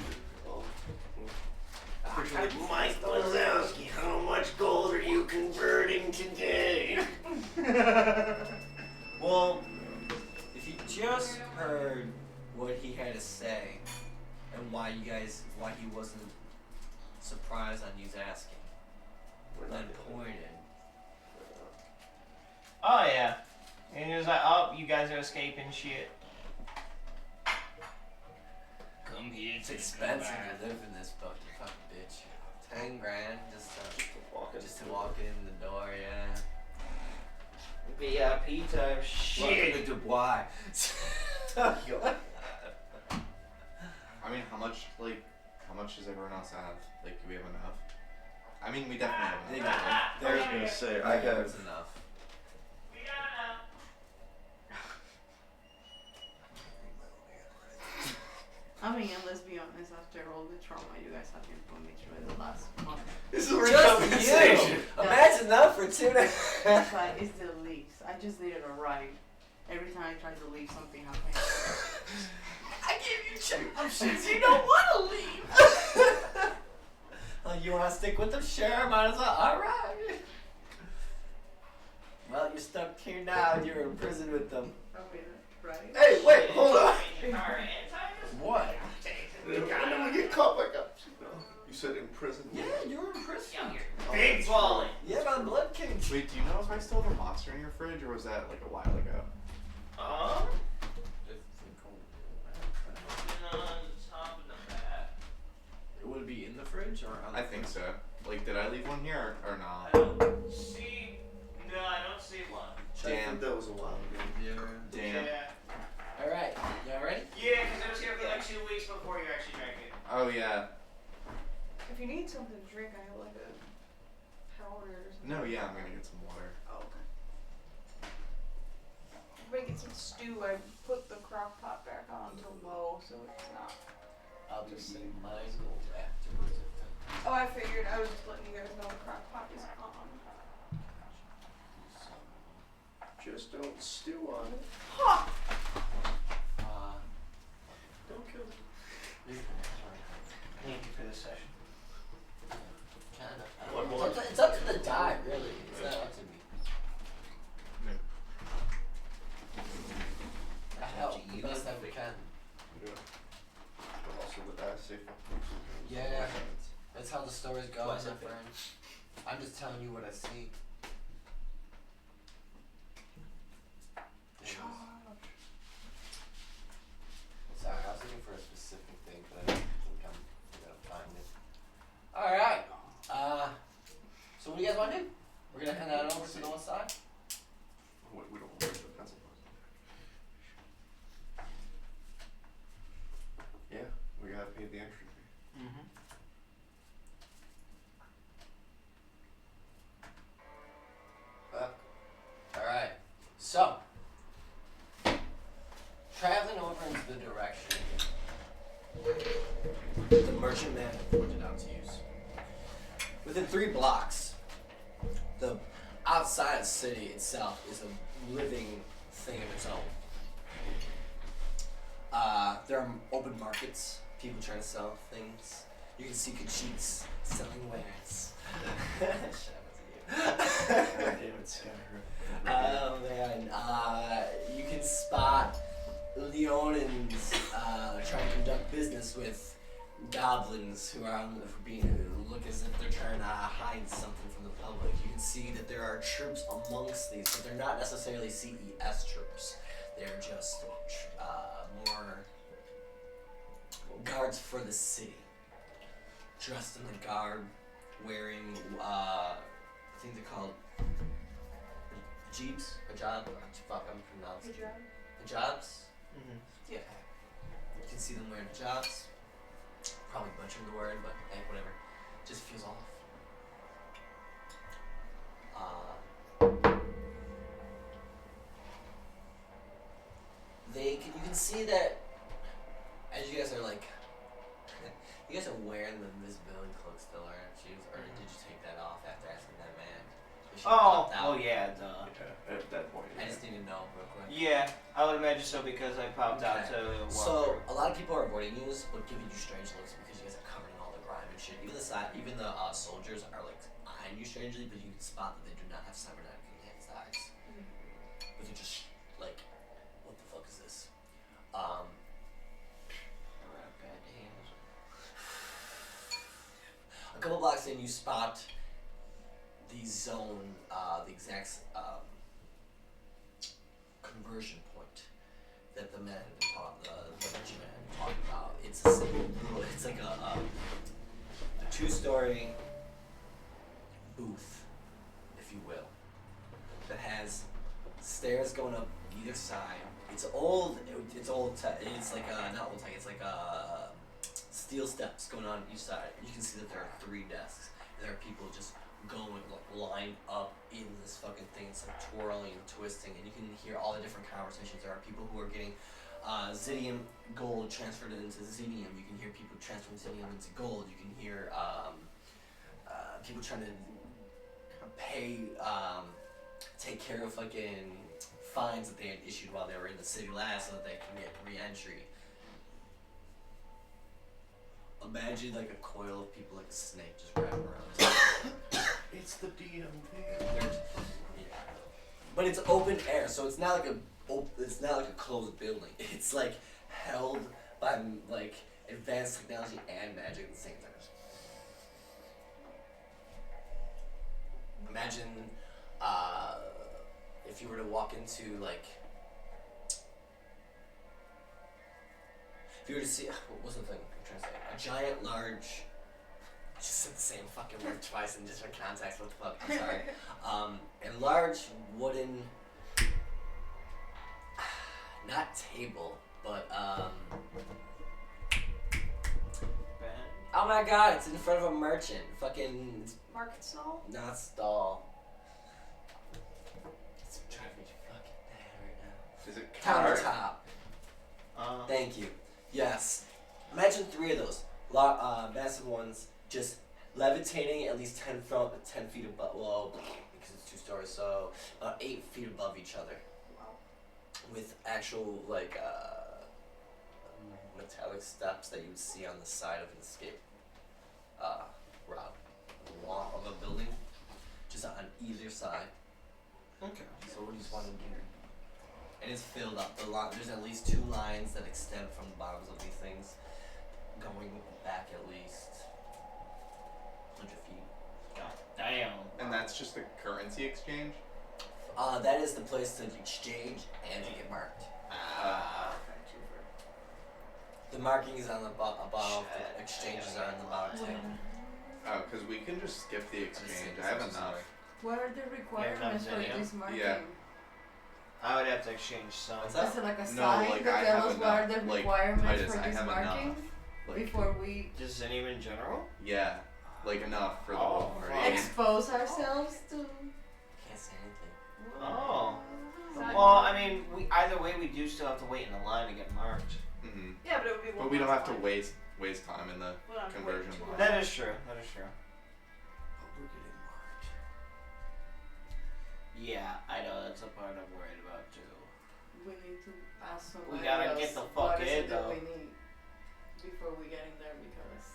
Picture like Mike Wazowski, how much gold are you converting today? Well, if you just heard what he had to say and why he wasn't surprised on you asking, then pointed. Oh, yeah. And he was like, oh, you guys are escaping shit. Come here. It's expensive to live in this fucking bitch. 10 grand just to walk in the door, yeah. VIP type Welcome shit. to Dubai. I mean, how much does everyone else have? Like, do we have enough? I mean, we definitely have enough. I was gonna say, I have enough. We got enough. I mean, let's be honest, after all the trauma you guys have been putting me through in the last month, This is Just recompensation. you! Imagine that for 2 days. that's why it's the leaves. I just needed a ride. Every time I tried to leave, something happened. I gave you check. You don't want to leave. Oh, you want to stick with them? Sure, might as well. All right. Well, you're stuck here now and you're in prison with them. I mean, right? Hey, wait, hold on. What? When do we get caught back up? You said in prison? Yeah, you're in prison. Big balling. Yeah, my blood king. Wait, do you know if I still have a monster in your fridge, or was that like a while ago? On top of the bat. Would it be in the fridge or on the I think so. Like, did I leave one here or I not? don't see. No, I don't see one. I Damn. think that was a while ago. Damn. Yeah. All right, y'all ready? Yeah, because it was here for like 2 weeks before you actually drank it. Oh yeah. If you need something to drink, I have like a powder or something. No, yeah, I'm gonna get some water. Oh, okay. Making some stew. I put the crock pot back on to low, so it's not. I'll just say mine go afterwards. Oh, I figured. I was just letting you guys know the crock pot is on. Just don't stew on it. Ha! Don't kill it. Thank you for this session. Kinda. One more. It's up to the die, really. It's not up to me. I help the best that we can. Yeah. But also the die safe. Yeah, that's how the stories go, my What's up, friend. I'm just telling you what I see. Sorry, I was looking for a specific thing, but I don't think I'm gonna find it. Alright. So what do you guys want to do? We're gonna head on over to the north side. Wait, we don't want to break the pencil. Yeah, we gotta pay the entry fee. Mm-hmm. Alright. So, traveling over into the direction the merchantman had pointed out to use. Within 3 blocks, the outside city itself is a living thing of its own. There are open markets, people trying to sell things. You can see Kachiks selling wares. Oh man, you can spot Leonins trying to conduct business with goblins who are look as if they're trying to hide something from the public. You can see that there are troops amongst these, but they're not necessarily CES troops. They're just more guards for the city, dressed in the garb, wearing I think they're called jeeps, hijab. Fuck, I'm pronouncing hijabs. Mm-hmm. Yeah, you can see them wearing hijabs. Probably butchering the word, but hey, whatever. Just feels off. You can see that as you guys are like, you guys are wearing the invisibility cloak still, aren't you? Or did you take that off after asking that man? Oh yeah, duh. Yeah, at that point. I just need to know real quick. Yeah, I would imagine so because I popped out Okay. to walk So through. a lot of people are avoiding you, but giving you strange looks because you guys are covered in all the grime and shit. Even the soldiers are like eyeing you strangely, but you can spot that they do not have cybernetic enhanced eyes. But they're just like, what the fuck is this? A couple blocks in, you spot the zone, the exact conversion point that the man had been the Benjamin had talked about. It's like a 2-story booth, if you will, that has stairs going up either side. It's old. It's old. It's like not old tech. It's like steel steps going on each side. You can see that there are 3 desks. And there are people just going like lined up in this fucking thing. It's like twirling, twisting, and you can hear all the different conversations. There are people who are getting Xidium gold transferred into Xidium. You can hear people transferring Xidium into gold. You can hear people trying to pay, take care of fucking fines that they had issued while they were in the city last, so that they can get re-entry. Imagine like a coil of people, like a snake, just wrapping around. It's the DMV. Yeah. But it's open air, so it's not like a closed building. It's like held by like advanced technology and magic at the same time. Imagine if you were to walk into like, if you were to see, what was the thing I'm trying to say? A giant, large, just said the same fucking word twice in different contexts, what the fuck, I'm sorry. A large wooden, not table, but oh my god, it's in front of a merchant. Fucking Market stall? not stall. It's driving me fucking mad right now. Is it Countertop. Thank you. Yes. Imagine 3 of those. Massive ones just levitating at least 10 feet above, well, because it's 2 stories, so about 8 feet above each other. Wow. With actual, like, metallic steps that you would see on the side of an escape route. Wall of a building, just on either side. Okay. So what do you just want to do? And it's filled up. There's at least 2 lines that extend from the bottoms of these things, going back at least 100 feet. God damn. And that's just a currency exchange? That is the place to exchange and to get marked. The marking is on the bottom. The exchanges are on the bottom table. Oh, because we can just skip the exchange. I have enough. What are the requirements for Danheim? this marking? Yeah. I would have to exchange some. What's Is that? it like a No, sign like, that I tells have us what are the enough. Like, requirements Titus, for I this have marking enough. Like, before we Just anyone in general? yeah. Like enough for the whole party. fuck. expose ourselves to? Can't say anything. Oh. Sign. Well, I mean, either way, we do still have to wait in the line to get marked. Mm-hmm. Yeah, but it would be one But we don't last have to time. waste time in the We don't have to wait conversion too line. long. That is true. That is true. But we're getting marked. Yeah, I know. That's a part I'm worried about too. We need to ask somebody gotta else get the what fuck is in, it that though. we need before we get in there, because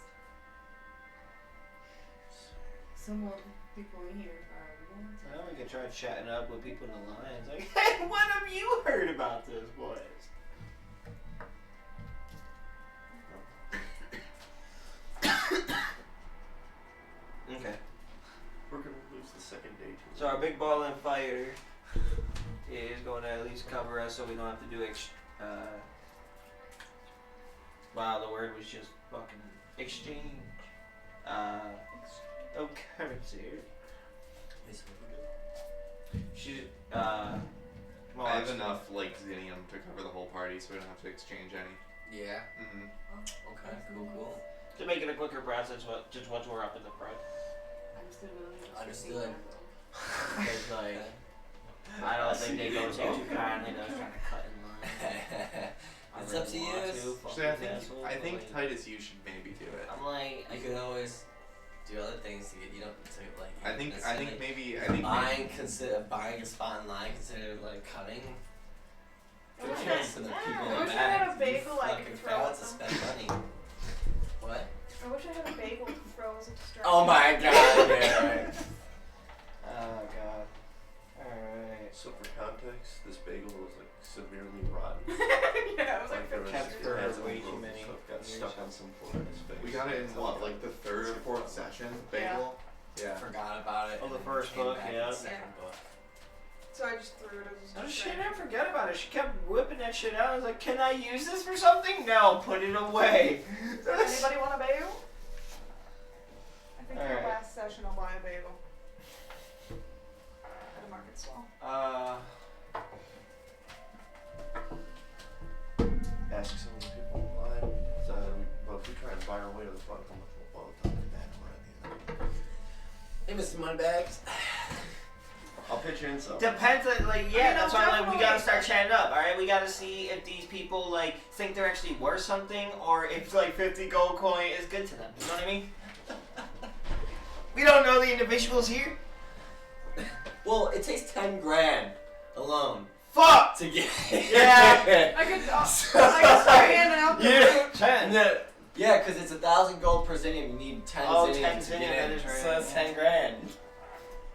some of the people in here are Well, we can try chatting up with people in the lines. Like, hey, what have you heard about this, boys? Okay. We're gonna lose the second day too. So our big ball and fire is going to at least cover us, so we don't have to do wow, the word was just fucking exchange. Of currency. She well, I have actually- enough like Xenium to cover the whole party, so we don't have to exchange any. Yeah. Mm-hmm. Okay. Cool. To make it a quicker process, just once we're up at the front. I'm still really Understood. Because like, I don't think they don't take too kindly to us trying to cut in line. It's up to you. Actually, I think Titus, you should maybe do it. I'm like, You can always do other things to get you don't to like. I think maybe buying a spot in line considered like cutting. I wish Kudos to the people in I the wish I back. had a bagel You I fucking could throw failed at to them. spend money. What? I wish I had a bagel to throw as a distraction. Oh my god! Yeah, right. oh god. Alright. So for context, this bagel was like severely rotten. Yeah, it was like there was kept for it had way some too broken many stuff, got years. stuck on some floor in his face. we got it in what, like the 3rd or 4th session bagel? Yeah. Forgot about it. Oh, the and first came book, back in yeah. the second book. So I just threw it as a Oh shit, distraction. I forgot about it. She kept whipping that shit out. I was like, can I use this for something? No, put it away. Anybody want a bagel? I think Alright. your last session I'll buy a bagel. At a market stall. Mr. Moneybags. I'll pitch in some. Depends on, like, yeah, I mean, that's I'll why, like, we gotta definitely- start chatting up, alright? We gotta see if these people, like, think they're actually worth something, or if, like, 50 gold coin is good to them. You know what I mean? We don't know the individuals here. Well, it takes 10 grand alone Fuck! to get. Yeah. I could start handing out the Yeah. 10. No, yeah, because it's 1,000 gold per zinnium. You need 10 Oh, zinnium 10 to zinnium, get that in. is right. So that's 10 grand.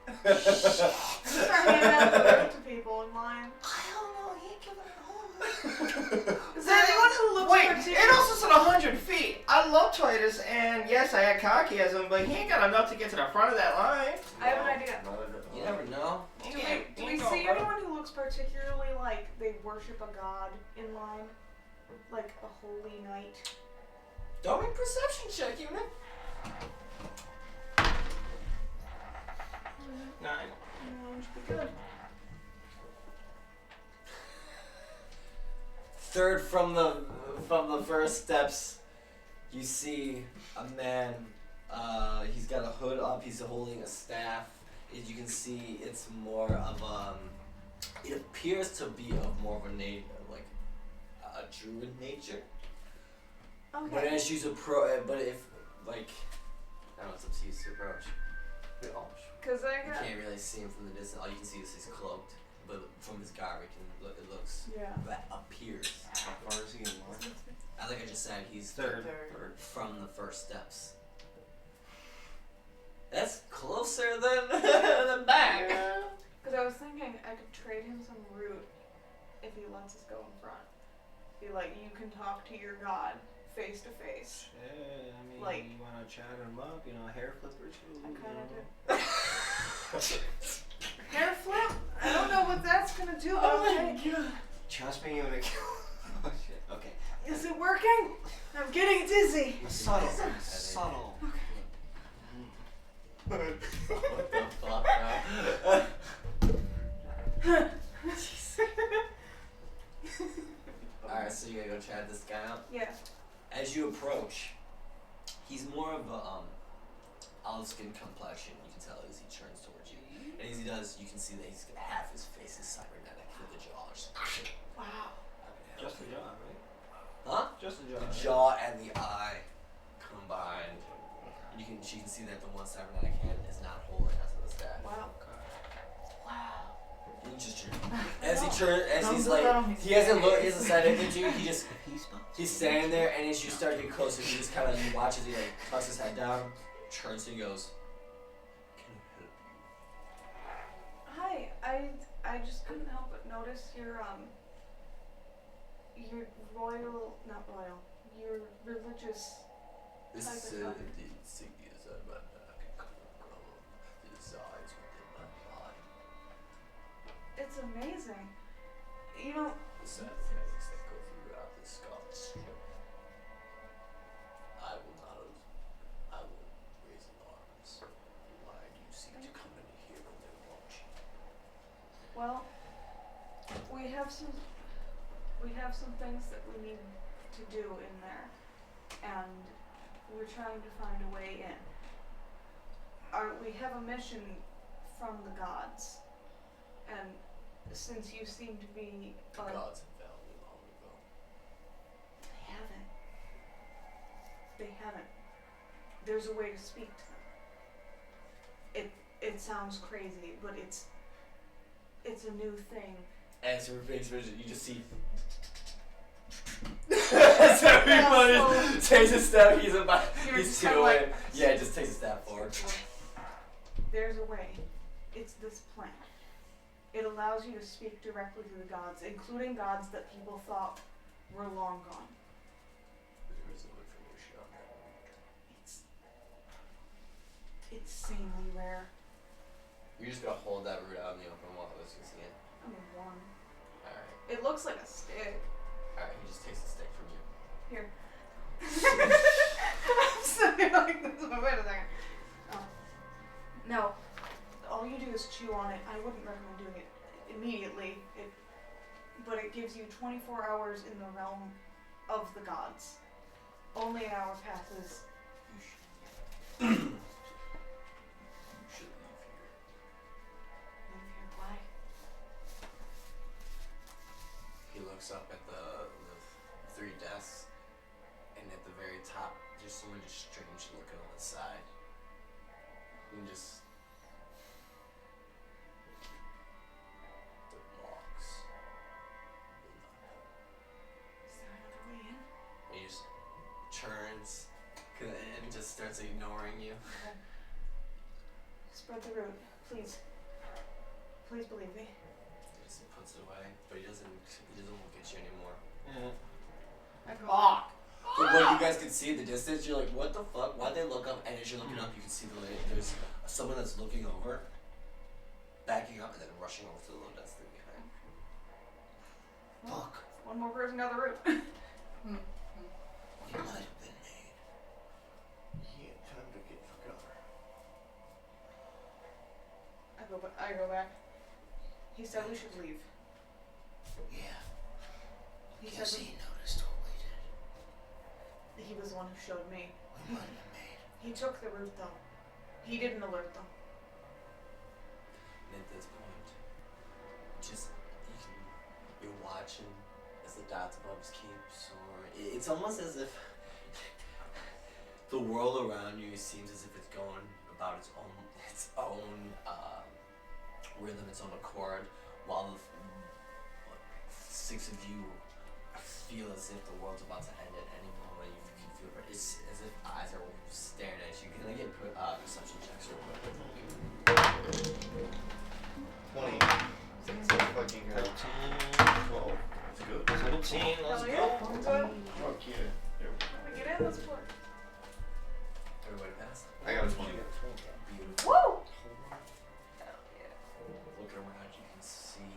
start handing out the food to people in line. I don't know, he ain't killing home. Is there anyone who looks Wait, particular? it also said 100 feet. I love Titus, and yes, I had Kakiasm, but he ain't got enough to get to the front of that line. I have an idea. You never know. Do we see anyone who looks particularly like they worship a god in line? Like a holy knight? Don't make perception check, unit. 9. Should be good. Third from the first steps, you see a man. He's got a hood up. He's holding a staff. As you can see, it's more of it appears to be of more of a like a druid nature. But Okay. as you but if like, I don't know, it's up to you to approach. Because I You got. can't really see him from the distance. All you can see is he's cloaked, but from his garb, it looks Yeah. that appears. How far is he in line? I think I just said he's Third. from the first steps. That's closer than than back. Because I was thinking I could trade him some root if he lets us go in front. Be like, you can talk to your god face to face. Yeah, I mean, Like- you wanna chat him up, you know, hair flipper too. I kind of you know. do. Hair flip? I don't know what that's gonna do, but okay. Trust me, you're gonna kill. Oh shit. Okay. Is it working? I'm getting dizzy. Subtle. Subtle. What the fuck, bro? Alright, so you gotta go chat this guy out. Yeah. As you approach, he's more of a olive skin complexion. You can tell as he turns towards you. And as he does, you can see that he's half his face is cybernetic with the jaws. Wow. Just the jaw, right? Huh? Just the jaw. The right? jaw and the eye combined. She can see that the one cybernetic hand is not holding onto the staff. Wow. Wow. You just as he's like, he hasn't said anything to you. He's standing there, and as you start to get closer, he just kind of watches you, like tucks his head down, turns and goes, "Can I help you?" Hi. I just couldn't help but notice your royal, not royal, your religious. This Type is of the help. insignias on my back and control the desires within my body. It's amazing. You know, The sad things that go throughout this Scots. I will raise alarms. Why do you seem to come in here when they're watching? well, we have some things that we need to do in there, and we're trying to find a way in. We have a mission from the gods, and since you seem to be The gods have found me long ago. They haven't. There's a way to speak to them. It sounds crazy, but it's a new thing. As your face vision, you just see. As everybody takes a step, he's You're he's just two kinda away. like- Yeah, just takes a step forward. There's a way. It's this plan. It allows you to speak directly to the gods, including gods that people thought were long gone. There is no information on that. It's insanely rare. You're just gonna hold that root out in the open while I was using it. I mean, one. Alright. It looks like a stick. Alright, he just takes a stick from you. Here. I'm sitting like this. Wait a second. Oh. No. All you do is chew on it. I wouldn't recommend doing it immediately. But it gives you 24 hours in the realm of the gods. Only an hour passes. You should looks up at the three desks, and at the very top, there's someone just strange looking on the side. And just the locks. Is there another way in? And he just turns and just starts ignoring you. Okay. Spread the root, please. Please believe me. He just puts it away, but he doesn't look at you anymore. I go. Fuck. But what you guys can see in the distance, you're like, what the fuck? Why'd they look up? And as you're looking up, you can see there's someone that's looking over, backing up, and then rushing over to the little desk thing behind. Fuck. One more person got the root. You might have been made. Yeah, time to get together. I go back. He said we should leave. Yeah. He Guess said he noticed what we did. he was the one who showed me. We might have been made. He took the root though. He didn't alert them. And at this point, you're watching as the dots above his keep soar. It's almost as if the world around you seems as if it's going about its own rhythm, its own accord, while the six of you feel as if the world's about to end at any moment. You feel it's as if eyes are staring at you. Can I get perception checks real quick? 20. Fucking good. 12. That's good. 17, let's Hell go. yeah, we're good. Fuck yeah. There we go. We get in, let's work. Everybody pass? I got a 20. Beautiful. Woo! Hell yeah. Looking around, you can see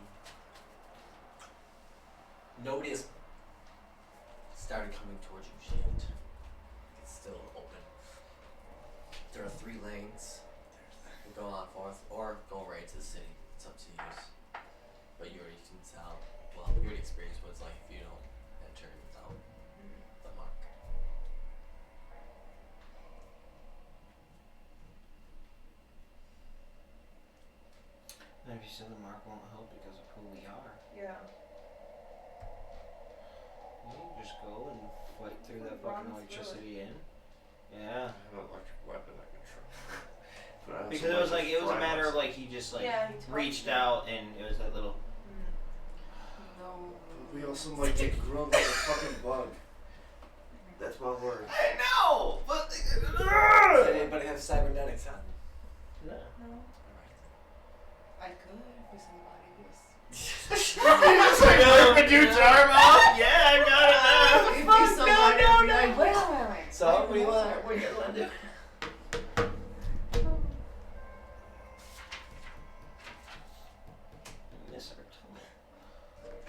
nobody has started coming towards you yet. It's still open. There are 3 lanes. You go on forth or go right to the city. It's up to you. But you already can tell. Well, you already experienced what it's like if you don't enter without the mark. And if you said the mark won't help because of who we are, Yeah. you just go and fight through that Run fucking through electricity in. Yeah. I have an electric weapon I can try. But I also Because it was like it was a fry matter of myself. like he just like Yeah, he reached touched out and it was that little. No. We also might get grilled like a fucking bug. That's my word. I know, but Does anybody have cybernetics on? no. No. I could if somebody was. Rip a dude's arm off. Yeah, I got it now. If you somebody no, be like, wait. So what do you want? What do you want to do? Miss our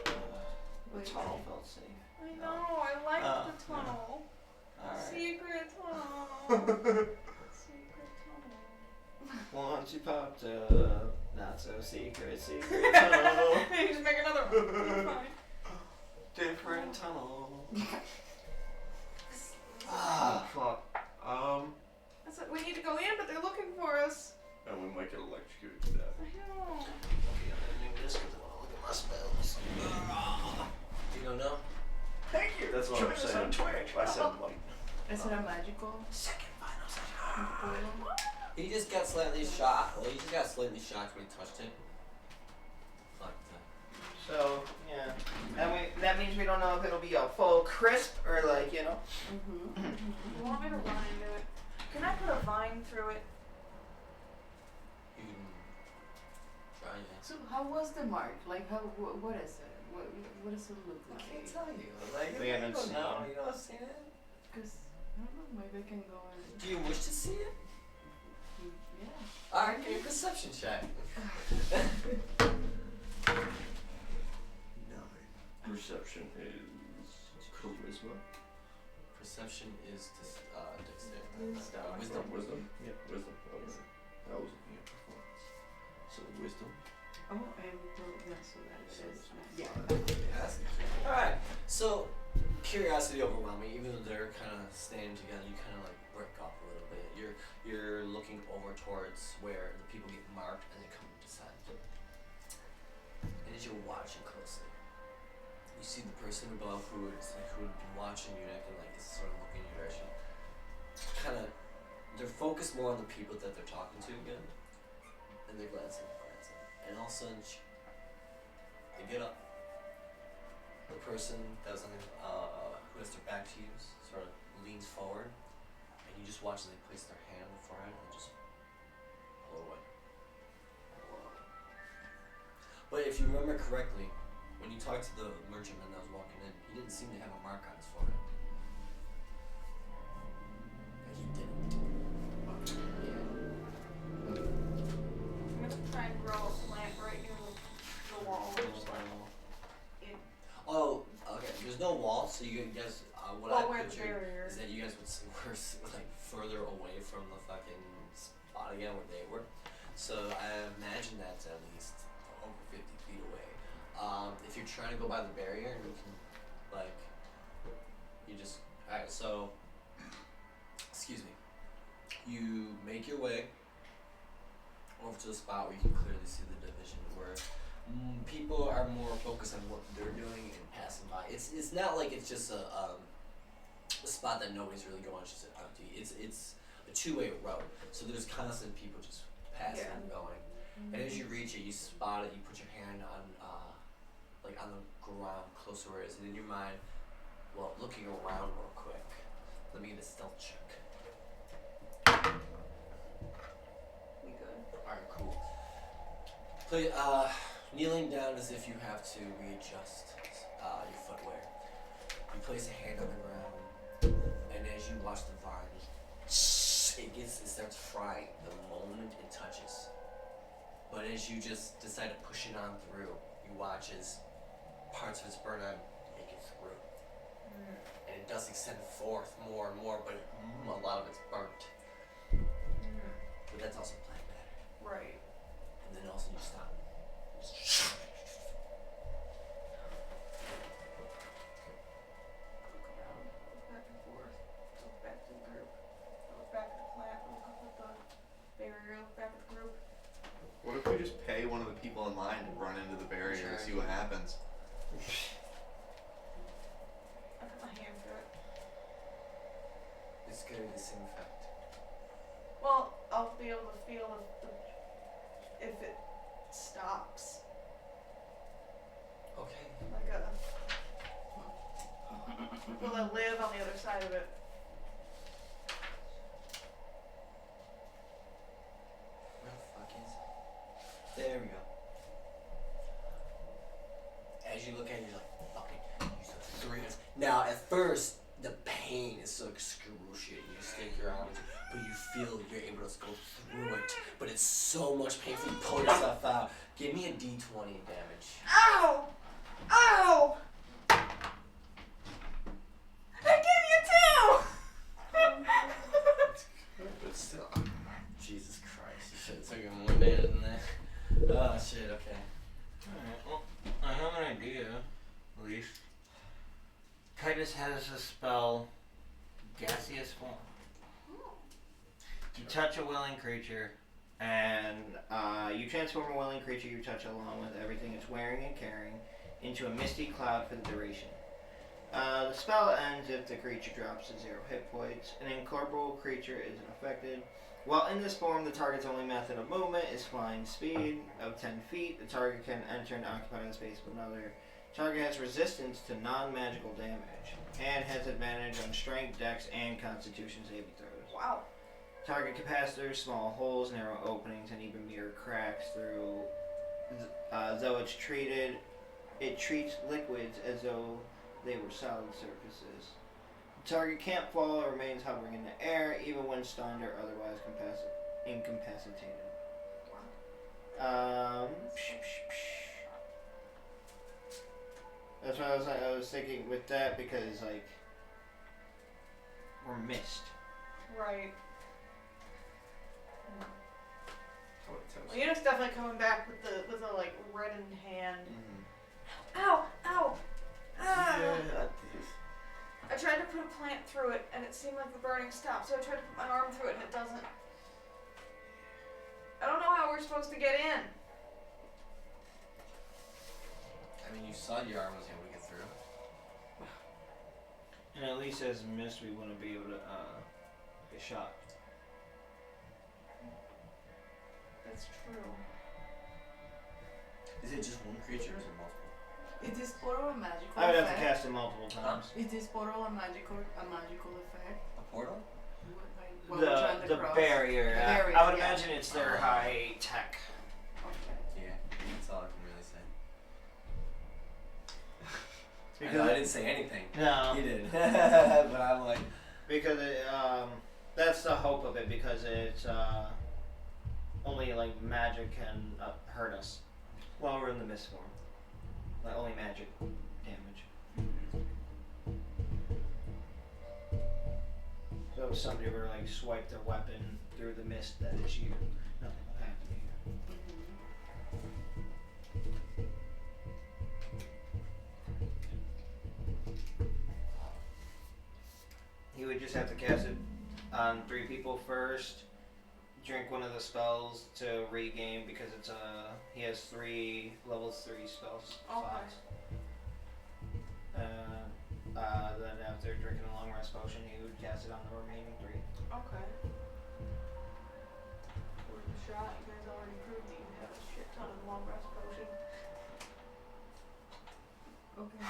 tunnel. The tunnel felt safe. I know, I like the tunnel. Alright. Secret tunnel. Secret tunnel. Once you popped up, not so secret tunnel. Hey, just make another one. It's fine. Different tunnel. Fuck. That's it. We need to go in, but they're looking for us. And we might get electrocuted to death. I know. This because I want to look at my spells. You don't know? Thank you. That's what I'm saying. I said light. Is it a magical? Second final session. He just got slightly shot. Well, he just got slightly shocked when he touched it. Fuck that. So, yeah. That means we don't know if it'll be a full crisp or like, you know. You want me to run into it? Can I put a vine through it? You can try it. So how was the mark? Like how? What is it? What does it look I like? can't tell you. Like, We haven't seen know. it. You don't see it? Because I don't know. Maybe I can go and. Do you wish to see it? Yeah. Alright, give me a perception check. Perception is charisma. Perception is dexterity. Wisdom. Wisdom. Wisdom. Yeah, wisdom. Okay. I was looking at performance. So wisdom. Oh, and yeah, so that is. Yeah. Yes. Alright, so curiosity overwhelming, even though they're kind of standing together, you kind of like break off a little bit. You're looking over towards where the people get marked and they come to descend. And as you're watching closely, you see the person above who would be watching you and like is sort of looking in your direction. Kind of, they're focused more on the people that they're talking to again, and they're glancing, and all of a sudden they get up. The person that was on who has their back to you sort of leans forward, and you just watch as they place their hand on the forehead and just pull away. But if you remember correctly, when you talked to the merchantman that was walking in, he didn't seem to have a mark on his forehead. Like he didn't. Yeah. I'm gonna try and grow a plant right near the wall. Just like in. Oh, okay. There's no wall, so you guys. What Well, I where the pictured barrier. is that you guys were like further away from the fucking spot again where they were. So I imagine that's at least over 50 feet away. If you're trying to go by the barrier, you can, like, you just. Alright, so. Excuse me. You make your way over to the spot where you can clearly see the division where people are more focused on what they're doing and passing by. It's not like it's just a spot that nobody's really going. It's just empty. It's a two-way road, so there's constant people just passing and going. And as you reach it, you spot it. You put your hand on like on the ground close to where it is, and in your mind, well, looking around real quick. Let me get a stealth check. We good. Alright, cool. Play, kneeling down as if you have to readjust your footwear. You place a hand on the ground, and as you watch the vine, it starts frying the moment it touches. But as you just decide to push it on through, you watch as parts of its burn on make it through. And it does extend forth more and more, but a lot of it's burnt. But that's also plant matter. Right. And then also you stop. Look around. Look back and forth. Look back to the group. Look back at the plant. Look up at the barrier. Look back at the group. What if we just pay one of the people in line to run into the barrier and see what happens? I put my hand through it. It's gonna be the same effect. Well, I'll be able to feel if it stops. Okay. Like a. Will I live on the other side of it? Where the fuck is it? There we go. As you look at it, you're like, fucking, you took 3 hits. Now, at first, the pain is so excruciating. You stick your arm into it, but you feel you're able to go through it. But it's so much painful. You pull yourself out. Give me a d20 damage. Ow! Ow! I gave you 2! But still, Jesus Christ, you should have taken more damage than that. Oh shit, okay. Alright, well, I have an idea, at least. Titus has a spell, Gaseous Form. You touch a willing creature, and you transform a willing creature you touch along with everything it's wearing and carrying into a misty cloud for the duration. The spell ends if the creature drops to 0 hit points. An incorporeal creature isn't affected. While in this form, the target's only method of movement is flying speed of 10 feet. The target can enter and occupy the space of another. Target has resistance to non-magical damage and has advantage on strength, dex, and constitution saving throws. Wow. Target capacitors, small holes, narrow openings, and even mere cracks through. Though it's treated, it treats liquids as though they were solid surfaces. The target can't fall or remains hovering in the air, even when stunned or otherwise incapacitated. That's what I was thinking with that, because like we're missed. Right. How it tells Well, Unit's definitely coming back with the like reddened hand. Mm-hmm. Ow! Ow! Ah! Yeah, I tried to put a plant through it, and it seemed like the burning stopped. So I tried to put my arm through it, and it doesn't. I don't know how we're supposed to get in. I mean, you saw your arm was able to get through. And at least as mist, we wouldn't be able to get shot. That's true. Is it just one creature or is it multiple? It is portal a magical I would have to effect? cast it multiple times. It is portal a magical effect? A portal? What we're trying to The cross. barrier. The barrier, I would yeah. imagine it's their high tech. Okay. Yeah, that's all I can really say. Because I know, I didn't say anything. No. He did. But I'm like, Because it, that's the hope of it. Because it's only like magic can hurt us while we're in the mist form. Like only magic damage. So if somebody were to like swipe their weapon through the mist that is you, nothing would happen to you. He would just have to cast it on 3 people first. Drink one of the spells to regain because it's he has 3 level 3 spells. Okay. Then after drinking a long rest potion, he would cast it on the remaining 3. Okay. Worth a shot. You guys already proved that you have a shit ton of long rest potion. Okay.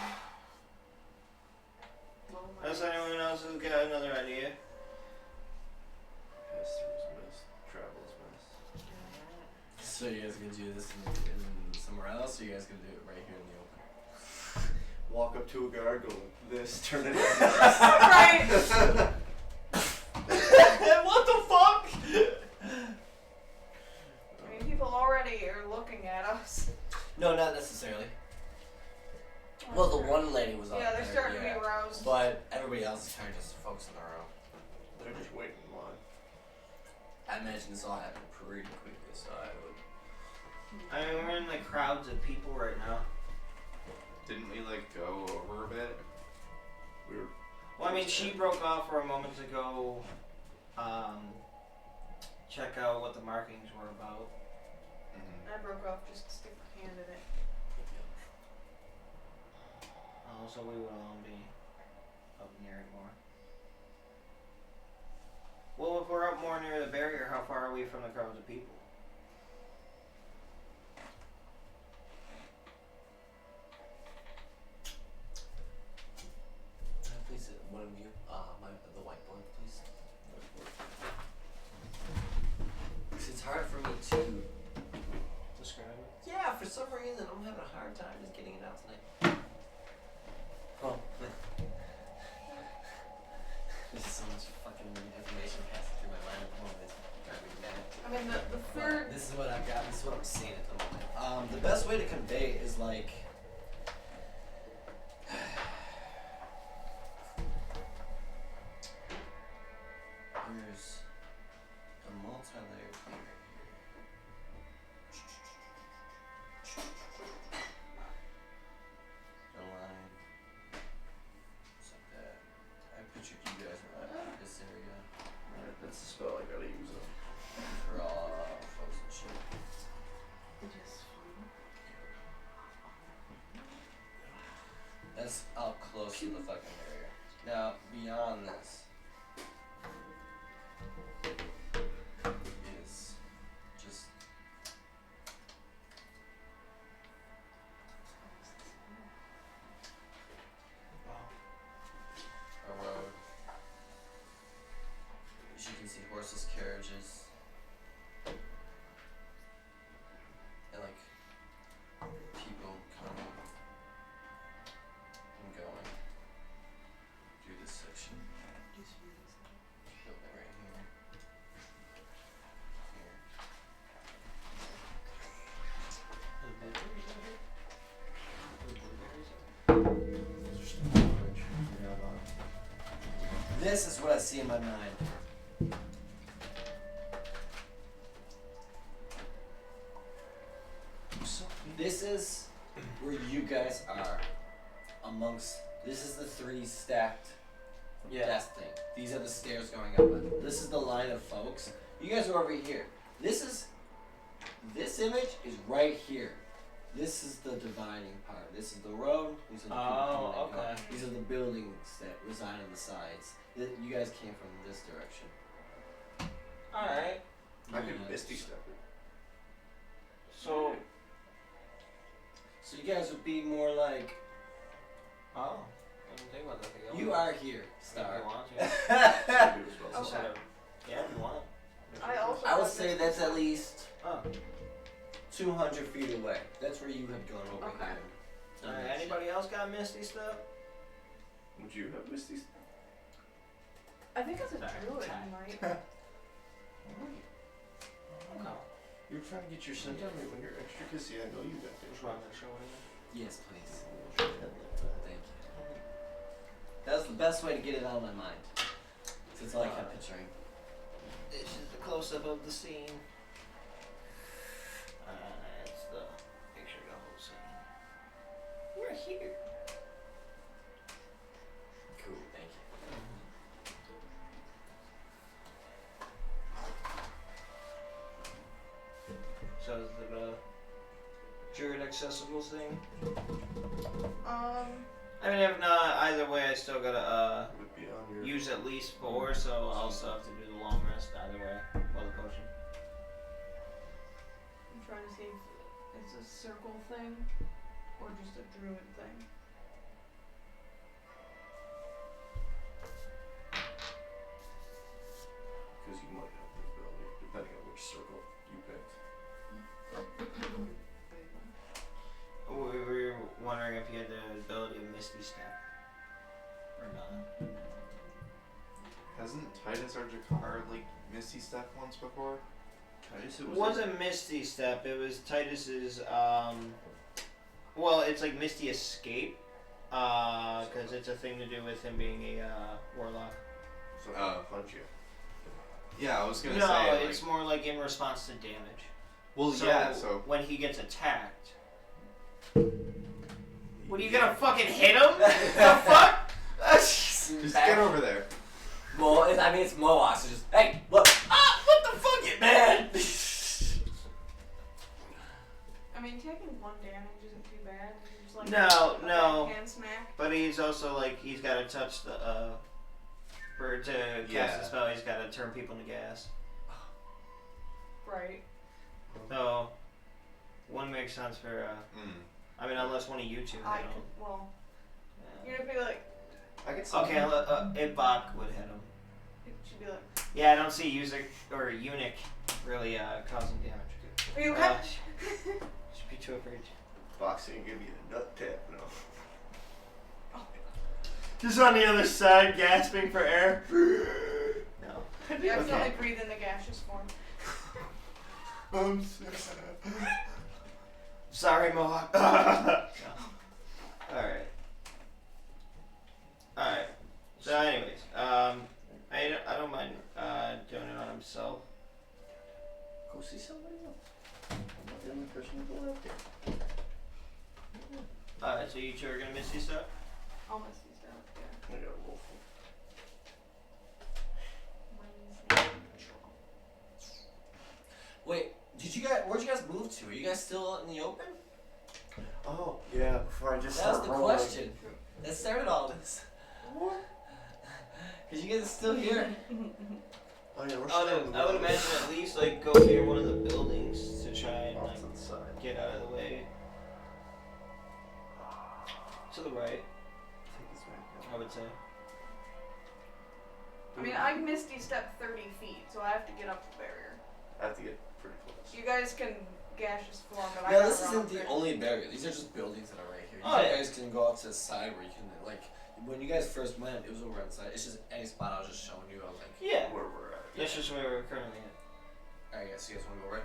Well, Unless anyone else has got another idea. Pass through mist. Travel is mist. so you guys gonna do this in somewhere else, or you guys gonna do it right here in the open? Walk up to a guard, go this, turn it. Right. What the fuck? I mean, people already are looking at us. No, not necessarily. Well, the one lady was up Yeah, they're there, starting yeah. to be aroused. But everybody else is kind of just focused on their own. They're just waiting in line. I imagine this all happened pretty quickly, so I would. I mean, we're in like crowds of people right now. Didn't we like go over a bit? We were. Well, I mean, she broke off for a moment to go check out what the markings were about. Mm-hmm. I broke off just to stick my hand in it. So we would all be up near it more. Well, if we're up more near the barrier, how far are we from the crowds of people? Please, one of you, the whiteboard, please. Because it's hard for me to. Describe it. Yeah, for some reason I'm having a hard time just getting it out tonight. Oh, there's so much fucking information passing through my mind at the moment. It's driving me mad. I mean, the But third. this is what I've got. This is what I'm seeing at the moment. The best way to convey is like. There's a multi-layered thing right here. A line. Just like that. I pictured you guys right in this area. Alright, that's the spell I gotta use up. For all folks and shit. That's up close to the fucking area. Now, beyond this is just a road. As you can see, horses, carriages, and like people coming and going through this section. Building right here. This is what I see in my mind. This is where you guys are amongst. This is the 3 stacked desk thing. These are the stairs going up. This is the line of folks. You guys are over here. This image is right here. This is the dividing part. This is the road. These are the people Oh, coming and okay. going. These are the buildings that reside on the sides. You guys came from this direction. Alright. I could Misty step it. So. So you guys would be more like. Oh. I didn't think about that. You are here, If Star. you want to. Okay. Yeah, if you want. I also. I would have say Misty that's Step. at least Oh. 200 feet away. That's where you had gone over Okay. here. Alright, anybody else got Misty stuff? Would you have Misty? I think as a Sorry. druid, you might. Okay. You're trying to get your centaur when you're extra kissy. I know you got Just this. run the show in. Yes, please. Thank you. That was the best way to get it out of my mind. That's all I kept picturing. This is the close-up of the scene. It's the picture of the whole scene. We're here. Cool, thank you. So is it a druid accessible thing? I mean, if not, either way, I still gotta Would be on your. use at least 4, so I'll still have to do the long rest either way while the potion. I'm trying to see if it's a circle thing or just a druid thing. Because you might have the ability, depending on which circle you picked. We were wondering if you had the ability of Misty Step or not. Hasn't Titus or Jakar like Misty Step once before? Titus, It wasn't Misty Step. It was Titus's. Well, it's like Misty Escape, because it's a thing to do with him being a warlock. So punch you. Yeah, I was gonna No, say. it's more like in response to damage. Well, So yeah. So when he gets attacked, what are you gonna fucking hit him? The fuck? just get over there. I mean, it's Mohawk, so just, hey, look. Ah, what the fuck, it, man? I mean, taking 1 damage isn't too bad. It's just like No, a no. backhand smack. But he's also like he's got to touch the for to cast Yeah. the spell. He's got to turn people into gas. Right. So wouldn't make sense for. I mean, unless one of you two hit I him. could, well, Yeah. you'd be like, I could. Okay, Ibok would hit him. it should be like, Yeah, I don't see user or eunuch really causing damage. are you Uh, okay? Should be too afraid. Boxing give you a nut tap, no. Just on the other side, gasping for air. No. You accidentally Okay. breathe in the gaseous form. Sorry, Mohawk. No. Alright. Alright. So anyways, I don't mind doing it on himself. Go see somebody else. I'm not the only person to go out there. Alright, so you two are gonna miss these stuff? I'll miss these down. Yeah. I got a roll Wait, where'd you guys move to? Are you guys still in the open? Oh, yeah, before I just That was start the rolling. question. That started all this. Because you guys are still here. Oh, yeah, we're I still would, in I would the- imagine at least like go near one of the buildings to try and Off like to the side. get out of the way. To the right, Take this back. I would say. I mean, I misty step 30 feet, so I have to get up the barrier. I have to get pretty close. You guys can gaseous form, but I No, gotta this run isn't up the there. only barrier. These are just buildings that are right here. Oh, You yeah. guys can go out to the side where you can, like, when you guys first went, it was over on the side. It's just any spot I was just showing you. I was like, Yeah. Where we're at. That's just where we're currently at. alright, guys, you guys want to go right?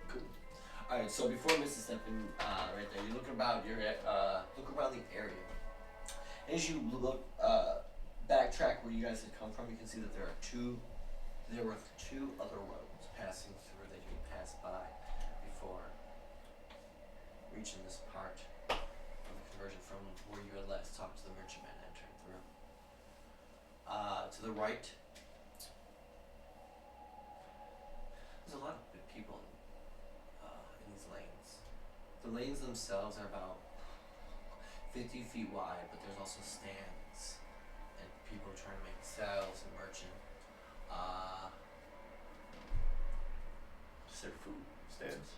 Cool. Alright, so before Mrs. Stepping right there, you look about your look around the area. As you look backtrack where you guys had come from, you can see that there were two other roads passing through that you could pass by before reaching this part of the conversion from where you had last talked to the merchantman entering through. To the right, there's a lot of good people in these lanes. The lanes themselves are about 50 feet wide, but there's also stands and people trying to make sales and merchant. Just their food stands.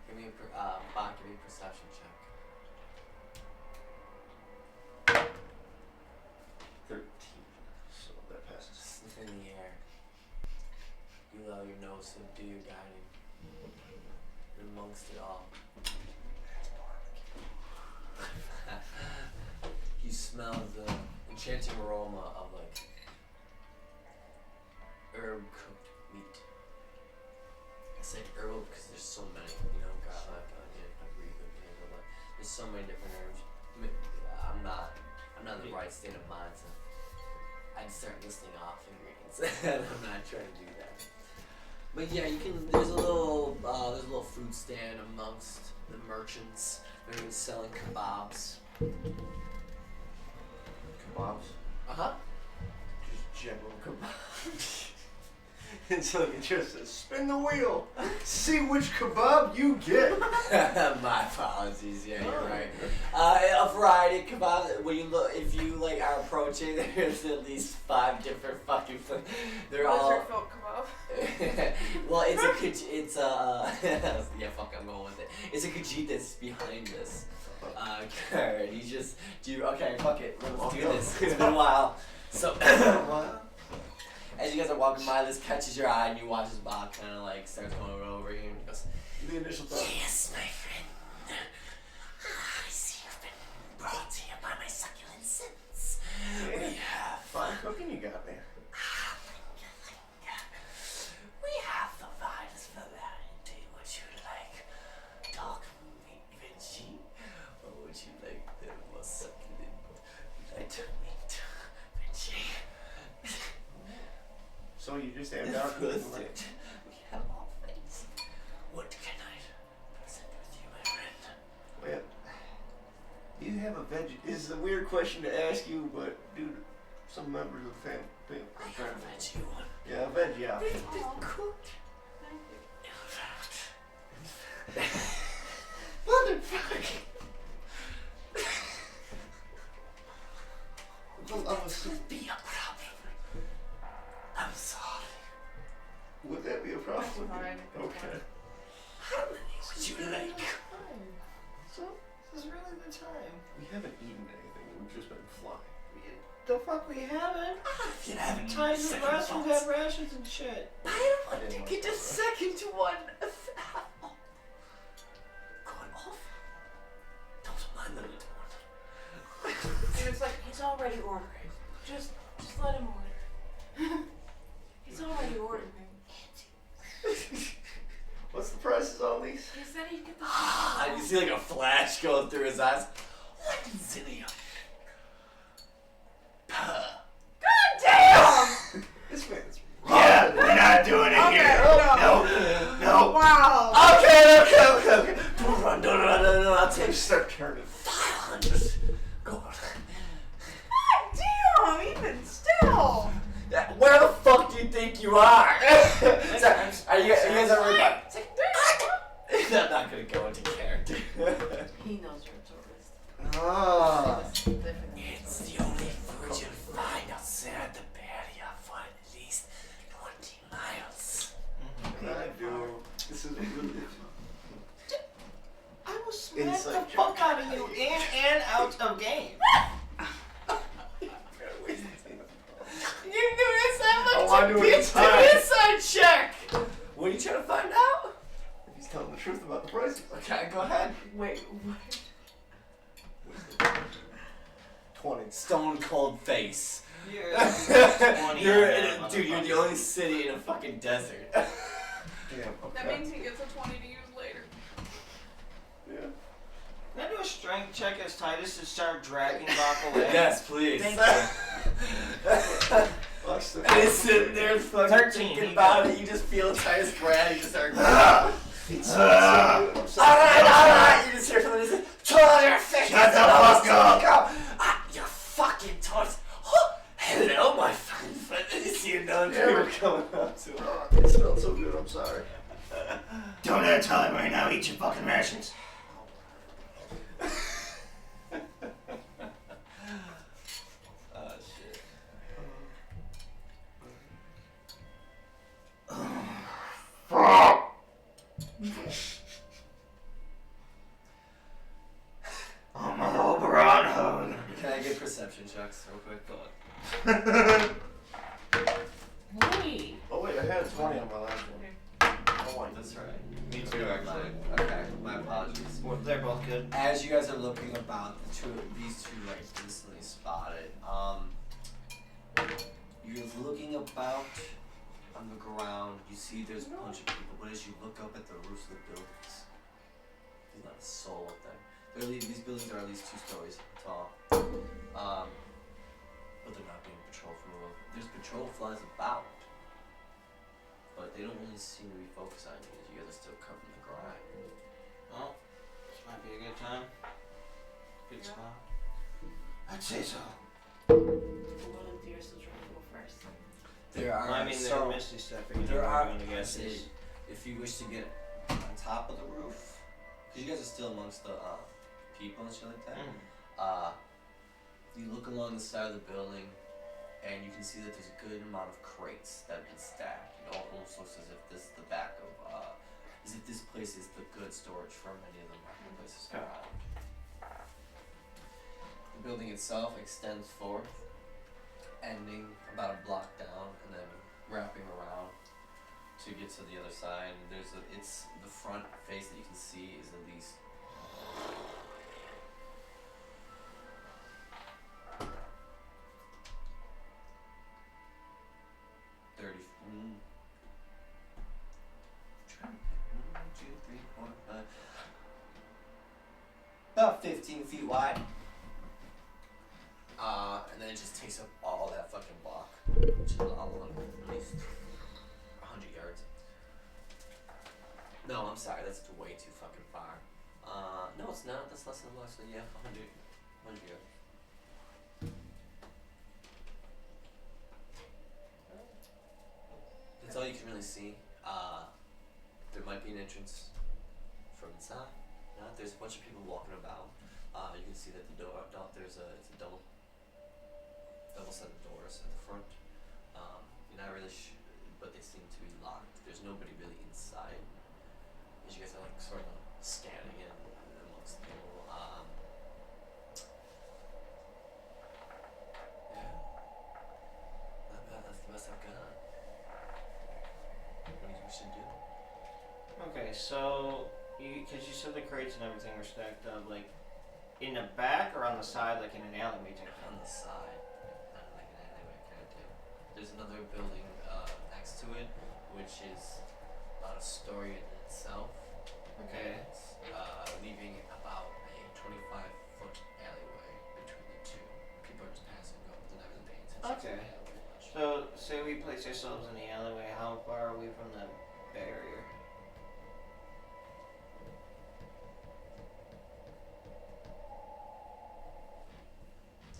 Give me a give me a perception check. 13. So that passes. Sniff in the air. You allow your nose to do your guiding. You're amongst it all. You smell the enchanting aroma of like herb cooked meat. I say herb because there's so many, garlic, onion, paprika, but there's so many different herbs. I'm not in the right state of mind to. I'd start listing off ingredients. I'm not trying to do that. But yeah, you can. There's a little food stand amongst the merchants. They're even selling kebabs. Kebabs? Just general kebabs. And so you just says, spin the wheel. See which kebab you get. My apologies. Yeah, you're right. A variety of kebabs. When you look, if you are approaching, there's at least 5 different fucking. They're What's all. your folk kebab? Well, yeah, fuck, I'm going with it. It's a Khajiit that's behind this. Kurt, okay, fuck it, let's do this. It's been a while. So, as you guys are walking by, this catches your eye, and you watch his Bob kind of starts going over here, and he goes, The initial thought. Yes, my friend. I see you've been brought here by my succulent sense. Yeah. We have. Fine cooking you got, man. We have the finest variety. Would you like dog meat veggie? Or would you like the more succulent lighter meat veggie? So you just have down to We have all things. What can I present with you, my friend? Well, do you have a veggie? This is a weird question to ask you, but dude, some members of the family. I have a veggie one. Yeah, a veggie option. It's been cooked. In fact. Motherfucker! That would be a problem. I'm sorry. Would that be a problem? That's fine. Okay. How many would you like? So, this is really the time. We haven't eaten anything. We've just been flying. The fuck we haven't? You haven't Times of second rest, we've thoughts. had rations and shit. I don't want to get a second one. Going off? Don't mind the little one. And it's like, he's already ordering. Just let him order. He's already ordering. What's the prices on these? He said he'd get the you see a flash going through his eyes. What zillion? God damn! This man's Yeah, we're not doing it Okay, here. No. Wow. Okay. Don't run. I'll take Just start turning. 500 gold. God damn, even still. Where the fuck do you think you are? Are you guys ever? It's like, damn. I'm not gonna go into character. He knows you're a tourist. Ah. It's different. It's the only food you'll find outside the barrier for at least 20 miles. I do. This is really. I will smack Inside the joke. fuck out of you in and out of game. You knew this that Oh, much. I knew it Bitch, do time. an inside check. What are you trying to find out? He's telling the truth about the prices. Okay, go ahead. Wait, what? 20. Stone cold face. You're 20 You're on in that, dude. You're the motherfucker. only city in a fucking desert. Damn, That okay. means he gets a 20 to use later. Yeah. Can I do a strength check as Titus to start dragging Bach away? Yes, please. Thank Watch the. And he's sitting there fucking 13, thinking he about got it. You just feel Titus grab. You just start. I'm sorry. Alright. You just hear something that says, "Troll your face." Shut the fuck up. You fucking toast. Oh, hello, my fine friend. You see him None Damn were it. coming up to it. It smelled so good, I'm sorry. Don't have time right now. Eat your fucking rations. Oh shit. Oh my Oberon hug. Can I get perception checks real quick? Hey. Oh wait, I had 20 on my last one. Oh wait. That's right. Me too, actually. Okay, my apologies. Well, they're both good. As you guys are looking about, these two like instantly spotted. You're looking about on the ground. You see there's a bunch of people, but as you look up at the roofs of the buildings, there's not a soul up there. These buildings are at least 2 stories tall. But they're not being patrolled from above. There's patrol flies about, but they don't really seem to be focused on you because you guys are still covering the ground. Well, this might be a good time. Good spot. I'd say so. The volunteers to try to go first. There are Well, I mean, they're misty stepping. there are going to guess say, if you wish to get on top of the roof, because you guys are still amongst the people and shit like that. You look along the side of the building, and you can see that there's a good amount of crates that have been stacked. It almost looks as if this is the back of, as if this place is the good storage for many of the marketplaces around. The building itself extends forth, ending about a block down, and then wrapping around to get to the other side. And it's the front face that you can see is at least 30. About 15 feet wide. And then it just takes up all that fucking block, which is along at least 100 yards. No, I'm sorry, that's way too fucking far. No, it's not. That's less than a block, so yeah, 100 yards. That's all you can really see. There might be an entrance from inside. There's a bunch of people walking about. You can see that the door, it's a double set of doors at the front. You're not really but they seem to be locked. There's nobody really inside. As you guys are like sort of scanning in amongst the people. Yeah. Not bad. That's the best I've got. What do you think we should do? Okay, so because you said the crates and everything were stacked up, like in the back or on the side, like in an alleyway type thing? On the side, not like an alleyway kind of thing. There's another building next to it, which is about a story in itself. Okay. And, leaving about a 25-foot alleyway between the two. People are just passing and going, they're not really paying attention Okay. to the alleyway much. So say we place ourselves in the alleyway, how far are we from the barrier?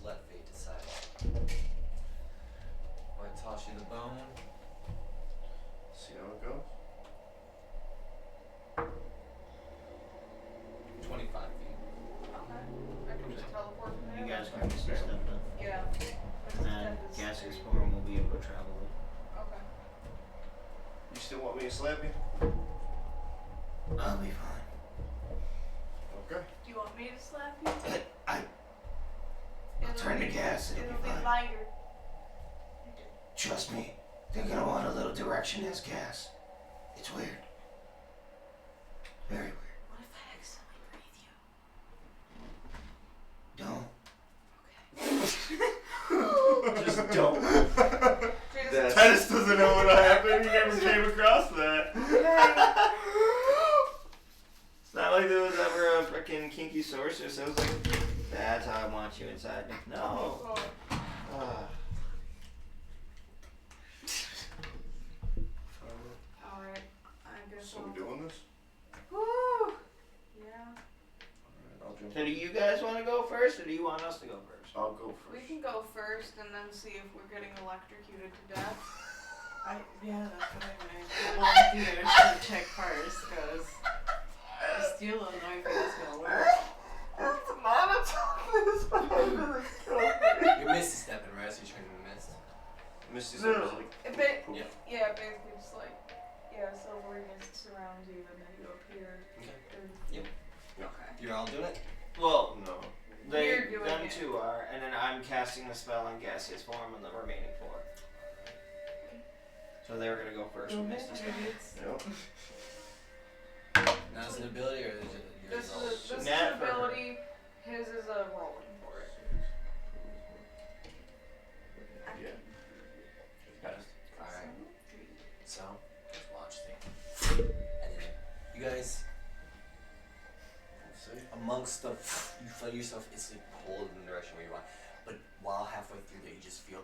Let fate decide. I toss you the bone. See how it goes? 25 feet. Okay. I can just teleport from there. You guys that's can fine. just step up. Yeah. And gaseous form will be able to travel with. Okay. You still want me to slap you? I'll be fine. Okay. Do you want me to slap you? I'll turn the gas, it'll It'll be be fine. lighter. Trust me, they're gonna want a little direction as gas. It's weird. Very weird. What if I accidentally breathe you? Don't. Just don't. That's Titus doesn't know what happened. He never came across that. It's not like there was ever a freaking kinky sorceress that was like, that's how I want you inside me. No. Oh. Alright. I guess So we doing this? Woo! Yeah. Alright, I'll jump. So do you guys want to go first, or do you want us to go first? I'll go We first. can go first and then see if we're getting electrocuted to death. Yeah, that's what I meant. Volunteers to check first, because I still don't know if it's gonna work. It's not a toughness, but I'm gonna kill me. You're Misty stepping, right? So you're trying to mist. Misty Yeah, Yeah. basically just like, silvery mist surrounds you and then you appear. Yep. Okay. You're all doing it? Well, No. We're doing them it. two are, and then I'm casting the spell in gaseous form on the remaining 4. So they're gonna go first with Misty Step. Yep. Now is it an ability or is it your This knowledge? is an Nat for her. ability. His is a rolling for it. Yeah. Passed. Alright. So, just watch thing. And then you guys, Let's see. amongst the, you feel yourself instantly pulled in the direction where you want. But while halfway through there, you just feel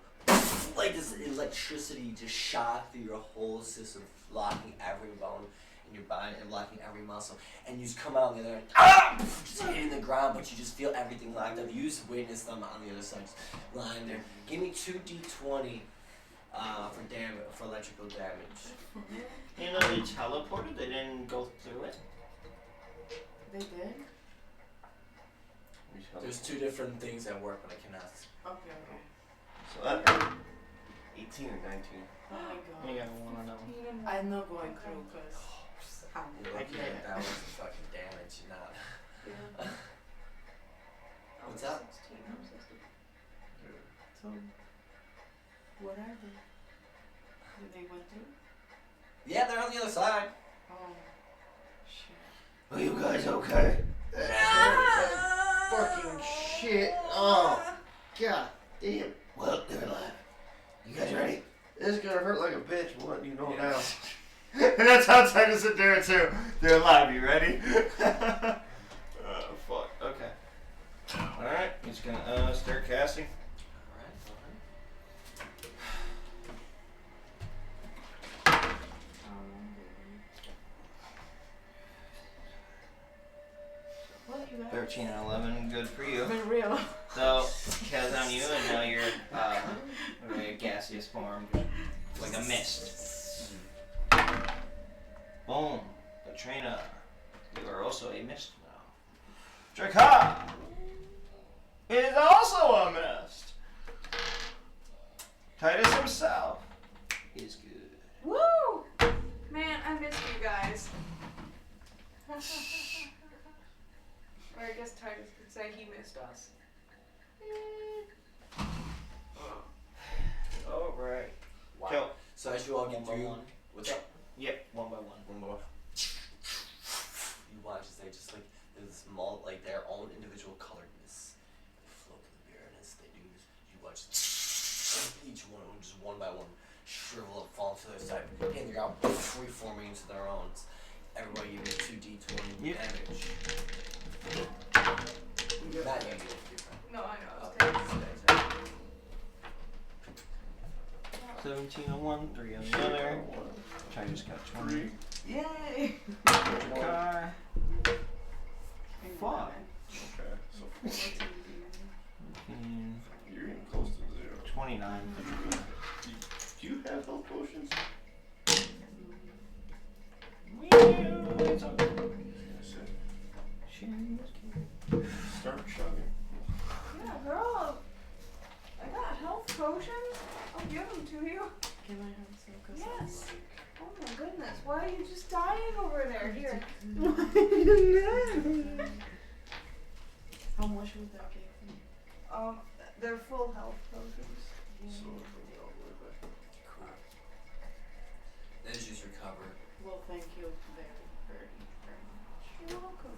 like this electricity just shot through your whole system, locking every bone in your body and locking every muscle. And you just come out on the other end, just hitting the ground, but you just feel everything locked up. You just witness them on the other side, just lying there. Give me 2d20 for damage, for electrical damage. You know, they teleported, they didn't go through it. They did? There's 2 different things that work, but I cannot. Okay. So that 18 or 19. Oh my You god. got 1 on that one. I'm not going through, because I'm You're lucky dead. that was the fucking damage, not. Yeah. What's up? 16, I'm 16. So, what are they? Did they went through? Yeah, they're on the other side. Oh, shit. Are you guys okay? Fucking shit. Oh, god damn. Well, they're alive. You guys ready? This is gonna hurt like a bitch. What you know now? And that's how Titus sit there too. They're alive. You ready? Fuck. Okay. Alright, he's gonna start casting. What you guys? 13 and 11, good for you. Been real. So, cast on you, and now you're a gaseous form, like a mist. Boom. Katrina, you are also a mist now. Draka is also a mist. Titus himself is good. Woo! Man, I missed you guys. Or I guess Titus could say he missed us. Alright. Wow. Kill. So as you all get One by through, one. what's up? Yep, 1 by 1. One more. You watch as they just like there's small like their own individual colored mists. They float through the air, and as they do this, you watch each one of them just one by one shrivel up, fall to their side, and they're out reforming into their own. Everybody give me 2d20 damage. Not you, No, I know. Oh. It's Titus. 17 on one, 3 on the other. Titus got 20. Yay! Draka. Fuck. Okay. So 14. 15, you're getting close to 0. 29 for Draka. Do you have health potions? It's okay. Start chugging. Yeah, girl. I got health potions. I'll give them to you. Can I have some? 'Cause Yes. Oh my goodness. Why are you just dying over there? Here. How much would that give me? They're full health potions. So bring it all the way back. Cool. Then just recover. Well, thank you very much. You're welcome.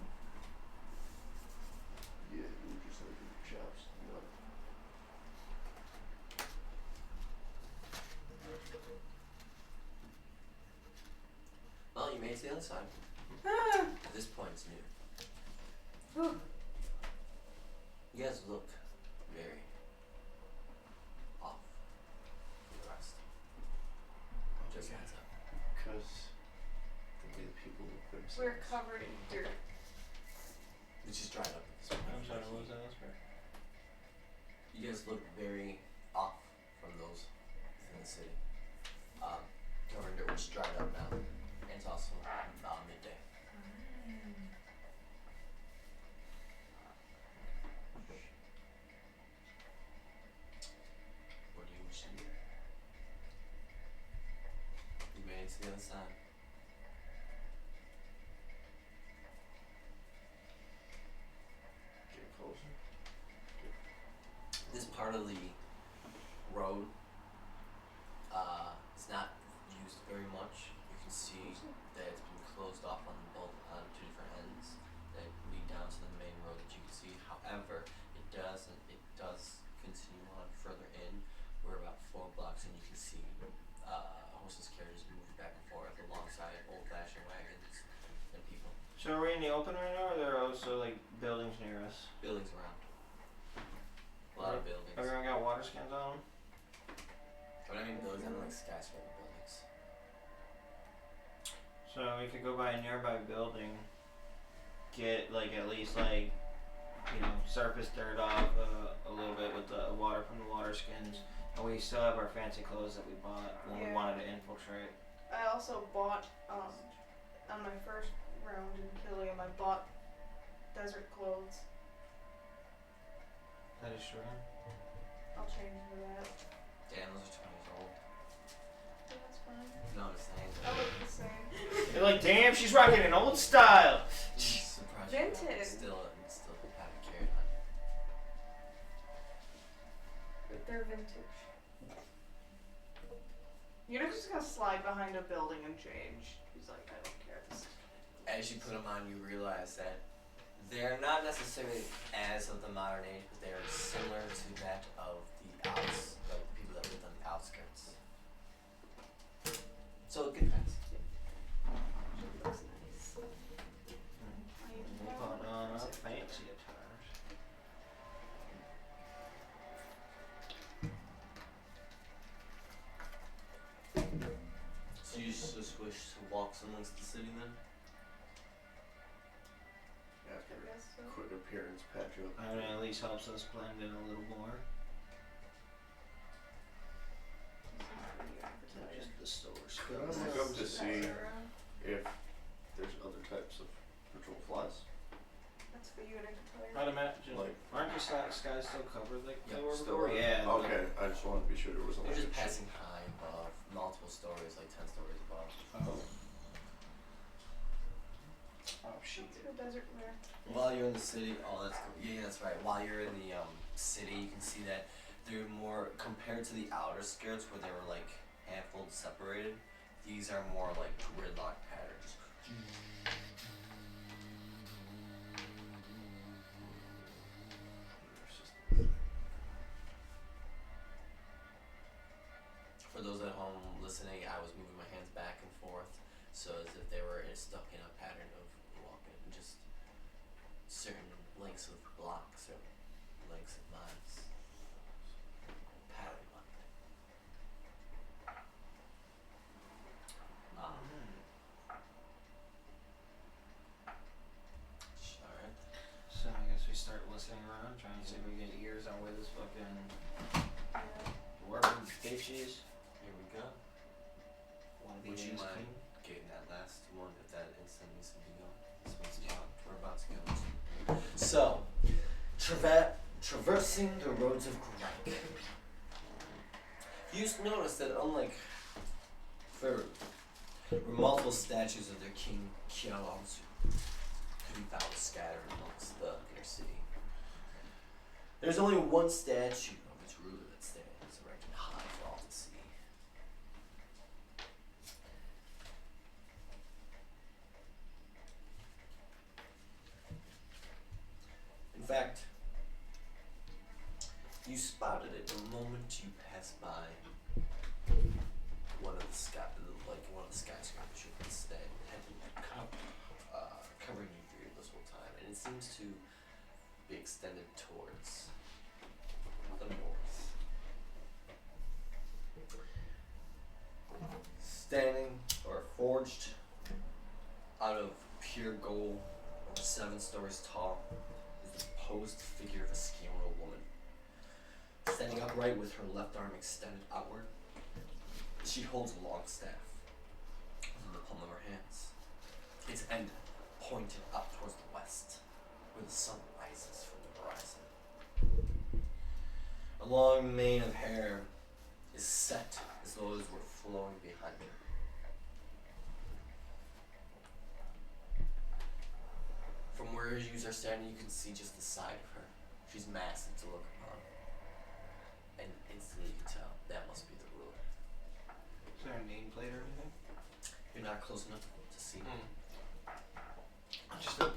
Yeah, you just like your chops. You know? Well, you made it to the other side. Ah. At this point, it's new. Whew. You guys look very off from the rest. Just a heads up. Because the way the people look themselves. We're covered in dirt. It's just dried up at this point. I'm sorry, what was that last part? You guys look very off from those within the city. It's dried up now. And it's also midday. What do you wish to do? You made it to the other side. Get closer. This part of the road is not used very much. You can see that it's been closed off on both on two different ends that lead down to the main road that you can see. However, it does continue on further in. We're about 4 blocks and you can see horses' carriages moving back and forth alongside old-fashioned wagons and people. So are we in the open right now, or there are also like buildings near us? Buildings around. A lot of buildings. Everyone got water skins on them? But I mean buildings, I don't like skyscraper buildings. So we could go by a nearby building, get like at least like, surface dirt off a little bit with the water from the water skins, and we still have our fancy clothes that we bought when we Yeah. wanted to infiltrate. I also bought, on my first round in Killiam, I bought desert clothes. That is true. I'll change to that. Damn, those are 20 years old. Yeah, that's fine. No, I'm saying. I look the same. They're like, damn, she's rocking an old style. Surprised Vintage. Still have it carried on. But they're vintage. You're not just gonna slide behind a building and change. He's like, I don't care. This is As you put them on, you realize that they're not necessarily as of the modern age, but they are similar to that of the like the people that lived on the outskirts. So it could pass. looks nice. I even We'll know. put on fancy attires. So you just wish to walk some links to the city then? After I guess so. a quick appearance patch up. I mean, at least helps us blend in a little more. Not just the stores. Could I look up to see if there's other types of patrol flies? That's for you and I can tell you. I'd imagine. Like, Aren't your skies still covered like they Yep, were still before? are? Yeah. Okay, I just wanted to be sure there wasn't They're like just a passing high above, multiple stories, like 10 stories above. Oh. Oh shit. That's for desert wear. While you're in the city, oh that's cool. Yeah, that's right. While you're in the city, you can see that they're more compared to the outer skirts where they were like handfuls separated. These are more like gridlock patterns. For those at home listening, I was moving my hands back and forth, so as if they were stuck in a pattern of walking, just certain lengths of blocks or lengths of miles. Pattern like. Alright. So I guess we start listening around, trying to see if we get ears on where this fucking dwarven bitches. Here we go. Wanna be Would you named mind king? getting that last one if that instant needs to be gone? This one's stopped. We're about to go. So, traversing the roads of Greddac. You notice that unlike Firu, where multiple statues of their king Kialansu could be found scattered amongst the inner city, there's only one statue of its ruler that stands erected high for all to see. In fact, you spotted it the moment you passed by one of the skyscrapers you had been covering you through this whole time, and it seems to be extended towards the north. Standing or forged out of pure gold, over 7 stories tall, is the posed figure of a skeletal woman. Standing upright with her left arm extended outward, she holds a long staff. pointed up towards the west, where the sun rises from the horizon. A long mane of hair is set as though it were flowing behind her. From where you are standing, you can see just the side of her. She's massive to look upon. And instantly you can tell that must be the ruler. Is there a nameplate or anything? You're not close enough to see. Just a... Yeah.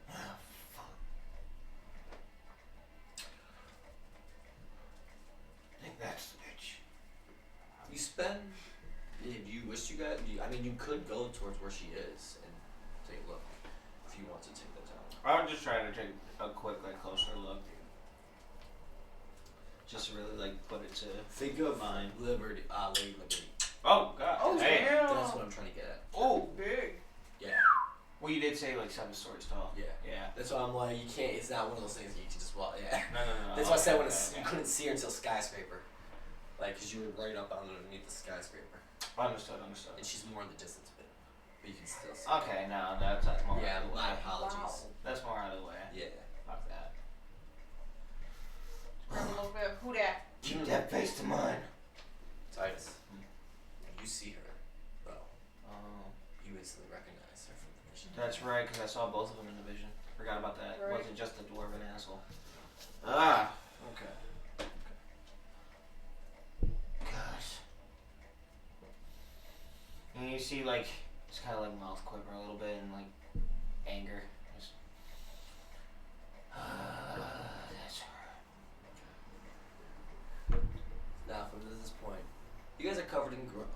Oh, fuck. I think that's the bitch. You spend, if you wish you got, I mean, you could go towards where she is and take a look if you want to take that down. I'm just trying to take a quick, like, closer look. Just to really, like, put it to Think of mind. Liberty, Lady Liberty. Oh, God. Oh, Hey. damn. That's what I'm trying to get at. Oh. Big. Yeah, Well, you did say, like, 7 stories tall. yeah. Yeah. That's why I'm like, you can't, it's not one of those things that you can just walk, yeah. No. That's why I said when Okay, you couldn't see her until skyscraper. Like, cause you were right up underneath the skyscraper. Understood. And she's more in the distance a bit. But you can still see. Okay, no, that's more Yeah, out of the my way. apologies. That's more out of the way. Yeah. Fuck that. Grab a little bit of who dat? Keep that face to mine. Titus, you see her, bro. Oh. You instantly recognize her from the vision. That's right, because I saw both of them in the vision. Forgot about that. It Right. wasn't just the dwarven asshole. Ah. Okay. Gosh. And you see, like, it's kind of like mouth quiver a little bit and, like, anger. Just, that's her. Now, from this point, you guys are covered in grime.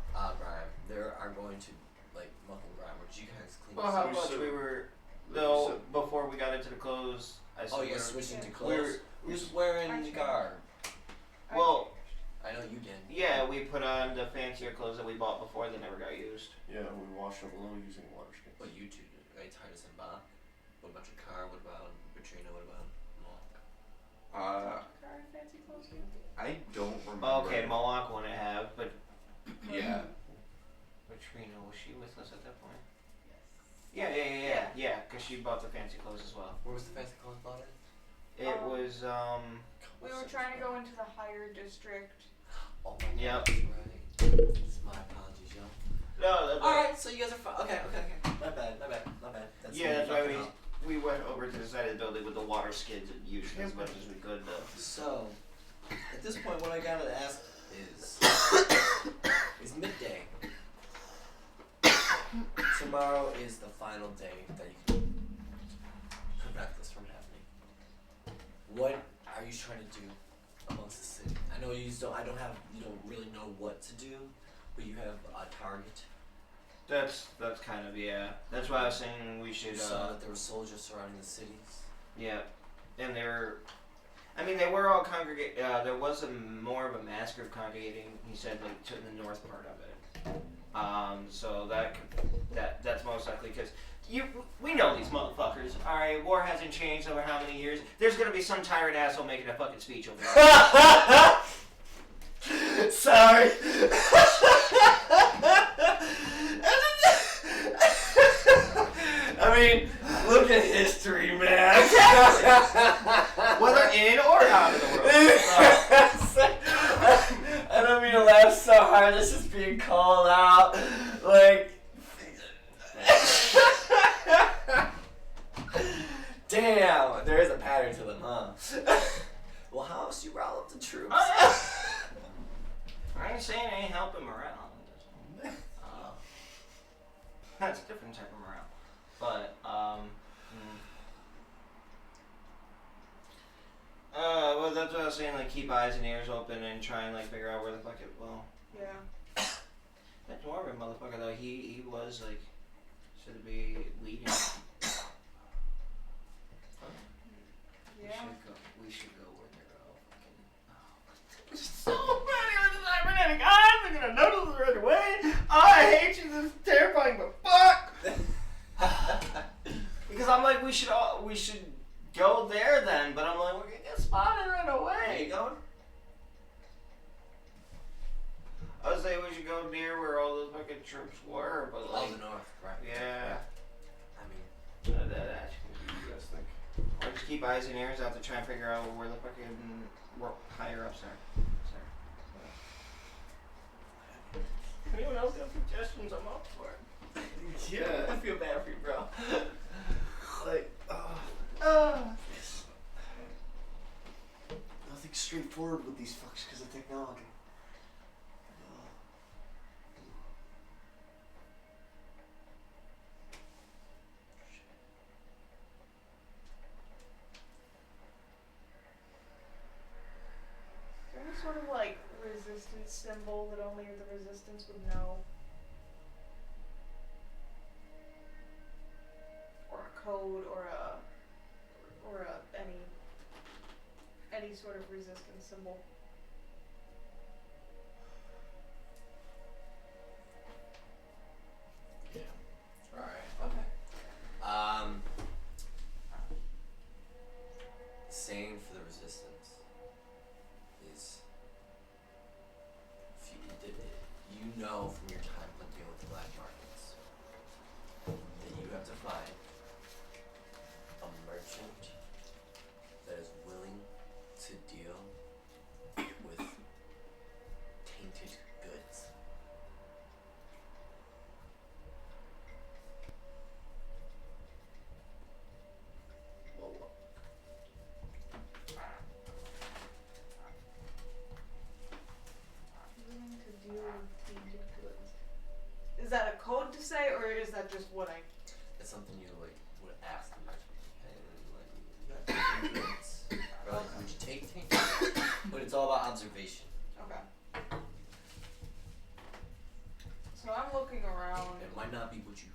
There are going to, like, muck and grime. Or did you guys clean Well, this how up? much we were, though, before we got into the clothes, I Oh, you we guys were- switched into we clothes? Who's wearing the garb? Well, I know you did. yeah, we put on the fancier clothes that we bought before that never got used. Yeah, we washed them below using water skins. Well, you two did, right? Titus and Bob. What about your car? What about Katrina? What about Mark? Car and fancy clothes too? I don't remember. Okay, Mohawk wouldn't have, but Yeah. Katrina, was she with us at that point? Yes. Yeah, because she bought the fancy clothes as well. Where was the fancy clothes bought at? It was, We were trying to go into the higher district. Oh my Yep. God, that's right. It's my apologies, yo. no, Alright, so you guys are fine. Okay. My bad. That's yeah, that's me why fucking up. we went over to the side of the building with the water skids and used as much as we could, though. So, at this point, what I gotta ask is midday. Tomorrow is the final day that you can prevent this from happening. What are you trying to do amongst the city? I know you don't really know what to do, but you have a target. That's kind of, yeah. That's why I was saying we should, You saw that there were soldiers surrounding the cities. yeah. And they were all congregate. There was more of a mass group congregating. He said, like, to the north part of it. So that's most likely because we know these motherfuckers. All right, war hasn't changed over how many years. There's gonna be some tyrant asshole making a fucking speech over there. Sorry. I mean, look at history, man. Whether in or out of the world. I don't mean to laugh so hard. This is being called out. Like, damn, there is a pattern to them, huh? Well, how else you rile up the troops? I ain't saying it ain't helping morale. That's a different type of morale. But, well, that's what I was saying, like, keep eyes and ears open and try and, like, figure out where the fuck it, well, Yeah. that dwarven motherfucker, though, he was, like, should be leading. Yeah. We should go where they're all fucking, so many of the cybernetic eyes are gonna notice us right away. I hate you, this is terrifying, but fuck! Because I'm like, we should go there then, but I'm like, we're gonna get spotted right Where away. you going? I was like, say we should go near where all those fucking troops were, but All like, the north, right? yeah, I mean, that actually would be interesting. Or just keep eyes and ears out to try and figure out where the fucking higher ups are. Anyone else got suggestions? I'm up for it. yeah, I feel bad for you, bro. Like, nothing's straightforward with these fucks because of technology. Is there any sort of like resistance symbol that only the resistance would know? Or a code or any sort of resistance symbol? Yeah. Alright, okay. Saying for the resistance is if you know from your time when dealing with the black markets that you have to find a merchant that is willing to deal with tainted goods. Willing to deal with tainted goods. Is that a code to say, or is that just what I? It's something you like would ask the merchant. Hey, like, you got tainted goods. Or like, would you take tainted? But it's all about observation. Okay. So I'm looking around. It might not be what you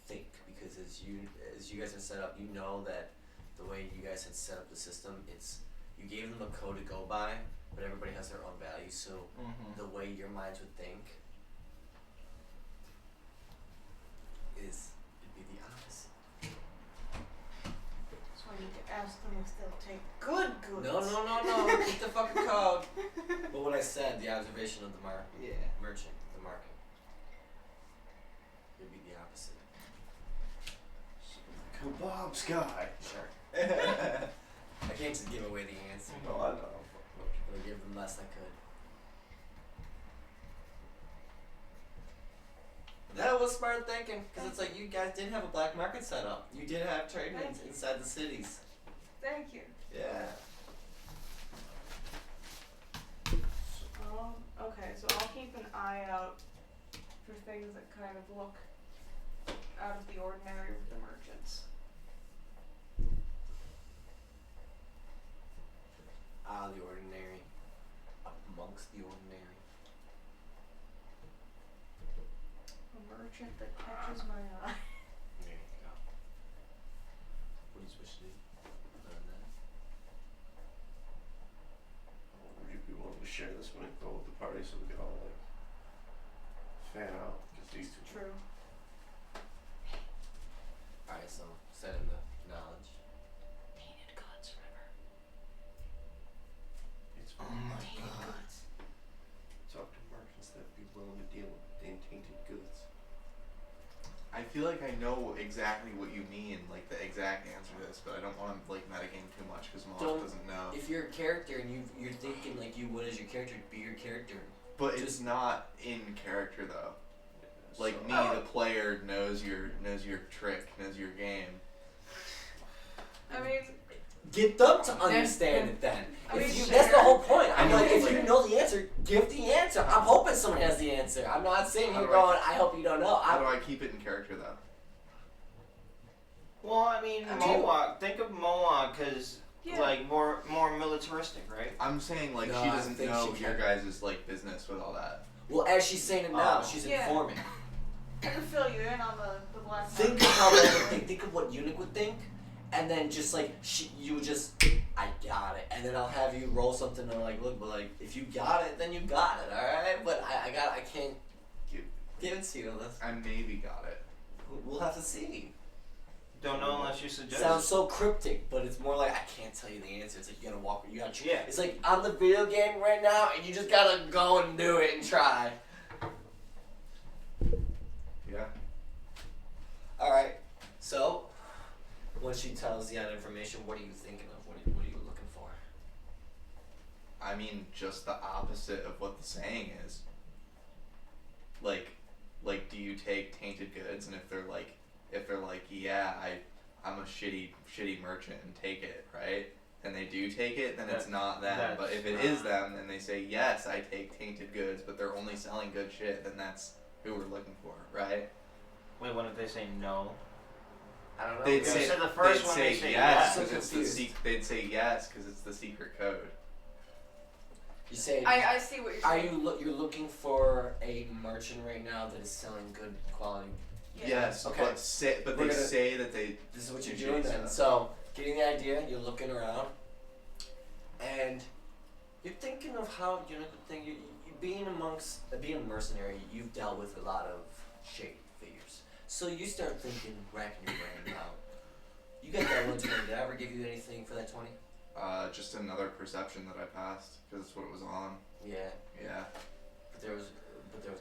think because as you guys are set up, you know that the way you guys had set up the system, it's you gave them a code to go by, but everybody has their own values. So the way your minds would think it'd be the opposite. So I need to ask them if they'll take good goods. No. Keep the fucking code. But what I said, the observation of the merchant, the market, would be the opposite. Kebab's guy. Sure. I can't just give away the answer. No, I know. But I give them less I could. That was smart thinking, because it's like you guys did have a black market set up. You did have trade lanes inside the cities. Thank you. Yeah. Okay, so I'll keep an eye out for things that kind of look out of the ordinary with the merchants. Out of the ordinary, amongst the ordinary. A merchant that catches my eye. There you go. What do you wish to do? Other than that? Would you be willing to share this info with the party so we could all like fan out? Because these two. True. Alright, so set in the knowledge. Tainted goods, River. It's Tainted goods. talk to merchants that would be willing to deal with tainted goods. I feel like I know exactly what you mean, like the exact answer to this, but I don't want to like metagame too much because Moth Don't- doesn't know. If you're a character and you're thinking like you would as your character, be your character. But it's just- not in character though. Like So- me, the player knows your trick, knows your game. I mean, Get them to understand it then. I mean, That's the whole point. I I'm know, like, if like- you know the answer, give the answer. I'm hoping someone has the answer. I'm not sitting How here do I- going, I hope you don't know. How do I keep it in character though? Well, I mean, I mean- Mohawk. Think of Mohawk as yeah. like more militaristic, right? I'm saying like No, she I doesn't think know she your can. guys' like business with all that. Well, as she's saying it now, Oh. she's Yeah. informing. I can fill you in on the black Think of market. how they would think. Think of what Eunuch would think, and then just like you would just, I got it, and then I'll have you roll something and like, look, but like if you got it, then you got it, all right. But I can't give it to you unless I maybe got it. we'll have to see. Don't know unless you suggest. Sounds so cryptic, but it's more like I can't tell you the answer. It's like you gotta walk. You gotta. Yeah. It's like I'm the video game right now, and you just gotta go and do it and try. when she tells you that information, what are you thinking of? What are you looking for? I mean, just the opposite of what the saying is. Like, do you take tainted goods? And if they're like, yeah, I'm a shitty merchant and take it, right? And they do take it, then it's not them. But if it is them, then they say, yes, I take tainted goods, but they're only selling good shit, then that's who we're looking for, right? Wait, what if they say no? I don't know. They'd say, so the first they'd one say they say yes, yes. because it's the they'd say yes because it's the secret code. You say. I see what you're Are saying. you're looking for a merchant right now that is selling good quality? Yes, Okay. but We're they gonna- say that they. This is what do you're doing shady then. stuff. So, getting the idea, you're looking around, and you're thinking of how you being a mercenary, you've dealt with a lot of shady figures. So you start thinking, racking your brain out. You got that 120. Did I ever give you anything for that 20? Just another perception that I passed because it's what it was on. Yeah. Yeah. But there was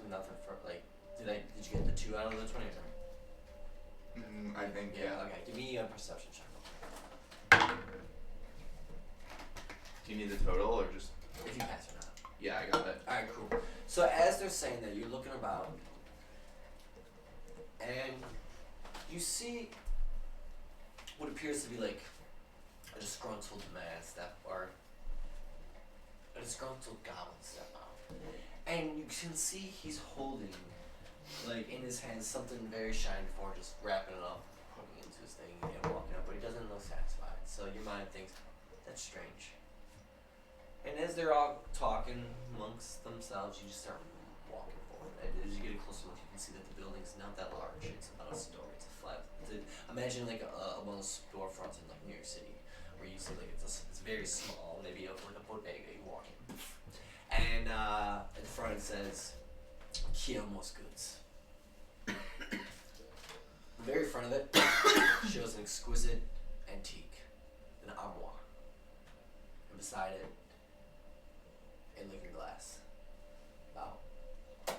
nothing for like. Did you get the 2 out of the 20 or something? I think yeah. Okay. Give me a perception check. Do you need the total or just? If you pass or not. Yeah, I got it. Alright, cool. So as they're saying that, you're looking about, and you see what appears to be like a disgruntled man step, or a disgruntled goblin step out. And you can see he's holding, like, in his hands something very shiny before just wrapping it up, putting it into his thing, and walking up, but he doesn't look satisfied. So your mind thinks, that's strange. And as they're all talking amongst themselves, you just start walking forward. And as you get a closer look, you can see that the building's not that large. It's about a story. It's a flat. Imagine like one of those storefronts in like New York City, where you see like it's very small, maybe like a bodega. You walk in, and at the front it says "Kiyomo's Goods." The very front of it shows an exquisite antique, an armoire, and beside it, a looking glass, about 5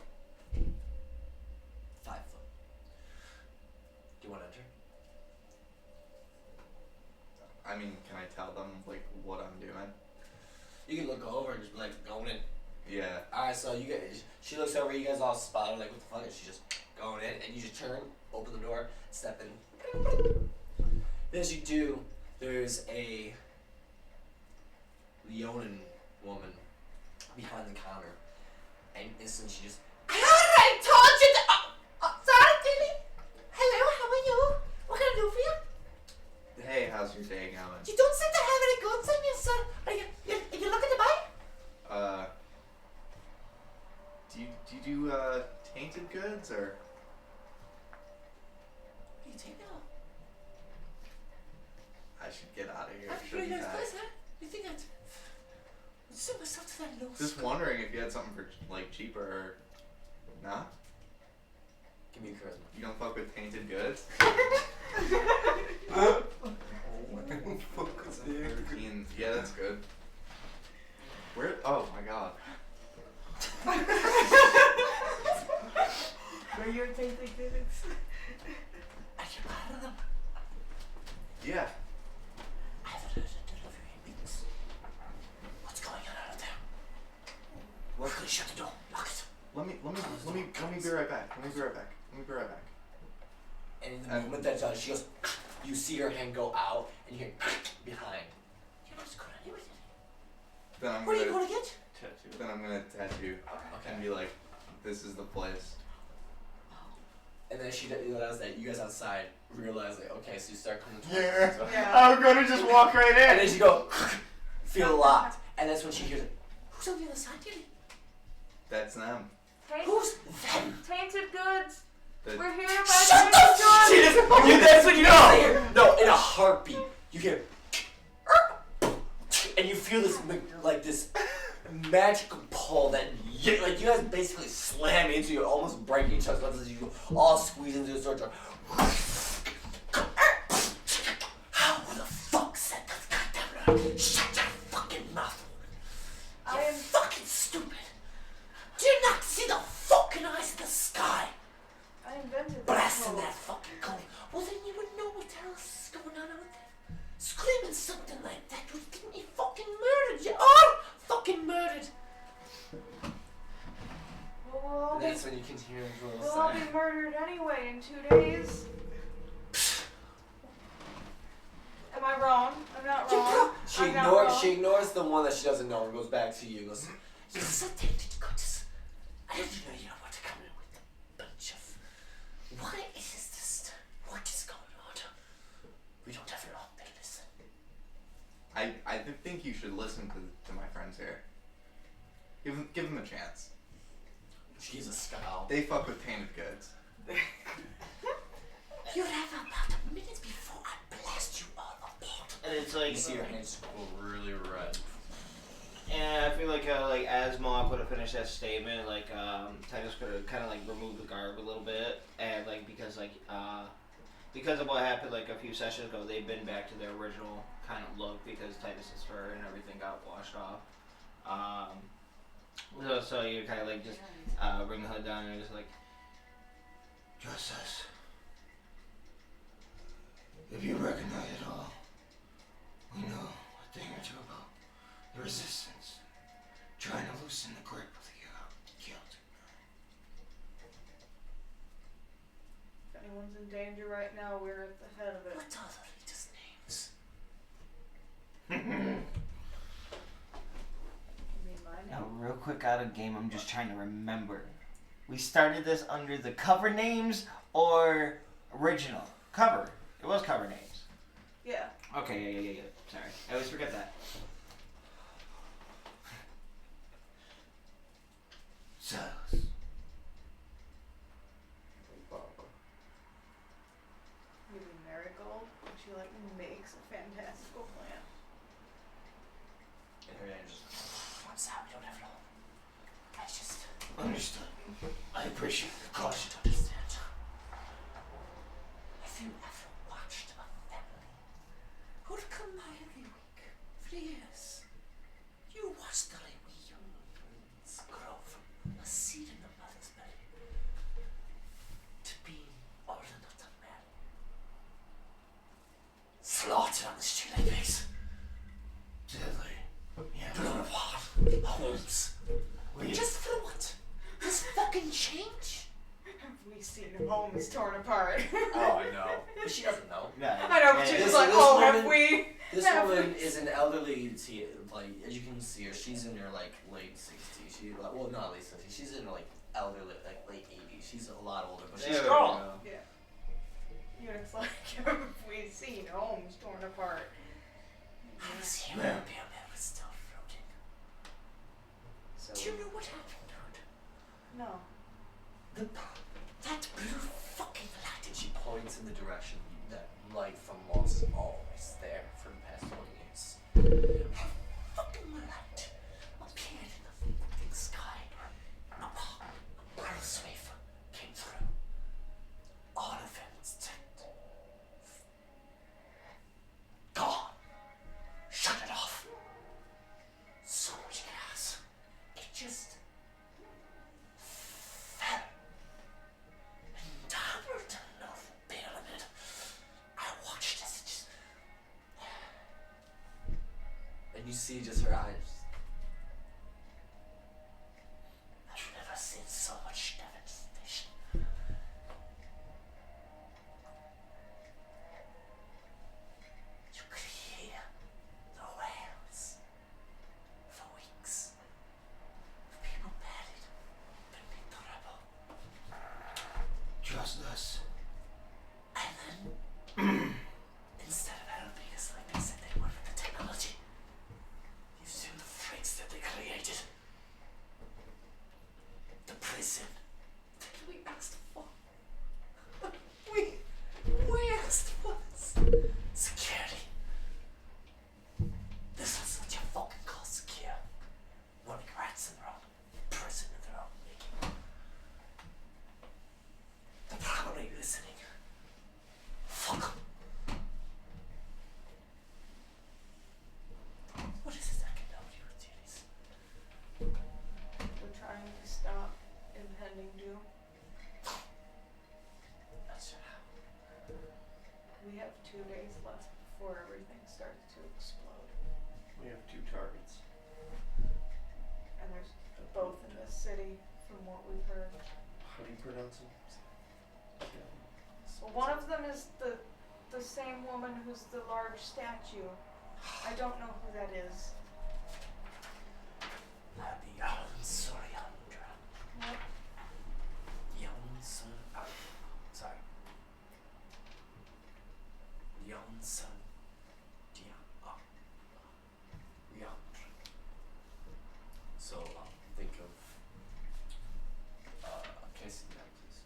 foot. Do you want to enter? I mean, can I tell them like what I'm doing? You can look over and just be like, going in. Yeah. Alright, so you guys, she looks over, you guys all spotted, like, what the fuck, and she's just going in, and you just turn, open the door, step in. As you do, there's a Leonin woman behind the counter, and instantly she just, I already told you to, sorry, Tilly. Hello, how are you? What can I do for you? Hey, how's your day going? You don't seem to have any goods on you, sir. Are you looking to buy? Do you do tainted goods or? What are you taking out? I should get out of here. I'm Should pretty be nice back. place, huh? You think I'd suit myself to that nose? Just wondering if you had something for like cheaper or nah? Give me a charisma. You don't fuck with tainted goods? 13. Yeah, that's good. Where? Oh my god. Where your tainted goods? I can buy them. Yeah. I haven't heard a delivery in weeks. What's going on out of there? We're gonna shut the door. Lock it. Let me be right back. Let me be right back. And in the moment that does, she goes, you see her hand go out, and you hear behind. You're not just going anywhere, did you? Then I'm What are you gonna going to get? Tattoo. then I'm gonna tattoo Okay. and be like, this is the place. And then she realizes that you guys outside realize, like, okay, so you start coming towards Yeah. her. Yeah. I'm gonna just walk right And in. then she go, feel locked. And that's when she hears it. Who's on the other side, Tilly? That's them. Who's them? Tainted goods. The- We're here by Shut tainted the goods. shit! That's what you know! No, in a heartbeat, you hear, and you feel this, like, this magical pull that, like, you guys basically slam into you, almost breaking each other's legs as you all squeeze into the door. How the fuck said that goddamn? Shut your fucking mouth. I You're am- fucking stupid. Do you not see the fucking eyes in the sky? I invented this Blasting code. that fucking code. Well, then you would know what the hell is going on out be. That's when you can hear a girl We'll all sigh. be murdered anyway in 2 days. Am I wrong? I'm not wrong. I'm not wrong. She ignores the one that she doesn't know and goes back to you. Goes, You're so tainted gods. I don't know you know what to come in with a bunch of. What is this? What is going on? We don't have long to listen. I think you should listen to my friends here. Give them a chance. she's a scowl. They fuck with tainted goods. You have about a minute before I blast you all apart. And it's like You see your hands go really red. And I feel like as Moab would have finished that statement, Titus could have kind of removed the garb a little bit, and because of what happened a few sessions ago, they've been back to their original kind of look because Titus's fur and everything got washed off. So you kind of just bring the hood down and just Justice. If you recognize it all, we know a thing or two about the resistance. Trying to loosen the grip of the Celtic. If anyone's in danger right now, we're at the head of it. What are the latest names? You mean mine? Now, real quick out of game, I'm just trying to remember. We started this under the cover names or original? Cover. It was cover names. Yeah. Okay, yeah. Sorry. I always forget that. Silas. You mean Marigold? She makes a fantastical plan. And her hand just. I'm sorry, we don't have long. I just Understood. I appreciate the caution. understand. Have you ever watched a family who'd come by every week for years? You watch the wee younglings grow from a seed in the mother's belly to being old enough to marry. Slaughtered on the street like this. Deadly. Yeah. Blown apart. Homes. Just for what? This fucking change? Have we seen homes torn apart? Oh, I know. But she doesn't know. I know, but she's This- just this oh, woman- have we? This Have woman we? is an elderly, as you can see her, she's in her late 60s. She not late 60s. She's in her elderly, late 80s. She's a lot older, but she's There we strong. go. Yeah. Yeah, it's have we seen homes torn apart? I was here when Ma'am. the Bear was still floating. So, Do you know what happened, Hood? no. That blue fucking light. And she points in the direction that light from Moss is always there for the past 20 years. Fucking light appeared in the fucking sky. A pulse wave came through. All of it was dead. Gone. Shut it off. So much gas. It just fell. And doubled a little bit of it. I watched as it just. And you see just her eyes. I've never seen so much devastation. You could hear the wails for weeks of people buried beneath the rubble. Trust us. And then, instead of helping us like they said they would with the technology, you've seen the freaks that they created. The prison that we asked for. We asked for this. Security. This is what you fucking call secure. Running rats in their own prison of their own making. They're probably listening. Fuck 'em. What is it I can help you with, duties? We're trying to stop impending doom. Not sure how. We have 2 days left before everything starts to explode. We have 2 targets. And there's both in this city, from what we've heard. How do you pronounce him? Well, one of them is the same woman who's the large statue. I don't know who that is. What? Sorry. So, think of Casey now, please.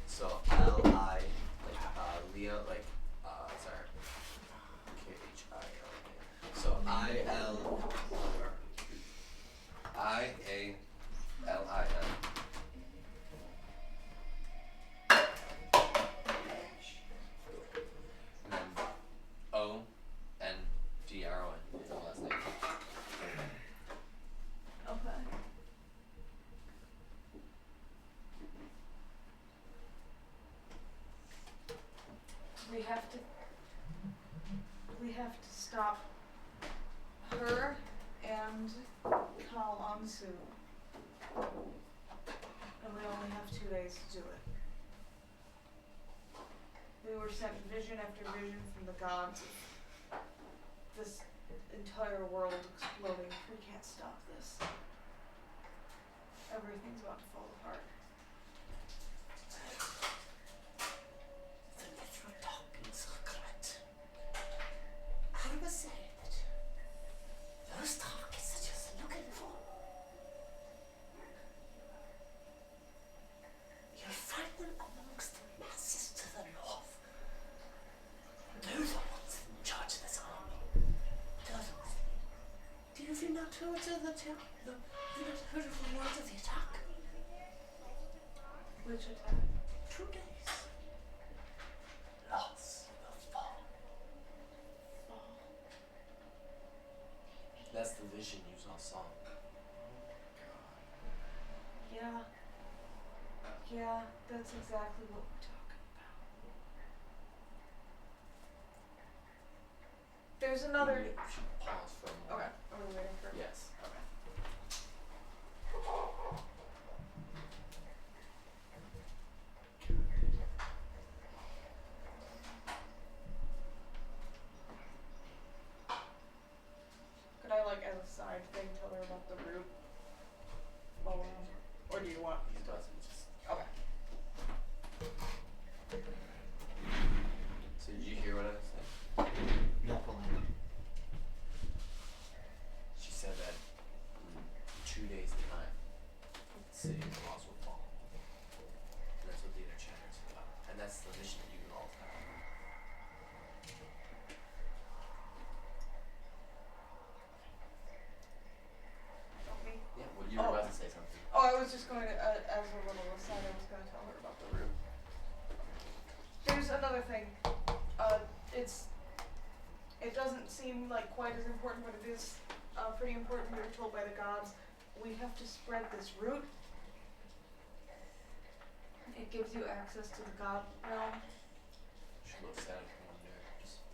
So, L-I, Leah, sorry. K-H-I-L-A. So, I-A-L-I-N. And then O-N-D-R-O-N is the last name. Okay. We have to stop her and Kal Ansu. And we only have 2 days to do it. We were sent vision after vision from the gods of this entire world exploding. We can't stop this. Everything's about to fall apart. The literal talkings are correct. How do I say it? Those targets are just looking for. You'll find them amongst the masses to the north. They're the ones in charge of this army. They're the ones. Have you not heard of the words of the attack? Which attack? 2 days. Lots will fall. That's the vision you saw. Yeah. Yeah, that's exactly what we're talking about. There's another. We should pause for a moment. Okay. Are we waiting for? Yes. Okay. Could I, like, as a side thing, tell her about the route? Or do you want? He doesn't just. Okay. So did you hear what I was saying? No problem. She said that in 2 days' time, the city of the walls will fall. And that's what the inner chatter is about. And that's the mission that you all have. Don't me. Yeah, well, you were about to say something. Oh, I was just going to, as a little aside, I was going to tell her about the route. There's another thing. It doesn't seem like quite as important, but it is pretty important. We were told by the gods we have to spread this route. It gives you access to the god realm. She looks at it from under. Just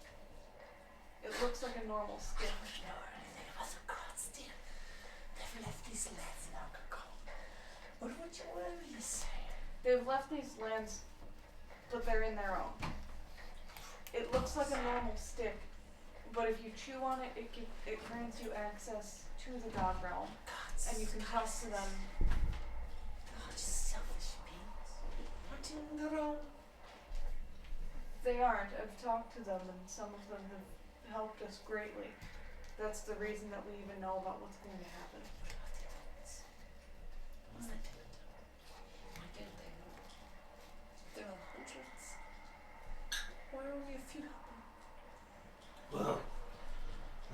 It looks like a normal stick. I don't know anything about the gods, dear. They've left these lands long ago. What would you want me to say? They've left these lands, but they're in their own. It looks like a normal stick, but if you chew on it, it grants you access to the god realm, Gods. and you can talk to them. Gods, selfish beings. Wanting their own. They aren't. I've talked to them, and some of them have helped us greatly. That's the reason that we even know about what's going to happen. What about the demons? Why didn't they know? There are hundreds. Why only a few? Well,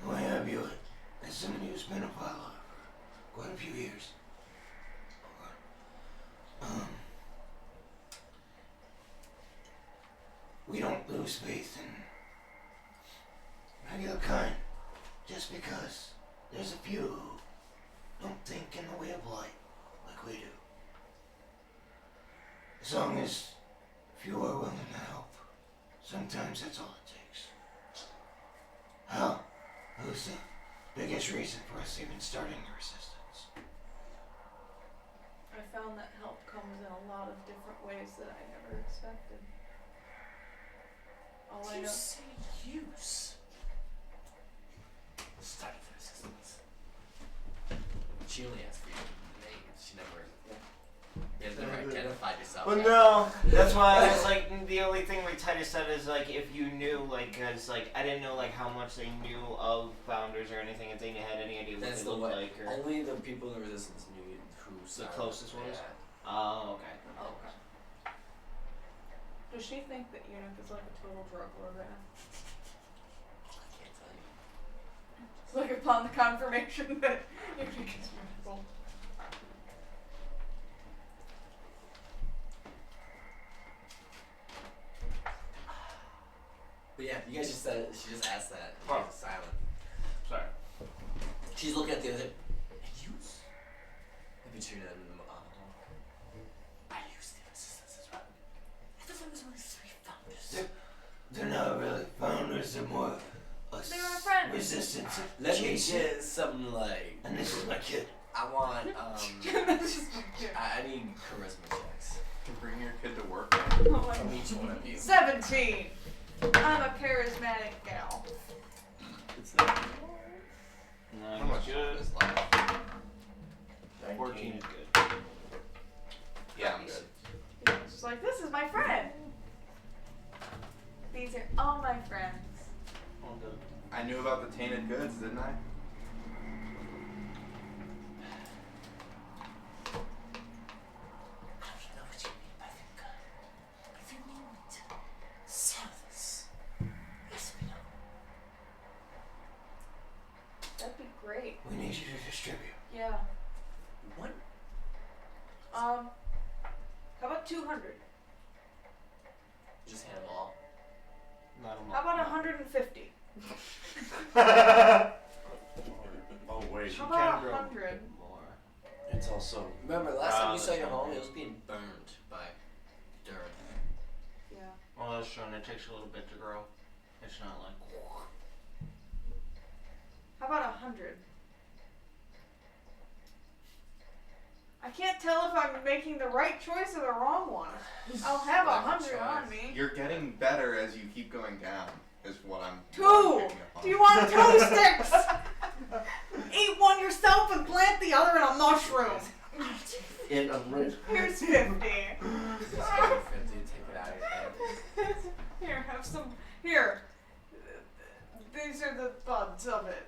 the way I view it, as somebody who's been a pilot for quite a few years, we don't lose faith in regular kind just because there's a few who don't think in the way of light like we do. As long as few are willing to help, sometimes that's all it takes. Hell, that was the biggest reason for us even starting the resistance. place that I never expected. All I You know. say use. Study for assistance. She only asked for your name. She never. You guys never identified yourself. Well, no, that's why I was like, the only thing like Titus said is like if you knew, like, cause like I didn't know like how much they knew of founders or anything, if they had any idea what That's they the looked way. like, or Only the people in the resistance knew who the closest ones. Yeah. Oh, okay. Okay. Does she think that Eunuch is like a total drug lord right now? I can't tell you. It's like upon the confirmation that Eunuch is medical. But yeah, you guys just said it. She just asked that. You Oh. guys are silent. Sorry. She's looking at the other. Use. Maybe treated them in the hall. I used the resistance as well. I thought there was only 3 founders. They're not really founders, they're more They were friends. resistance. Let me Jason. get some like. And this is my kid. I want That's just my kid. I need charisma checks You can bring your kid to work. Oh my from each one of you. 17! I'm a charismatic gal. It's not. No, How much good. is left? 14 is good. Yeah, I'm good. She's like, this is my friend. These are all my friends. All good. I knew about the tainted goods, didn't I? I don't know what you mean by the gun. But if you need me to sell this, yes we know. That'd be great. We need you to distribute. Yeah. What? How about 200? Just hand them all. Not a How about 150? Oh wait. How about 100? More. It's also. Remember, last time you that's saw your right. home, it was being burned by dirt. Yeah. Well, that's true, and it takes a little bit to grow. It's not like. How about 100? I can't tell if I'm making the right choice or the wrong one. I'll have Whatever 100 on choice. me. You're getting better as you keep going down, is what I'm. 2! what I'm picking up on. Do you want 2 sticks? Eat one yourself and plant the other in a mushroom. In a room. Here's 50. Just give me 50, take it out of your hand. Here, have some. Here. These are the buds of it.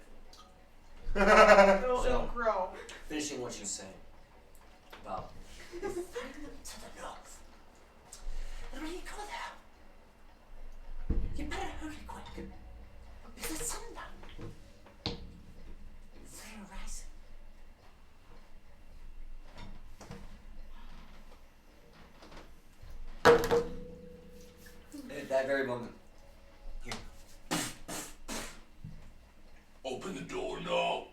It'll grow. Finishing what you're saying. About To the north. And when you go there, you better hurry quick. Because it's sundown. They're rising. at that very moment. Open the door now.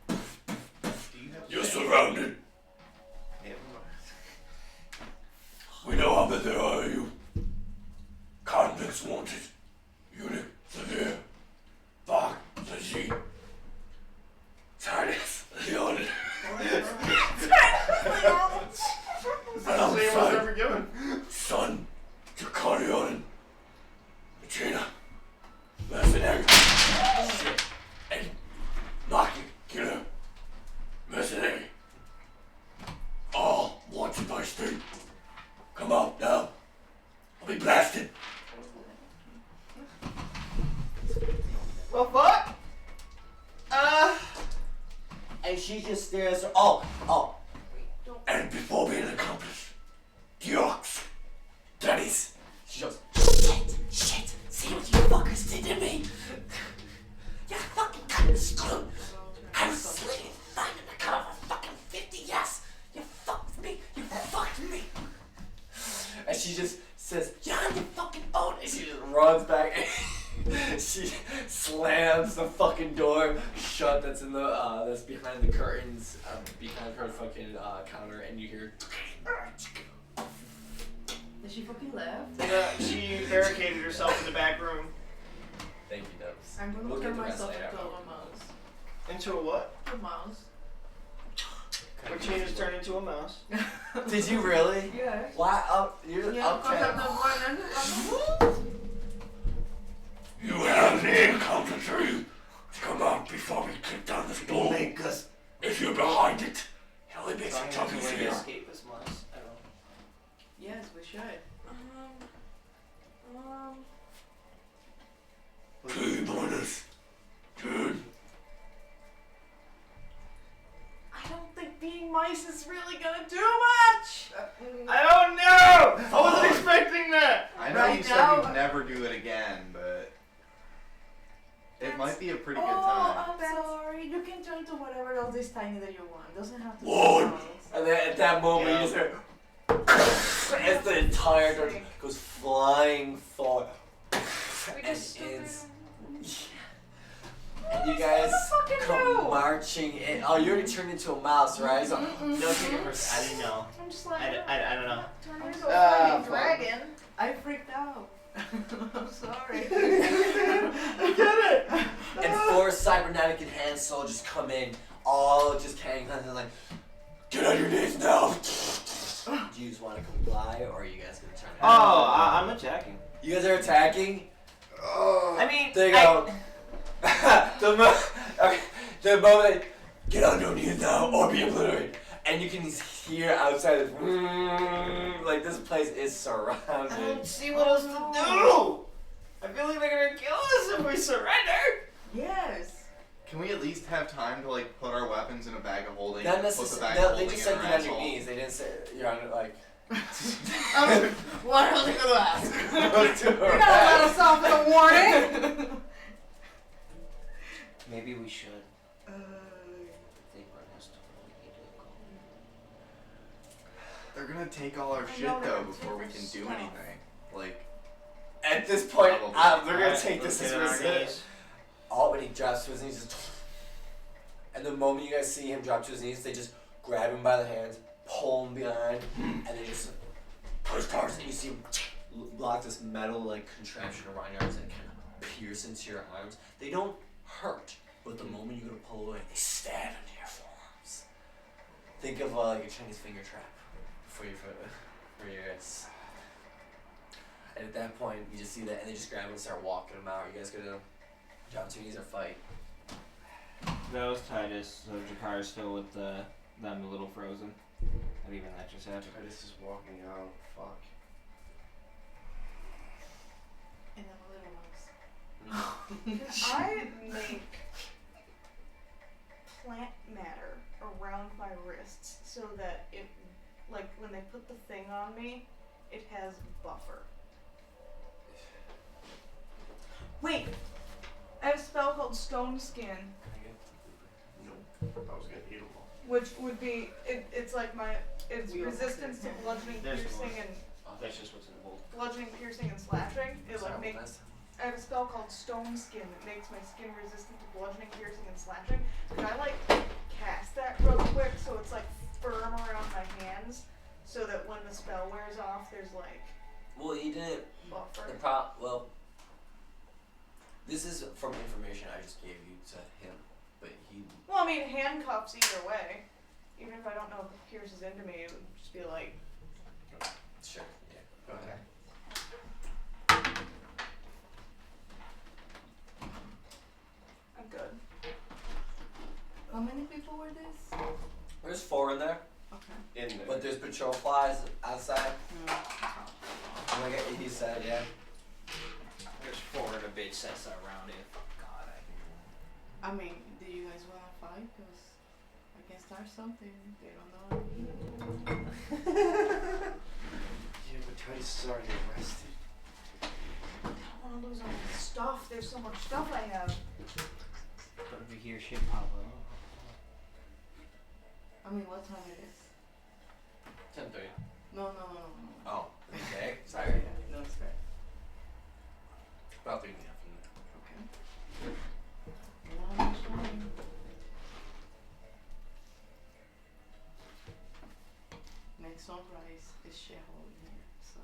Do you have You're a- surrounded. Yeah, We know how many there are of you. Convicts wanted. Eunuch, severe. Bach, Saji. Titus, Leon. And outside, ever given. son, Draconion, Regina, Mercenary, and Knocking Killer, Mercenary. All wanted by state. Come out now. I'll be blasted. Well, fuck. And she just stares. Oh. And before being accomplished, the ox, that is. She goes. Shit! See what you fuckers did to me? You fucking cut me screwed! I was sleeping fine in the car for fucking 50, yes! You fucked me! You fucked me! And she just says, You're on your fucking phone! and she just runs back. She slams the fucking door shut. That's in the that's behind the curtains, behind her fucking counter, and you hear. Did she fucking left? She barricaded herself in the back room. Thank you, Dubs. I'm gonna We'll turn get the rest myself later. into a mouse. Into a what? A mouse. Which Petunia turned into a mouse. Did you really? Yes. Why? You're Yeah, okay. because I'm the one and You have the infantry to come out before we kick down this door. Make us. If you're behind it, it only makes Trying it to tough like easier. escape as mouse. I don't know. Yes, we should. Two bonus. Good. I don't think being mice is really gonna do much. I don't know! I wasn't expecting that! I know Right you said now- you'd never do it again, but it might be a pretty good Oh, time. I'm sorry. You can turn to whatever else is tiny that you want. Doesn't have to be Lord. mouse. And then at that moment, Yeah. you just hear. As the entire door goes flying forward. We And just stood it's. there. And you guys fucking come do? marching in. Oh, you already turned into a mouse, right? So, no, take it I for didn't know. I'm just like, I don't know. turn into a Ah, fucking fuck. dragon. I freaked out. I'm sorry. I get it. And four cybernetic enhanced soldiers come in, all just carrying guns and like, Get on your knees now. do you just want to comply or are you guys gonna turn? Oh, I'm attacking. You guys are attacking. I mean, There you go. the moment, get on your knees now or be obliterated. And you can hear outside of, like this place is I surrounded. don't see what else to do! I feel like they're gonna kill us if we surrender! Yes. Can we at least have time to like put our weapons in a bag of holding? Not and put the necessarily. bag of They holding just in said our get on your asshole? knees. They didn't say you're on like. What else are you gonna ask? To You're gonna let us off with a warning. Maybe we should. Uh, They run us to They're gonna take all our I shit know they're though gonna before we take can our do stuff. anything. Like, At this point, Probably. they're gonna take this as Get on our resist. knees. All when he drops to his knees, just and the moment you guys see him drop to his knees, they just grab him by the hands, pull him behind, and they just push cars, and you see him block this metal like contraption around your arms and kind of pierce into your arms. They don't hurt, but the moment you go to pull away, they stab into your forearms. Think of like a Chinese finger trap for your ears. And at that point, you just see that, and they just grab him and start walking him out. Are you guys gonna drop to your knees or fight? That was Titus, so Jakar's still with them a little frozen. And even that just happened. Titus is walking out. Fuck. and I'm a little mouse. Can I make plant matter around my wrists so that it, like, when they put the thing on me, it has buffer? Wait! I have a spell called Stone Skin, Nope. I was gonna eat them all. which would be, it's like it's We are resistance to okay. bludgeoning, There's piercing, one. and That's just what's in the bowl. bludgeoning, piercing, and slashing. It Sorry, like what makes. was I have a spell called Stone Skin that makes my skin resistant to bludgeoning, piercing, and slashing. Can I like cast that real quick so it's like firm around my hands, so that when the spell wears off, there's like Well, he didn't. buffer. Well, this is from information I just gave you to him, but he. Well, I mean handcuffs either way. Even if I don't know if it pierces into me, it would just be like. Sure. Yeah. Go ahead. I'm good. How many people were this? There's 4 in there, Okay. In there. but there's patrol flies outside. Mm. Like he said, yeah. There's 4 and a bit sets around it. God, I mean, do you guys wanna fight? Cause I can start something. They don't know. Yeah, but Titus is already arrested. I don't want to lose all my stuff. There's so much stuff I have. But if you hear shit pop up. I mean, what time it is? 10:30. No. Oh. Okay. Sorry. No, it's fair. About 3 in the afternoon. Okay. Not much time. Next sunrise is shithole in here, so.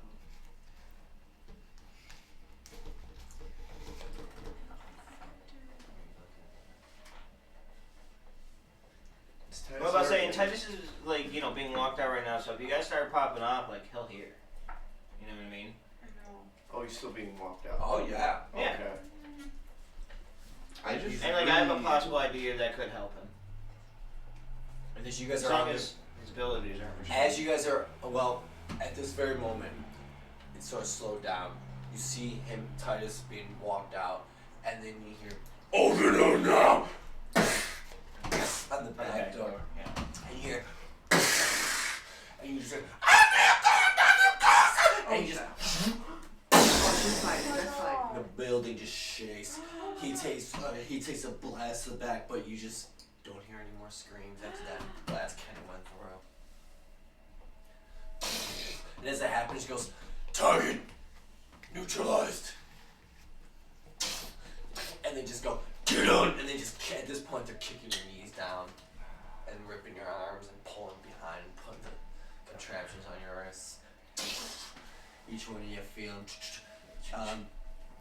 Is Titus was about saying, Titus is like, you know, being walked out right now, so if you guys start popping off, like, he'll hear. You know what I mean? I know. Oh, he's still being walked out. Oh yeah. Yeah. Okay. I just And like, I have a possible idea that could help him. And as you guys As are long on as his abilities aren't as you guys are well, at this very moment, it sort of slowed down. You see him, Titus, being walked out, and then you hear Open up now! on the back door, Yeah. and you hear, and you just hear, and you just. That's fine. That's fine. The building just shakes. He takes a blast to the back, but you just don't hear any more screams after that blast kind of went through. And as that happens, he goes, Target neutralized. and they just go, Get on! and they just at this point they're kicking your knees down and ripping your arms and pulling behind and putting the contraptions on your wrists. Each one of you feeling.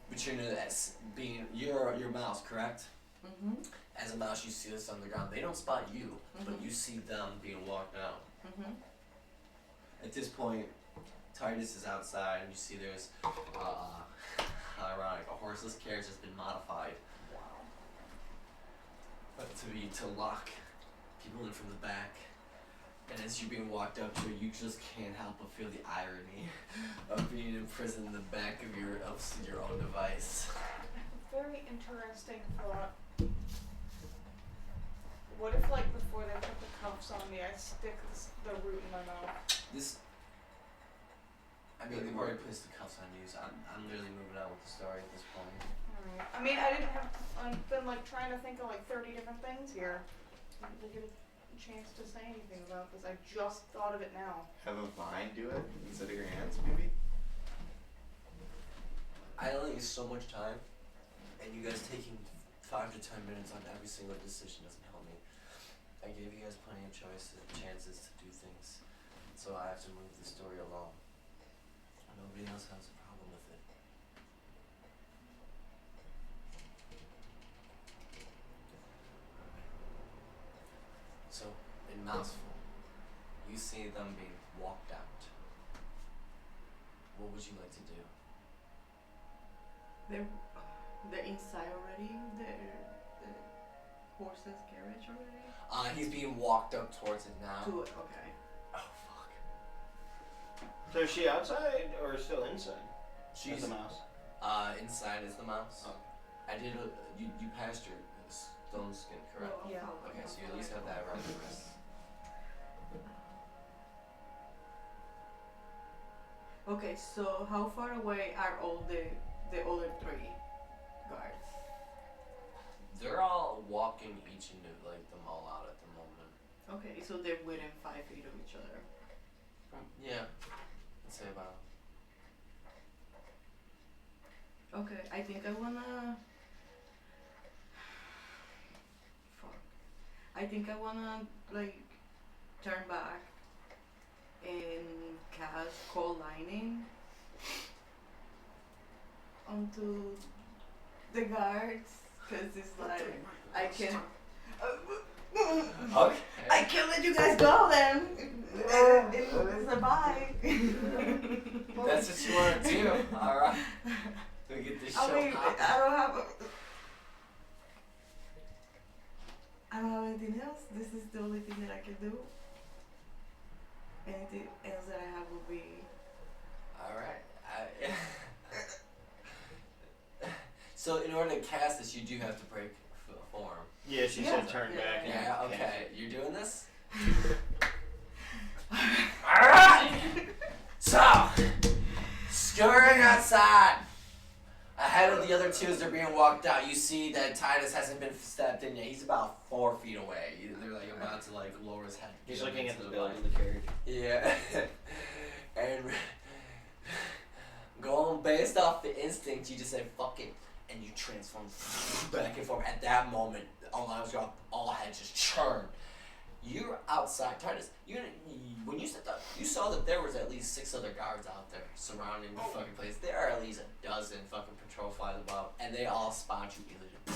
But you're new as being you're mouse, correct? Mhm. As a mouse, you see this on the ground. They don't spot you, but you see them being walked out. Mhm. At this point, Titus is outside, and you see there's ironic, a horseless carriage has been modified to lock people in from the back. And as you're being walked up to it, you just can't help but feel the irony of being imprisoned in the back of your own device. Very interesting thought. What if, like, before they put the cuffs on me, I stick the root in my mouth? This. I mean, they've already placed the cuffs on you, so I'm literally moving on with the story at this point. Alright. I mean, I've been, like, trying to think of, like, 30 different things here. I didn't get a chance to say anything about this. I just thought of it now. have a vine do it instead of your hands, maybe. I only use so much time, and you guys taking 5 to 10 minutes on every single decision doesn't help me. I gave you guys plenty of chances to do things, so I have to move the story along. Nobody else has a problem with it. So, in Mouseful, you see them being walked out. What would you like to do? They're inside already. The horse's carriage already. He's being walked up towards it now. To it. Okay. Oh fuck. So is she outside or still inside? She's the mouse. Inside is the mouse. Oh. I did. You passed your stone skin, correct? Well, Yeah. Okay, so you at least have that around your wrist. Okay, so how far away are all the other 3 guards? They're all walking each into like them all out at the moment. Okay, so they're within 5 feet of each other. Yeah. Let's say about. Okay, I think I wanna. Fuck. I think I wanna like turn back and cast Cold Lightning onto the guards, cause it's like I can. Okay. I can't let you guys go then. It's a bye. That's what you want to do. All right. So we get this show I mean, popping. I don't have anything else. This is the only thing that I can do. Anything else that I have will be. All right. So in order to cast this, you do have to break form. Yeah, she Yeah. said turn back. and Yeah. cast Okay. it. You're doing this. Alright! So, Scurrying outside. Ahead of the other 2 as they're being walked out, you see that Titus hasn't been stepped in yet. He's about 4 feet away. They're like about to like lower his head. He's get looking into at the the building, light. the carriage. Yeah. And going based off the instinct, you just say fuck it, and you transform back and forth. At that moment, all heads just churn. You're outside, Titus. When you stepped up, you saw that there was at least 6 other guards out there surrounding the fucking place. There are at least a dozen fucking patrol flies above, and they all spot you immediately.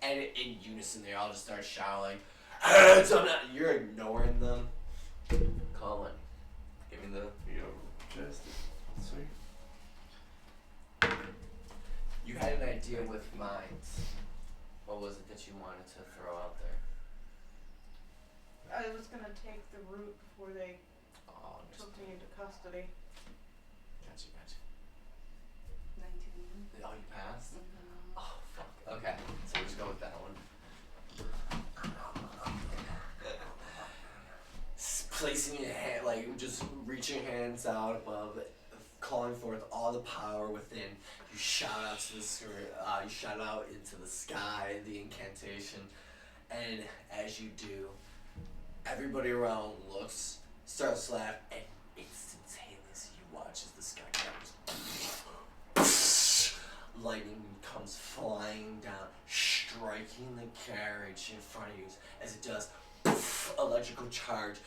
And in unison, they all just start shouting, Heads on that. You're ignoring them. Colin, give me the. Yo, just sweet. You had an idea with mines. What was it that you wanted to throw out there? I was gonna take the route before they Oh, took me into custody. Gotcha. 19. Oh, you passed? Mm-hmm. Oh, fuck. Okay, so we'll just go with that one. Placing your hand, like just reaching your hands out above, calling forth all the power within. You shout out to the you shout out into the sky the incantation, and as you do, everybody around looks, starts to laugh, and instantaneously you watch as the sky goes. Lightning comes flying down, striking the carriage in front of you. As it does, electrical charge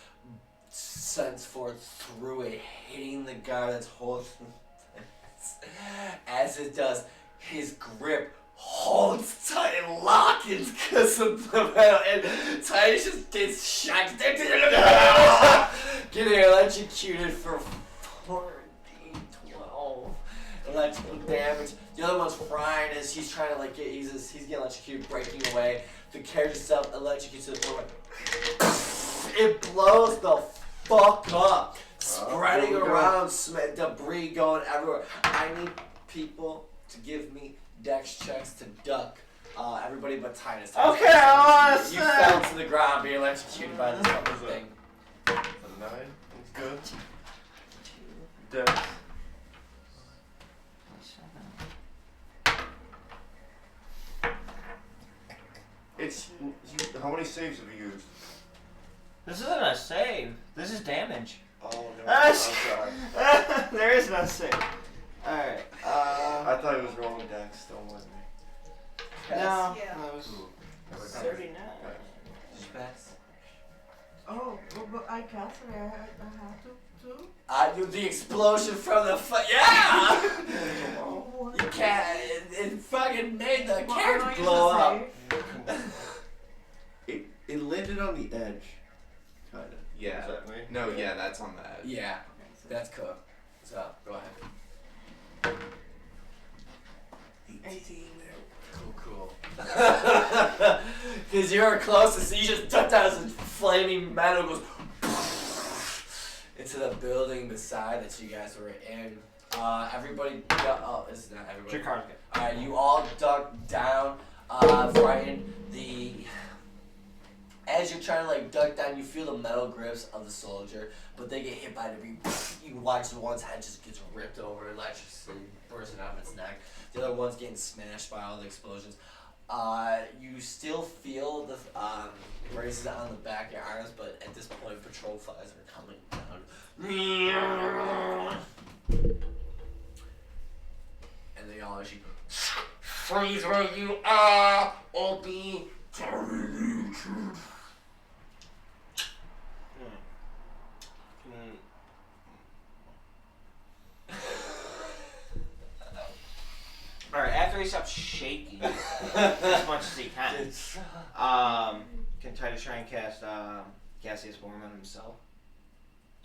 sends forth through it, hitting the guy that's holding it. As it does, his grip holds tight and lockens because of the metal, and Titus just gets shocked, getting electrocuted for 12 electrical damage. The other one's frying as he's trying to he's getting electrocuted, breaking away. The carriage itself electrocutes to the point where it blows the fuck up, spreading around, debris going everywhere. I need people to give me dex checks to duck. Everybody but Titus. Okay, You fell to the ground being electrocuted by this fucking thing. A 9. That's good. Dex. It's how many saves have you used? This isn't a save. This is damage. Oh no, I'm sorry. There is no save. Alright. I thought it was rolling Dex. Don't mind me. No. Yeah. That was Cool. 39. Did you pass? Oh, but I cast it. I have to too. I do the explosion from the yeah! Oh, You can't. It fucking made the well, carriage I know blow you up. say. It landed on the edge, kind of. Yeah. Is that me? No, yeah, that's on that. Yeah, Okay, so that's cool. So, go ahead. 18. Cool. Because you're closest, so you just ducked out as flaming metal goes into the building beside that you guys were in. Everybody, it's not everybody. Alright, you all duck down, frightened. As you're trying to duck down, you feel the metal grips of the soldier, but they get hit by debris. You watch the one's head just gets ripped over, electricity bursting out of its neck. The other one's getting smashed by all the explosions. You still feel the braces on the back of your arms, but at this point, patrol flies are coming down. And they all actually freeze where you are, or be terminated. Alright, after he stops shaking as much as he can, Titus try and cast gaseous form on himself?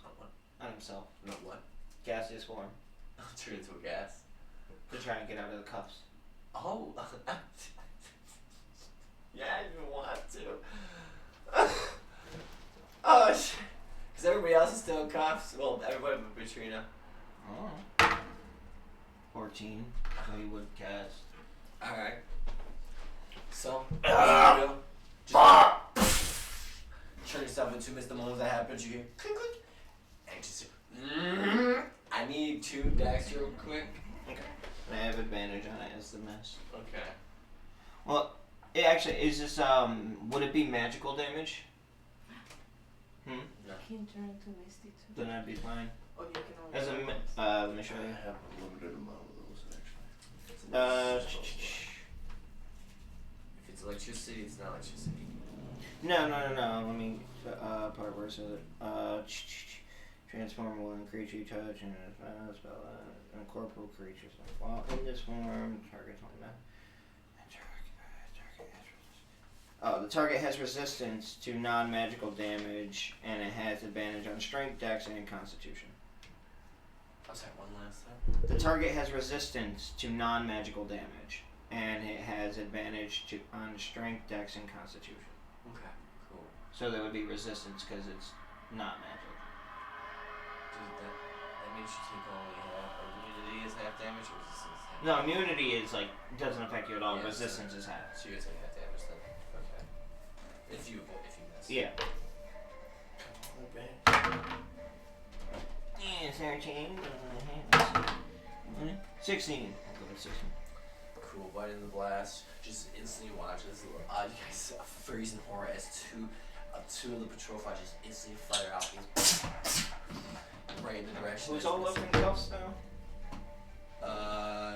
Not what? On himself. Not what? Gaseous form. Turn into a gas. To try and get out of the cuffs. Oh. Yeah, I didn't want to. Oh shit. Because everybody else is still in cuffs. Well, everybody but Katrina. Oh. 14. So you would cast. Alright. So, turn yourself into Mr. Moments that happens. You hear click click. And just I need 2 decks real quick. Okay. And I have advantage on it as the mess. Okay. Well, it actually is this would it be magical damage? Can you turn into Misty too? Then I'd be fine. Oh, you can only. As a do let me show I you. have a limited amount of those actually. If it's electricity, it's not electricity. No. Let me part where it says it. Transform one creature you touch and spell incorporeal creatures. While in this form, targets only the target has resistance to non-magical damage, and it has advantage on strength, dex, and constitution. I'll say one last time. The target has resistance to non-magical damage, and it has advantage on strength, dex, and constitution. Okay, cool. So there would be resistance because it's not magic. Dude, that means you take only half. Immunity is half damage, or resistance is half? No, immunity is like doesn't affect you at all. Yeah, Resistance is half. So you take half damage then. Okay. If you miss. Yeah. Come on, 13. 16. I'll go with 16. Cool, right in the blast. Just instantly watch this. You guys freeze in horror as two of the patrol fighters just instantly fire out these right in the direction. Who's all lifting cuffs now?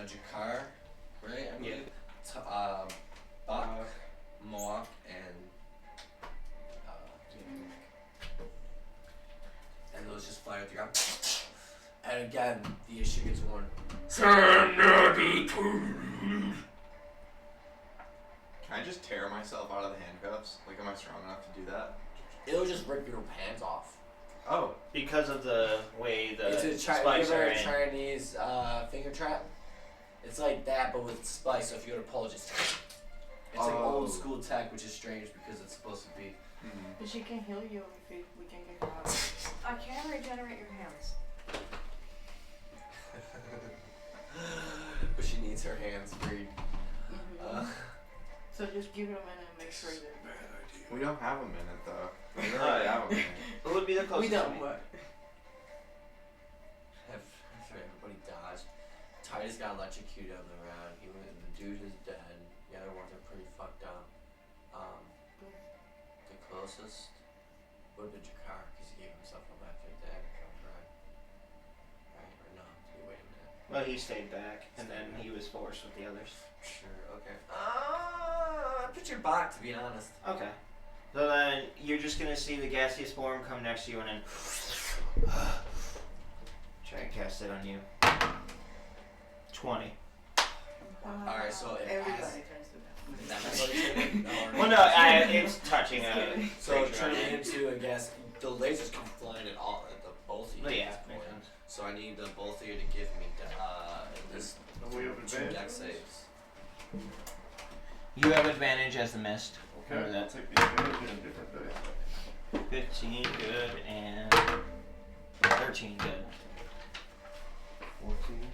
Jakar, right? I believe. Bach, Moak, and those just fly at the ground. And again, the issue gets worn. Can I just tear myself out of the handcuffs? Like, am I strong enough to do that? It'll just rip your pants off. Oh. Because of the way the It's a spikes are in. Chinese finger trap. It's like that, but with spikes. So if you go to pull, it just it's like old school tech, which is strange because it's supposed to be. But she can heal you if we can get her out. I can regenerate your hands. But she needs her hands freed. So just give it a minute and make sure that. We don't have a minute, though. We don't really have a minute. Who would be the closest We to don't, me? but. Have everybody dodge. Titus got electrocuted on the ground. The dude is dead. The other ones are pretty fucked up. The closest would have been Jakar because he gave himself a left dead. Right? Or no? Wait a minute. Well, he stayed back, and then he was forced with the others. Sure. Okay. I pictured Bach, to be honest. Okay. So then you're just gonna see the gaseous form come next to you and then try and cast it on you. 20. Alright, so it Everybody has. tries to. Is that my buddy? Well, no, it's touching a. So turning into, I guess, the lasers come flying at both of you. Oh, yeah, at this makes point. sense. So I need both of you to give me this And we have 2 advantage. deck saves. You have advantage as the mist. Okay, Remember I'll that. take the advantage in a different day. 15 good and 13 good. 14.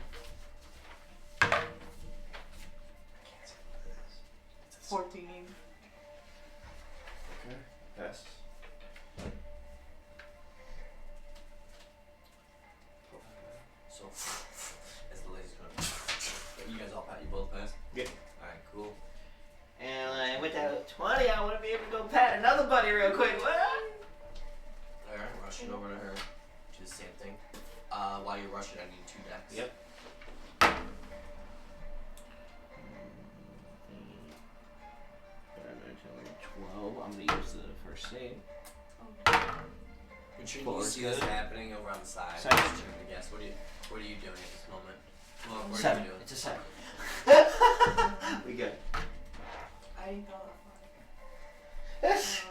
14. Okay, pass. So as the lasers go, you guys all you both pass? Yeah. Alright, cool. And with that 20, I want to be able to go pat another buddy real quick. What? Alright, rushing over to her. Do the same thing. While you're rushing, I need 2 decks. Yep. Damage only 12. I'm gonna use the first save. When you Four is see this good. happening over on the side, Seven. just trying to guess, what are you doing at this moment? What are 7. you doing? It's a 7. We good. I didn't know that is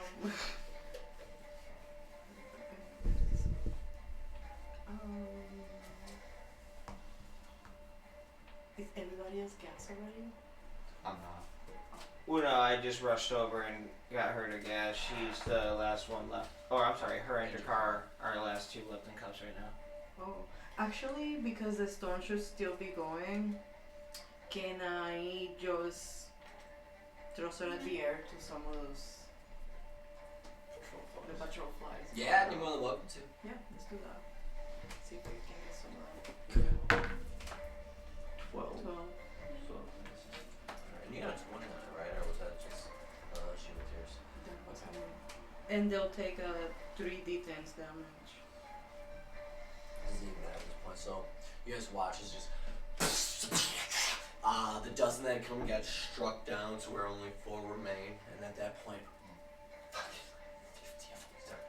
everybody else gas already? I'm not. Well, no, I just rushed over and got her to gas. She's the last one left. Or, I'm sorry, her and Jakar are the last 2 left in cuffs right now. Oh, actually, because the storm should still be going, can I just throw it at the air to some of those the patrol flies? Yeah, you're more than welcome to. Yeah, let's do that. See if we can get some of that. 12. 12. So, Alright, you got a 20 on it, right? Or was that just she with yours? That was one. And they'll take a 3d10 damage. Doesn't even matter at this point. So you guys watch as just the dozen that come get struck down to where only 4 remain, and at that point 50 of them start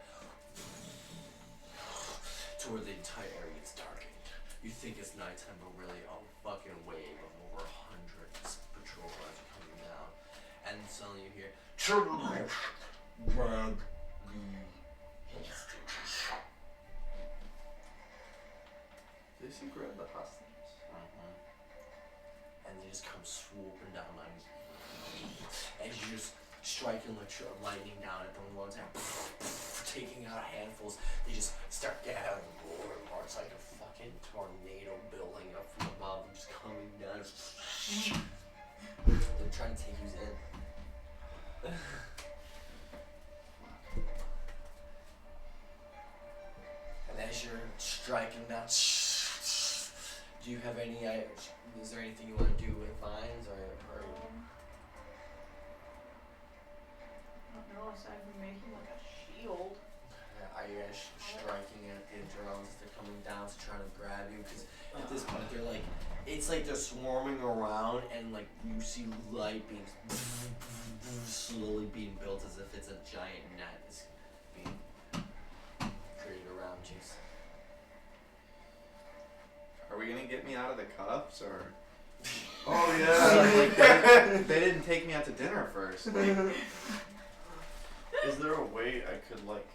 to where the entire area gets darkened. You think it's nighttime, but really a fucking wave of over 100 patrol cars are coming down, and suddenly you hear grab the hostages. Did you grab the hostages? And they just come swooping down on you. And you're just striking lightning down at them one time, taking out handfuls. They just start gathering more and more. It's like a fucking tornado building up from above and just coming down. They're trying to take you in. And as you're striking down, do you have any? Is there anything you want to do with vines or? I don't know, aside from making like a shield. Are you guys striking at the drones as they're coming down to try to grab you? Because at this point they're like, it's like they're swarming around and like you see light being slowly being built as if it's a giant net is being created around you. Are we gonna get me out of the cuffs or? Oh yeah. Like, they didn't take me out to dinner first. Like, Is there a way I could like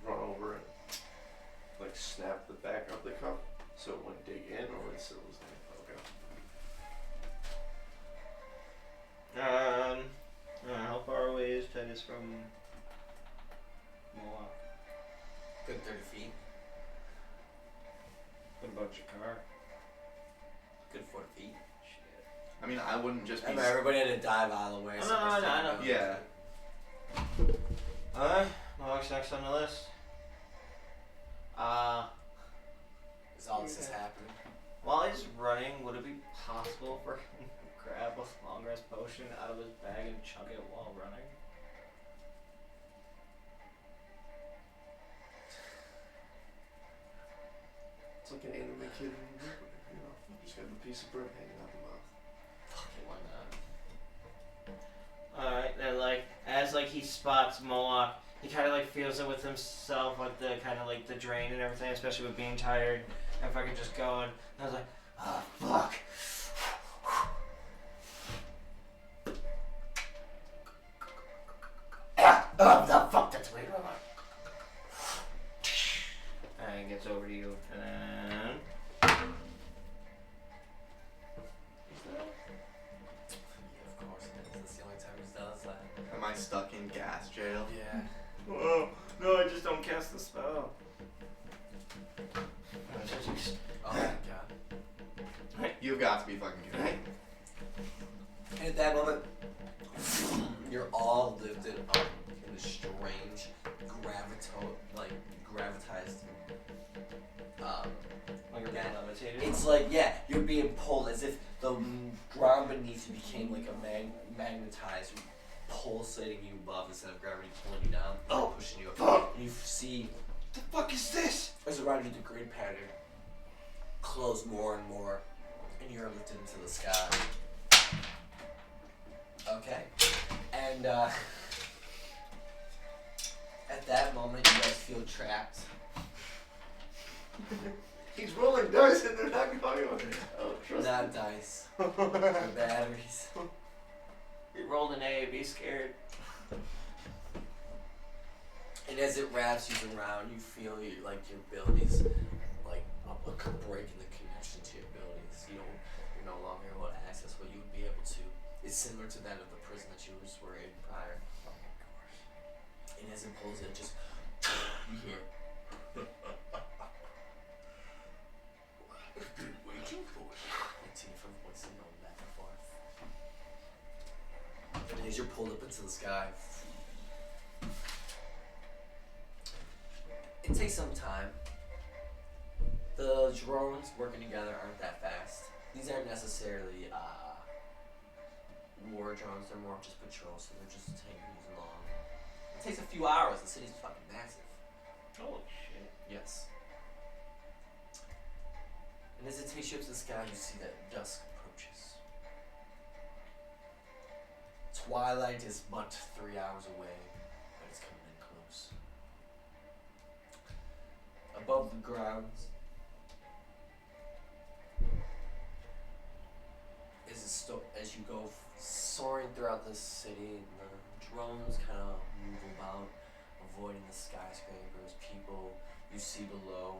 run over and like snap the back of the cup so it wouldn't dig in, or it still was okay? How far away is Titus from Mohawk? Good 30 feet. What about your car? Good 40 feet. Shit. I mean, I wouldn't just be. I mean, everybody had to dive out of the way. No, so no, it's no, like, I know. Yeah. Alright, Mohawk's next on the list. Is all this is happening? While he's running, would it be possible for him to grab a long rest potion out of his bag and chug it while running? It's like an anime kid, you know, just got a piece of bread hanging out the mouth. Fucking why not? Alright, then like, as like he spots Mohawk, he kind of like feels it with himself, like the kind of like the drain and everything, especially with being tired. And if I could just go and I was like, oh fuck. Oh, the fuck, that's weird. And gets over to you, and then Of course it is. That's the only time he does that. Am I stuck in gas jail? Yeah. oh no, I just don't cast the spell. Oh my god. You've got to be fucking kidding me. And at that moment, you're all lifted up in a strange gravitized Like you're being levitated. it's like, yeah, you're being pulled as if the ground beneath you became like a magnetized, pulsating you above instead of gravity pulling you down, pushing you up. And you see, the fuck is this? as around you the grid pattern close more and more, and you're lifted into the sky. Okay. And at that moment you guys feel trapped. He's rolling dice and they're not going on. Oh, trust me. Not dice. They're batteries. You rolled an A, be scared. And as it wraps you around, you feel your abilities, like a break in the connection to your abilities. You're no longer able to access what you would be able to. It's similar to that of the prison that you were in prior. And as it pulls it, just you hear. I've been waiting for you. And two different voices going back and forth. And as you're pulled up into the sky. It takes some time. The drones working together aren't that fast. These aren't necessarily war drones, they're more just patrols, so they're just taking these long. It takes a few hours, the city's fucking massive. Holy shit. Yes. And as it takes you up to the sky, you see that dusk approaches. Twilight is but 3 hours away, but it's coming in close. Above the grounds is as you go soaring throughout the city, and the drones kind of move about, avoiding the skyscrapers. People you see below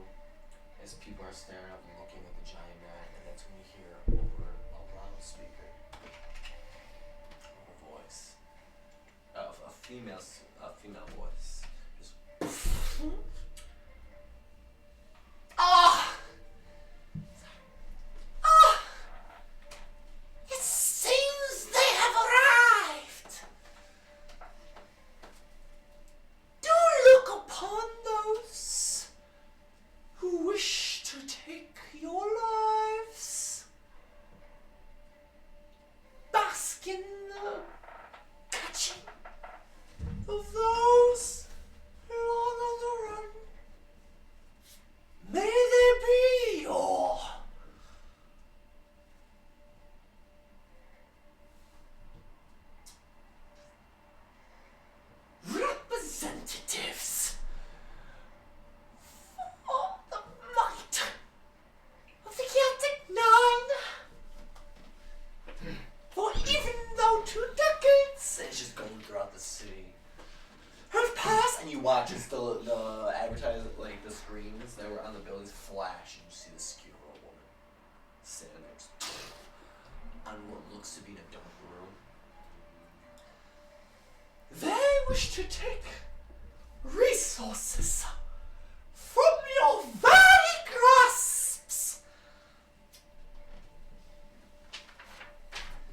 as people are staring up and looking at the giant mat, and that's when you hear over a loudspeaker a voice, a female voice, just Ah! Ah! It seems they have arrived. Do look upon those who wish to take your lives. Bask in the catching of those who are on the run. May they be your representatives for the might of the Celtic Nine. For even though 2 decades it's just going throughout the city. Have passed, and you watch as the advertisement, like the screens that were on the buildings flash, and you see the skewer woman standing there on what looks to be in a dark room. they wish to take resources from your very grasps.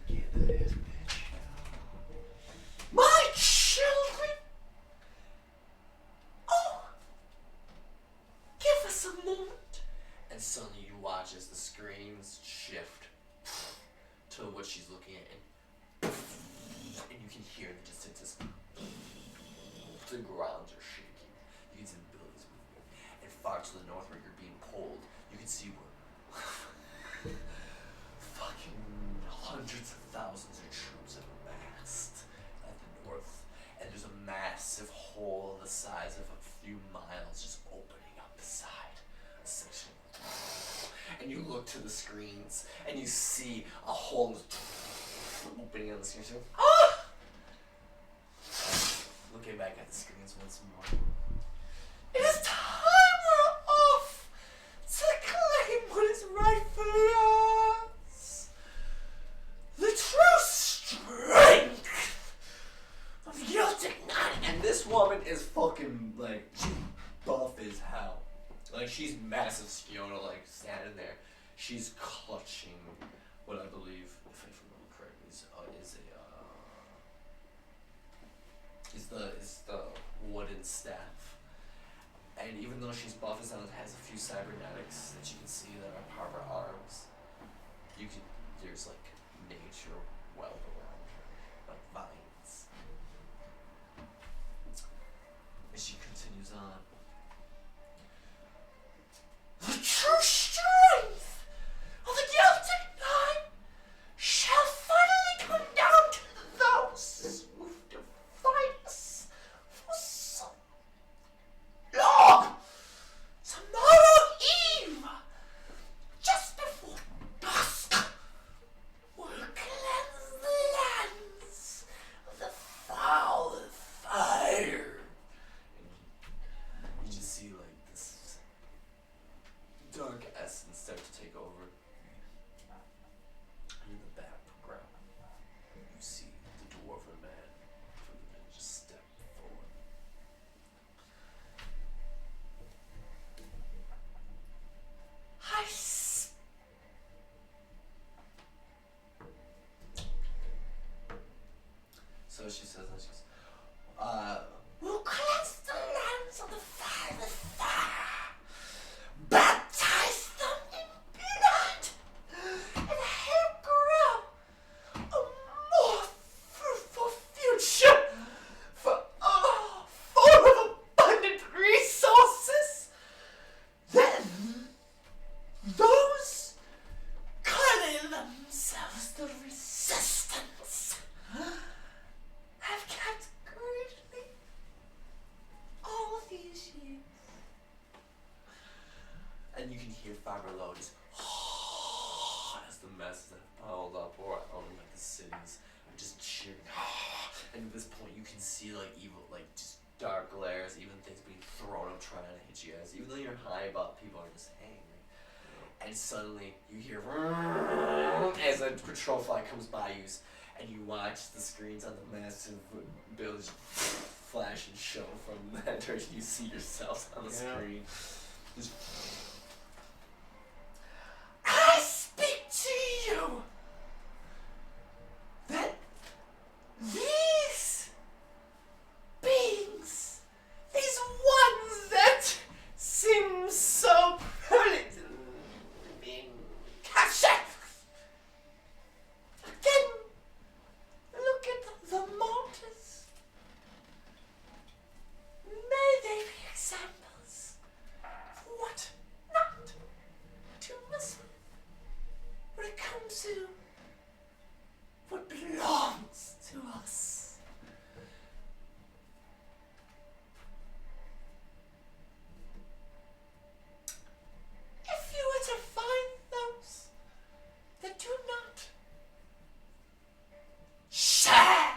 Get this bitch. My children. Oh, give us a moment. And suddenly you watch as the screens shift to what she's looking at, and you can hear in the distance the grounds are shaking. You can see the buildings moving. And far to the north where you're being pulled, you can see where fucking hundreds of thousands of troops have amassed at the north. And there's a massive hole the size of a few miles just opening up beside a section. And you look to the screens and you see a hole opening on the screen. Ah! Looking back at the screens once more. It is time we're off to claim what is rightfully ours. The true strength of the Celtic Nine. And this woman is fucking like, she's buff as hell. Like she's massive Skiona, like standing there. She's clutching what I believe, if I remember correctly, is the wooden staff. And even though she's buff as hell, it has a few cybernetics that you can see that are part of her arms. There's like nature weld around her, like vines. And she continues on. The true strength of the Celtic Nine shall finally come down to those who divide us for so long. Tomorrow eve, just before dusk, will cleanse the lands of the foul fire. You just see like this dark essence start to take over. And in the background, you see the dwarven man from the village just step forward. So she says, and she goes, will cleanse the lands of the fire with fire, baptize them in blood, and help grow a more fruitful future for all full of abundant resources. Then those calling themselves the resistance have kept greatly all these years. and you can hear fiber loads as the messes that have piled up or on like the cities just cheering. And at this point, you can see like evil, like just dark glares, even things being thrown up trying to hit you guys. Even though you're high above, people are just angry. And suddenly you hear as a patrol flight comes by you, and you watch the screens on the massive buildings flash and show from that direction. You see yourselves on the screen. Just I speak to you that these beings, these ones that seem so pretty being captured. Again, look at the martyrs. May they be examples of what not to miss when it comes to what belongs to us. If you were to find those that do not share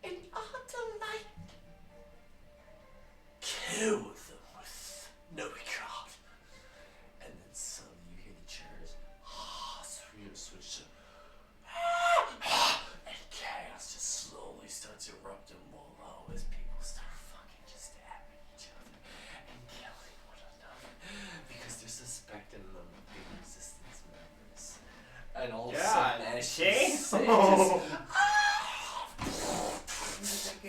in our delight, kill them with no regard. And then suddenly you hear the cheers. Firu switch to and chaos just slowly starts erupting below as people start fucking just stabbing each other and killing one another because they're suspecting them of being resistance members. And all of a sudden, as she's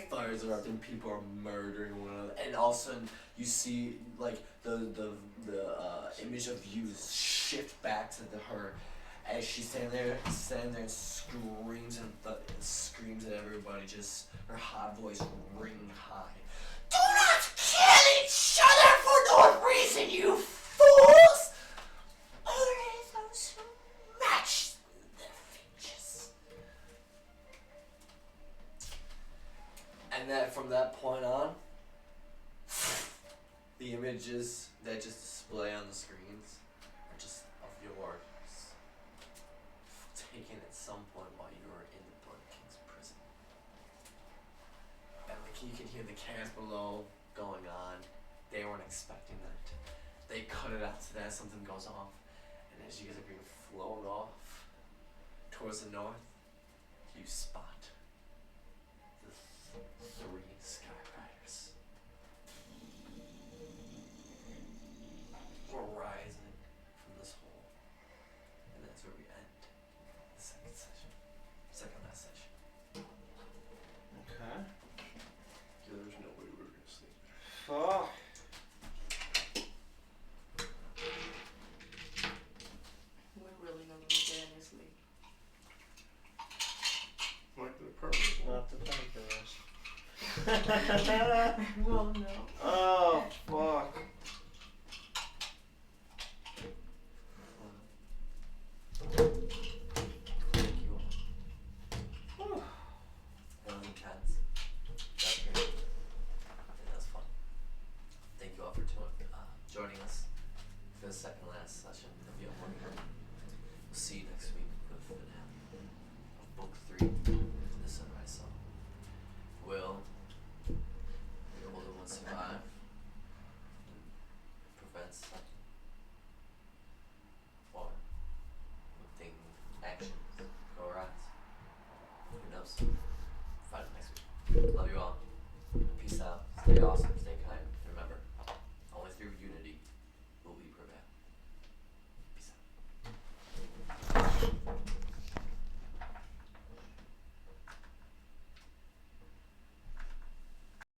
fires erupting, people are murdering one another, and all of a sudden you see like the image of you shift back to her as she's standing there and screams screams at everybody, just her hot voice ringing high. Do not kill each other for no reason, you fools! Only those who match their features. And that from that point on, the images that just display on the screens are just of yours taken at some point while you were in the Blood King's prison. And like you can hear the chaos below going on. They weren't expecting that. They cut it out so that something goes off. And as you guys are being flown off towards the north, you spot the three Skyriders rising from this hole. And that's where we end the second session. Second last session. Okay. Yeah, there's no way we were gonna sleep. Fuck. We're really not gonna get any sleep. Like the purpose. Not the time for us. Well, no. Oh, fuck. Thank you all. That was intense. That's great. I think that was fun. Thank you all for joining us for the second last session of Young Money. We'll see you next week for the finale of Book 3 of The Sunrise Song. Will the older one survive and prevent something? Or will actions go rise? Who knows? Find it next week. Love you all. Peace out. Stay awesome. Stay